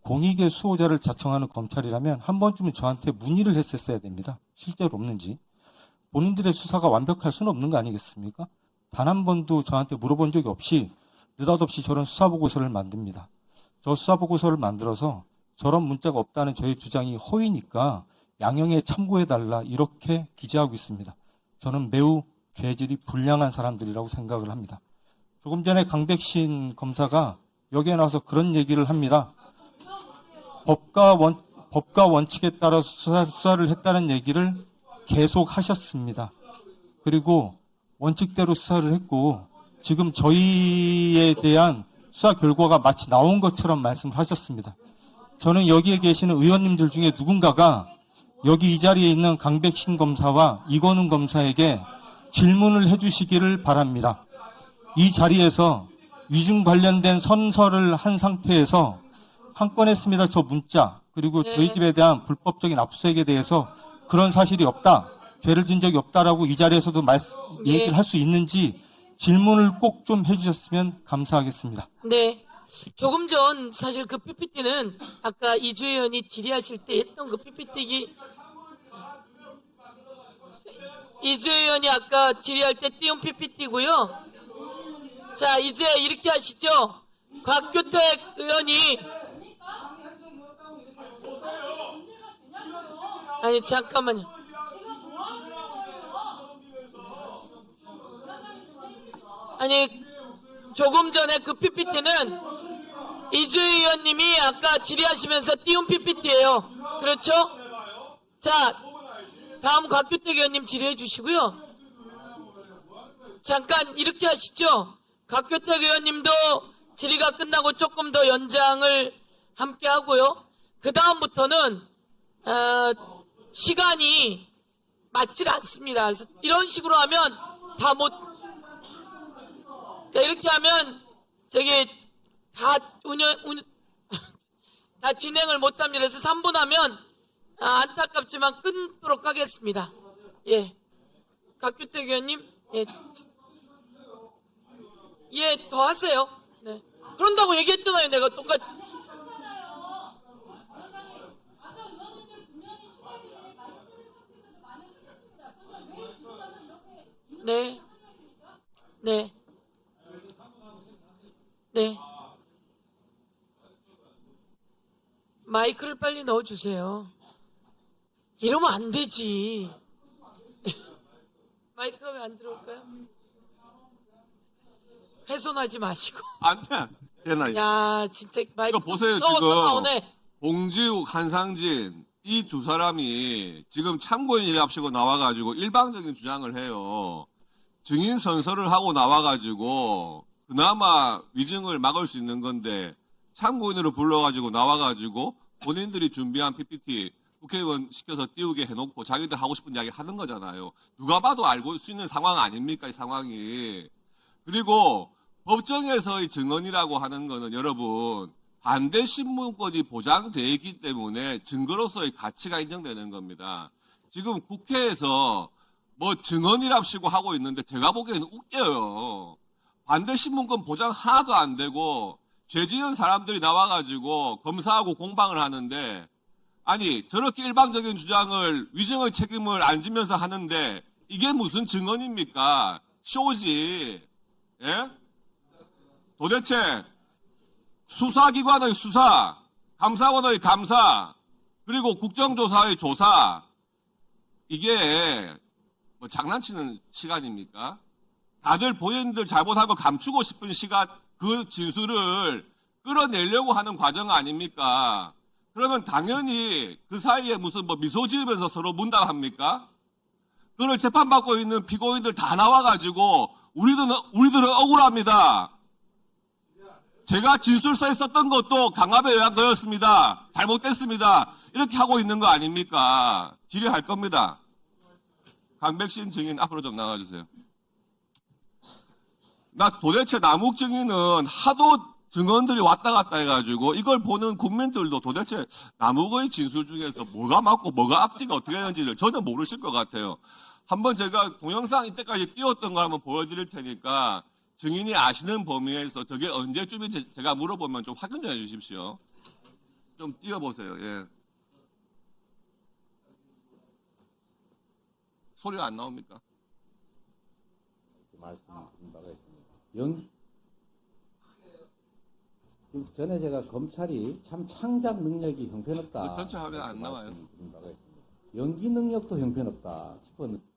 공익의 수호자를 자청하는 검찰이라면 한 번쯤은 저한테 문의를 했었어야 됩니다. 실제로 없는지. 본인들의 수사가 완벽할 수는 없는 거 아니겠습니까? 단 한 번도 저한테 물어본 적이 없이 느닷없이 저런 수사보고서를 만듭니다. 저 수사보고서를 만들어서 저런 문자가 없다는 저의 주장이 허위니까 양형에 참고해달라 이렇게 기재하고 있습니다. 저는 매우 죄질이 불량한 사람들이라고 생각을 합니다. 조금 전에 강백신 검사가 여기에 나와서 그런 얘기를 합니다. 법과 원칙에 따라 수사를 했다는 얘기를 계속 하셨습니다. 그리고 원칙대로 수사를 했고 지금 저희에 대한 수사 결과가 마치 나온 것처럼 말씀을 하셨습니다. 저는 여기에 계시는 의원님들 중에 누군가가 여기 이 자리에 있는 강백신 검사와 이건웅 검사에게 질문을 해주시기를 바랍니다. 이 자리에서 위증 관련된 선서를 한 상태에서 한 건 했습니다. 저 문자 그리고 저희 집에 대한 불법적인 압수수색에 대해서 그런 사실이 없다. 죄를 진 적이 없다라고 이 자리에서도 얘기를 할 수 있는지 질문을 꼭 좀 해주셨으면 감사하겠습니다. 네. 조금 전 사실 그 PPT는 아까 이주 의원이 질의하실 때 했던 그 PPT 이주 의원이 아까 질의할 때 띄운 PPT고요. 자, 이제 이렇게 하시죠. 곽규택 의원이 아니 잠깐만요. 아니, 조금 전에 그 PPT는 이주희 의원님이 아까 질의하시면서 띄운 PPT예요. 그렇죠? 자, 다음 곽규택 의원님 질의해 주시고요. 잠깐 이렇게 하시죠. 곽규택 의원님도 질의가 끝나고 조금 더 연장을 함께 하고요. 그 다음부터는 시간이 맞질 않습니다. 그래서 이런 식으로 하면 다 못, 자, 이렇게 하면 다 진행을 못합니다. 그래서 3분 하면 안타깝지만 끊도록 하겠습니다. 예, 곽규택 의원님, 예, 더 하세요. 네, 그런다고 얘기했잖아요. 내가 똑같이. 네, 네, 네. 마이크를 빨리 넣어주세요. 이러면 안 되지. 마이크가 왜 안 들어올까요? 훼손하지 마시고. 안 돼. 되나? 야, 진짜 마이크 이거 보세요, 써서 지금. 나오네. 봉지욱, 한상진, 이 두 사람이 지금 참고인이랍시고 나와가지고 일방적인 주장을 해요. 증인 선서를 하고 나와가지고 그나마 위증을 막을 수 있는 건데 참고인으로 불러가지고 나와가지고 본인들이 준비한 PPT 국회의원 시켜서 띄우게 해놓고 자기들 하고 싶은 이야기 하는 거잖아요. 누가 봐도 알고 수 있는 상황 아닙니까, 이 상황이. 그리고 법정에서의 증언이라고 하는 거는 여러분 반대 신문권이 보장되어 있기 때문에 증거로서의 가치가 인정되는 겁니다. 지금 국회에서 뭐 증언이랍시고 하고 있는데 제가 보기에는 웃겨요. 반대 신문권 보장 하나도 안 되고 죄 지은 사람들이 나와가지고 검사하고 공방을 하는데 아니 저렇게 일방적인 주장을 위증의 책임을 안 지면서 하는데 이게 무슨 증언입니까? 쇼지. 예? 도대체 수사기관의 수사, 감사원의 감사, 그리고 국정조사의 조사 이게 뭐 장난치는 시간입니까? 다들 본인들 잘못한 거 감추고 싶은 시간 그 진술을 끌어내려고 하는 과정 아닙니까? 그러면 당연히 그 사이에 무슨 뭐 미소 지으면서 서로 문답합니까? 그걸 재판받고 있는 피고인들 다 나와가지고 우리들은 억울합니다. 제가 진술서에 썼던 것도 강압에 의한 거였습니다. 잘못됐습니다. 이렇게 하고 있는 거 아닙니까? 질의할 겁니다. 강백신 증인 앞으로 좀 나와주세요. 나 도대체 남욱 증인은 하도 증언들이 왔다 갔다 해가지고 이걸 보는 국민들도 도대체 남욱의 진술 중에서 뭐가 맞고 뭐가 앞뒤가 어떻게 되는지를 전혀 모르실 것 같아요. 한번 제가 동영상 이때까지 띄웠던 걸 한번 보여드릴 테니까 증인이 아시는 범위에서 저게 언제쯤인지 제가 물어보면 좀 확인 좀 해주십시오. 좀 띄워보세요. 예. 소리가 안 나옵니까? 말씀드린 바가 있습니다. 전에 제가 검찰이 참 창작 능력이 형편없다. 전체 화면 안 나와요. 연기 능력도 형편없다 싶었는데.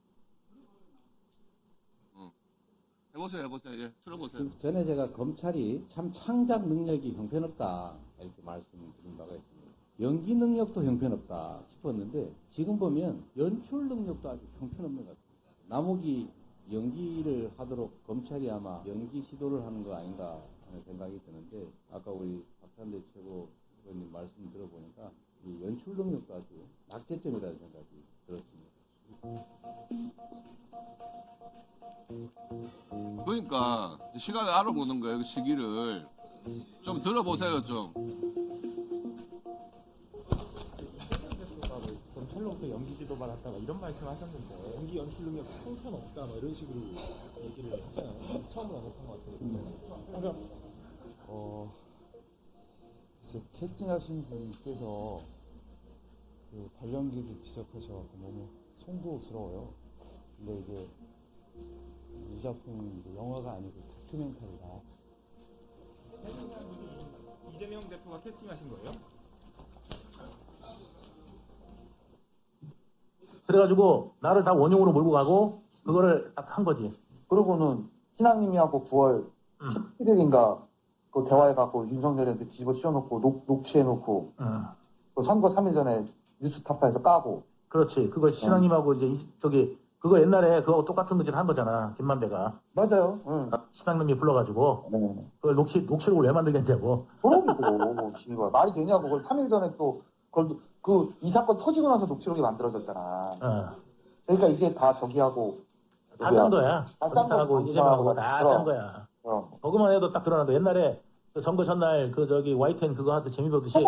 해보세요. 예, 틀어보세요. 전에 제가 검찰이 참 창작 능력이 형편없다 이렇게 말씀드린 바가 있습니다. 연기 능력도 형편없다 싶었는데 지금 보면 연출 능력도 아주 형편없는 것 같습니다. 남욱이 연기를 하도록 검찰이 아마 연기 시도를 하는 거 아닌가 하는 생각이 드는데 아까 우리 박찬대 최고위원님 말씀 들어보니까 이 연출 능력도 아주 낙제점이라는 생각이 들었습니다. 그러니까 시간을 알아보는 거예요. 그 시기를 좀 들어보세요. 좀. 검찰로부터 연기 지도 받았다가 이런 말씀하셨는데 연기 연출 능력 형편없다 뭐 이런 식으로 얘기를 했잖아요. 처음으로 언급한 것 같아요. 그러니까 글쎄, 캐스팅하신 분께서 그 발연기를 지적하셔서 너무 송구스러워요. 근데 이게 이 작품은 영화가 아니고 다큐멘터리다. 이재명 대표가 캐스팅하신 거예요? 그래가지고 나를 다 원흉으로 몰고 가고 그거를 딱 한 거지. 그러고는 신앙님이하고 9월 17일인가 그 대화해갖고 윤석열한테 뒤집어 씌워놓고 녹취해놓고 또 선거 3일 전에 뉴스 타파에서 까고. 그렇지. 그거 신앙님하고 이제 그거 옛날에 그거 똑같은 거짓 한 거잖아. 김만배가. 맞아요. 신앙님이 불러가지고 그걸 녹취록을 왜 만들겠냐고. 그러고 지금 말이 되냐고. 그걸 3일 전에 또 그걸 이 사건 터지고 나서 녹취록이 만들어졌잖아. 그러니까 이게 다 저기하고 다 짠 거야. 짠거 이재명하고 다 짠 거야. 그거만 해도 딱 드러난다. 옛날에 그 선거 전날 그 YTN 그거 하도 재미 보듯이.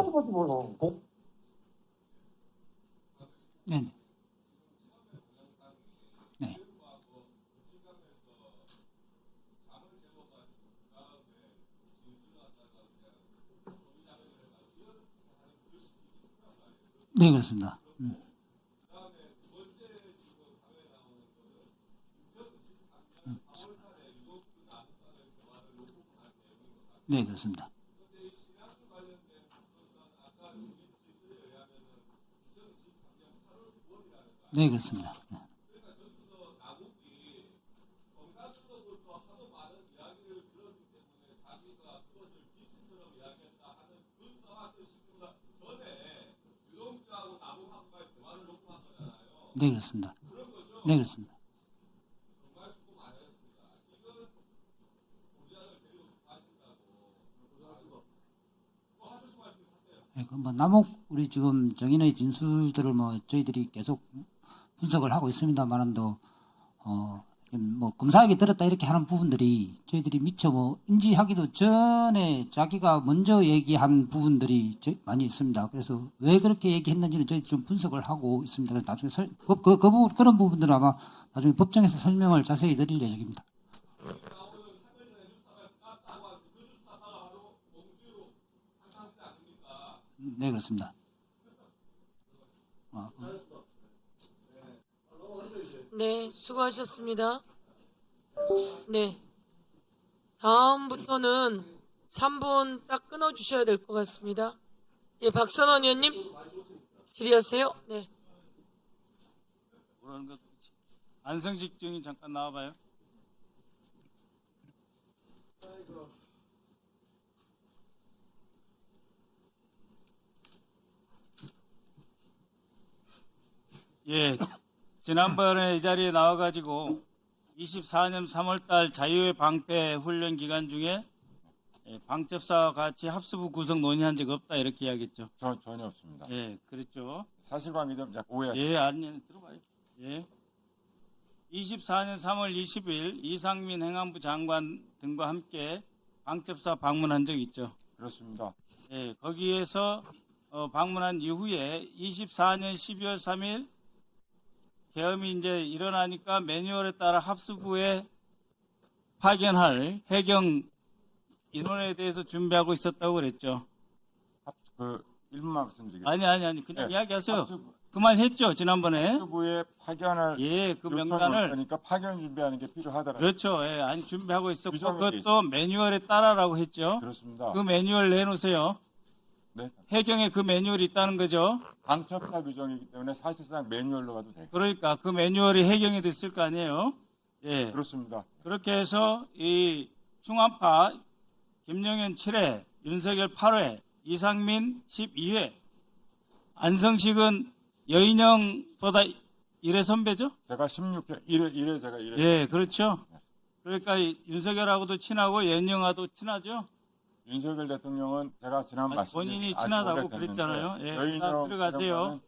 네. 네. 네, 그렇습니다. 네, 그렇습니다. 네, 그렇습니다. 네. 네, 그렇습니다. 네, 그렇습니다. 네, 남욱 우리 지금 정인의 진술들을 저희들이 계속 분석을 하고 있습니다만도 검사에게 들었다 이렇게 하는 부분들이 저희들이 미처 인지하기도 전에 자기가 먼저 얘기한 부분들이 많이 있습니다. 그래서 왜 그렇게 얘기했는지는 저희 좀 분석을 하고 있습니다. 그래서 나중에 그런 부분들은 아마 나중에 법정에서 설명을 자세히 드릴 예정입니다. 네, 그렇습니다. 네, 수고하셨습니다. 네. 다음부터는 3분 딱 끊어주셔야 될 것 같습니다. 예, 박선원 의원님, 질의하세요. 네. 안성식 증인 잠깐 나와봐요. 예, 지난번에 이 자리에 나와가지고 24년 3월달 자유의 방패 훈련 기간 중에 방첩사와 같이 합수부 구성 논의한 적 없다 이렇게 이야기했죠. 전혀 없습니다. 예, 그랬죠. 사실관계 좀 오해. 예, 아니 들어봐요. 예. 24년 3월 20일 이상민 행안부 장관 등과 함께 방첩사 방문한 적 있죠. 그렇습니다. 예, 거기에서 방문한 이후에 24년 12월 3일 계엄이 이제 일어나니까 매뉴얼에 따라 합수부에 파견할 해경 인원에 대해서 준비하고 있었다고 그랬죠. 그 1분만 말씀드리겠습니다. 아니 그냥 이야기하세요. 그 말 했죠 지난번에. 합수부에 파견할 그 명단을 그러니까 파견 준비하는 게 필요하더라고요. 그렇죠. 예, 아니 준비하고 있었고 규정에 그것도 매뉴얼에 따라라고 했죠. 그렇습니다. 그 매뉴얼 내놓으세요. 네. 해경에 그 매뉴얼이 있다는 거죠. 방첩사 규정이기 때문에 사실상 매뉴얼로 가도 돼요. 그러니까 그 매뉴얼이 해경에도 있을 거 아니에요. 예. 그렇습니다. 그렇게 해서 이 충암파 김영현 7회, 윤석열 8회, 이상민 12회, 안성식은 여인영보다 1회 선배죠? 제가 16회, 1회 제가 1회. 예, 그렇죠. 그러니까 윤석열하고도 친하고 여인영하고도 친하죠. 윤석열 대통령은 제가 지난 본인이 친하다고 그랬잖아요. 예, 여인영 들어가세요.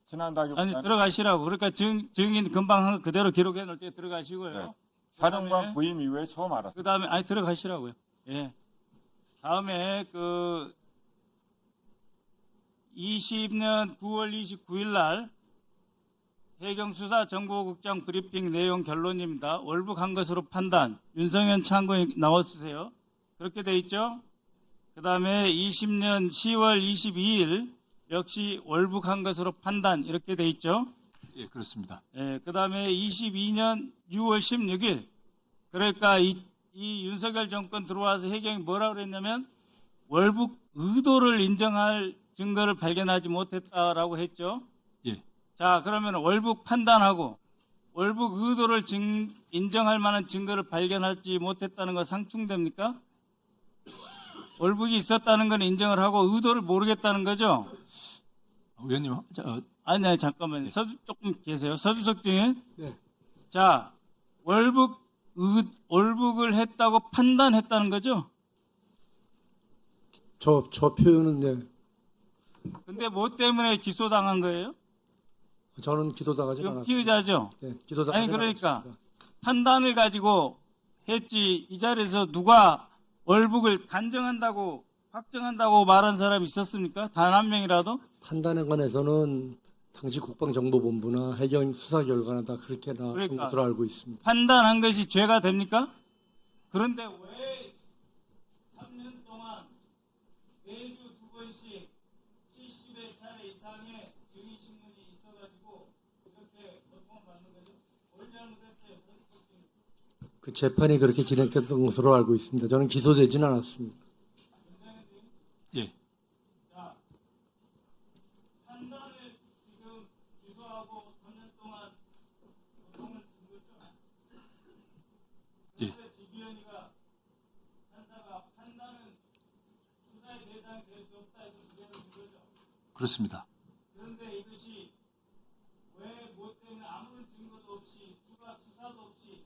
친하다기보다는 아니 들어가시라고. 그러니까 증인 금방 한 거 그대로 기록해 놓을 때 들어가시고요. 네. 사령관 부임 이후에 처음 알았어요. 그다음에 아니 들어가시라고요. 예. 다음에 20년 9월 29일 날 해경수사 정보국장 브리핑 내용 결론입니다. 월북한 것으로 판단. 윤석열 참고인 나와주세요. 그렇게 돼 있죠. 그 다음에 20년 10월 22일 역시 월북한 것으로 판단 이렇게 돼 있죠. 예, 그렇습니다. 예, 그 다음에 22년 6월 16일 그러니까 이 윤석열 정권 들어와서 해경이 뭐라고 그랬냐면 월북 의도를 인정할 증거를 발견하지 못했다라고 했죠. 예. 자, 그러면 월북 판단하고 월북 의도를 인정할 만한 증거를 발견하지 못했다는 거 상충됩니까? 월북이 있었다는 건 인정을 하고 의도를 모르겠다는 거죠? 의원님, 아니, 잠깐만요. 조금 계세요. 서주석 증인. 네. 자, 월북을 했다고 판단했다는 거죠? 저 표현은 네. 근데 뭐 때문에 기소당한 거예요? 저는 기소당하지 지금 않았습니다. 피의자죠? 네, 기소당하지 아니, 그러니까 않았습니다. 판단을 가지고 했지, 이 자리에서 누가 월북을 간정한다고, 확정한다고 말한 사람이 있었습니까? 단 한 명이라도? 판단에 관해서는 당시 국방정보본부나 해경 수사 결과나 다 그렇게 나온 그러니까. 것으로 알고 있습니다. 판단한 것이 죄가 됩니까? 그런데 왜 3년 동안 매주 2번씩 70회 차례 이상의 증인신문이 있어가지고 이렇게 고통을 받는 거죠? 뭘 잘못했어요? 그 재판이 그렇게 진행됐던 것으로 알고 있습니다. 저는 기소되지는 않았습니다. 예. 자, 판단을 지금 기소하고 3년 동안 고통을 준 거죠? 예. 그래서 지기현이가 판사가 판단은 수사의 대상이 될 수 없다 해서 기소를 준 거죠? 그렇습니다. 그런데 이것이 왜 뭐 때문에 아무런 증거도 없이 추가 수사도 없이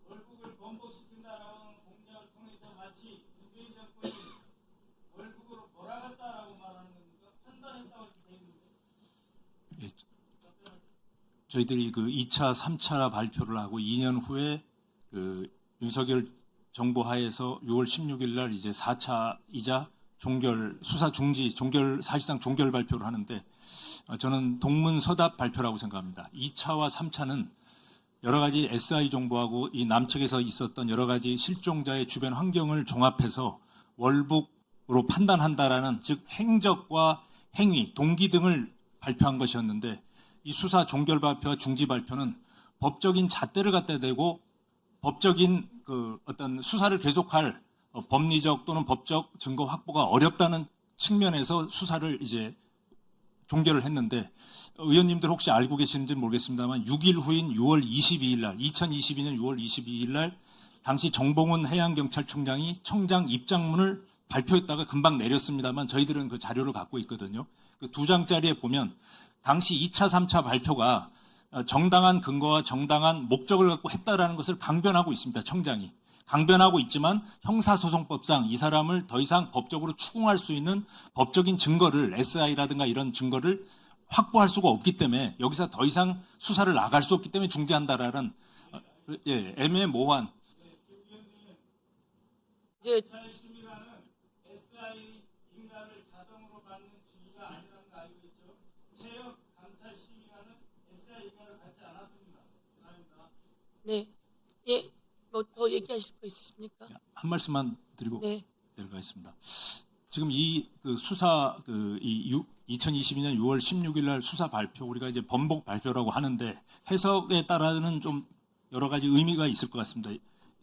월북을 번복시킨다라는 공작을 통해서 마치 문재인 정권이 월북으로 몰아갔다라고 말하는 겁니까? 판단했다고 이렇게 돼 있는데. 예. 저희들이 그 2차, 3차 발표를 하고 2년 후에 그 윤석열 정부 하에서 6월 16일 날 이제 4차이자 수사 중지, 사실상 종결 발표를 하는데 저는 동문서답 발표라고 생각합니다. 2차와 3차는 여러 가지 SI 정보하고 이 남측에서 있었던 여러 가지 실종자의 주변 환경을 종합해서 월북으로 판단한다라는 즉 행적과 행위, 동기 등을 발표한 것이었는데 이 수사 종결 발표와 중지 발표는 법적인 잣대를 갖다 대고 법적인 그 어떤 수사를 계속할 법리적 또는 법적 증거 확보가 어렵다는 측면에서 수사를 이제 종결을 했는데 의원님들 혹시 알고 계시는지 모르겠습니다만 6일 후인 6월 22일 날 2022년 6월 22일 날 당시 정봉훈 해양경찰청장이 청장 입장문을 발표했다가 금방 내렸습니다만 저희들은 그 자료를 갖고 있거든요. 그 2장짜리에 보면 당시 2차, 3차 발표가 정당한 근거와 정당한 목적을 갖고 했다라는 것을 강변하고 있습니다. 청장이. 강변하고 있지만 형사소송법상 이 사람을 더 이상 법적으로 추궁할 수 있는 법적인 증거를 SI라든가 이런 증거를 확보할 수가 없기 때문에 여기서 더 이상 수사를 나갈 수 없기 때문에 중지한다라는 애매모호한 이제 심의관은 SI 인가를 자동으로 받는 주의가 아니라는 거 알고 있죠? 체역 감찰 심의관은 SI 인가를 받지 않았습니다. 감사합니다. 네, 예, 뭐 더 얘기하실 거 있으십니까? 한 말씀만 드리고 네. 내려가겠습니다. 지금 이 그 수사 이 2022년 6월 16일 날 수사 발표 우리가 이제 번복 발표라고 하는데 해석에 따라는 좀 여러 가지 의미가 있을 것 같습니다.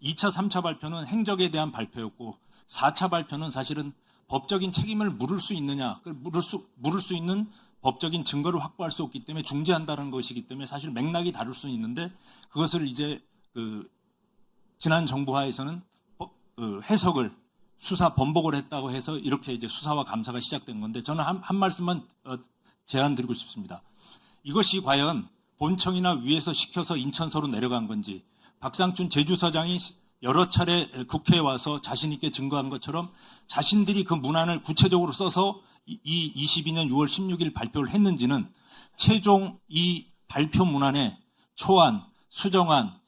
2차, 3차 발표는 행적에 대한 발표였고 4차 발표는 사실은 법적인 책임을 물을 수 있느냐, 물을 수 있는 법적인 증거를 확보할 수 없기 때문에 중지한다는 것이기 때문에 사실 맥락이 다를 수 있는데 그것을 이제 지난 정부 하에서는 해석을 수사 번복을 했다고 해서 이렇게 이제 수사와 감사가 시작된 건데 저는 한 말씀만 제안 드리고 싶습니다. 이것이 과연 본청이나 위에서 시켜서 인천서로 내려간 건지 박상춘 제주서장이 여러 차례 국회에 와서 자신 있게 증거한 것처럼 자신들이 그 문안을 구체적으로 써서 이 22년 6월 16일 발표를 했는지는 최종 이 발표 문안에 초안, 수정안,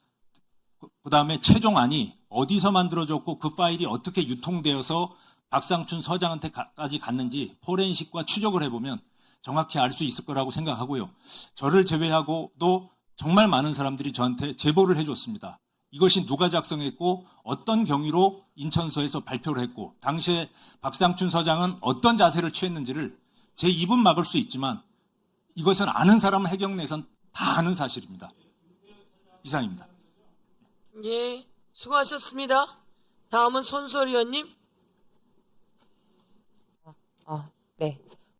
그다음에 최종안이 어디서 만들어졌고 그 파일이 어떻게 유통되어서 박상춘 서장한테까지 갔는지 포렌식과 추적을 해보면 정확히 알 수 있을 거라고 생각하고요. 저를 제외하고도 정말 많은 사람들이 저한테 제보를 해줬습니다. 이것이 누가 작성했고 어떤 경위로 인천서에서 발표를 했고 당시에 박상춘 서장은 어떤 자세를 취했는지를 제 입은 막을 수 있지만 이것은 아는 사람은 해경 내선 다 아는 사실입니다. 이상입니다. 예, 수고하셨습니다. 다음은 손소리 의원님. 네.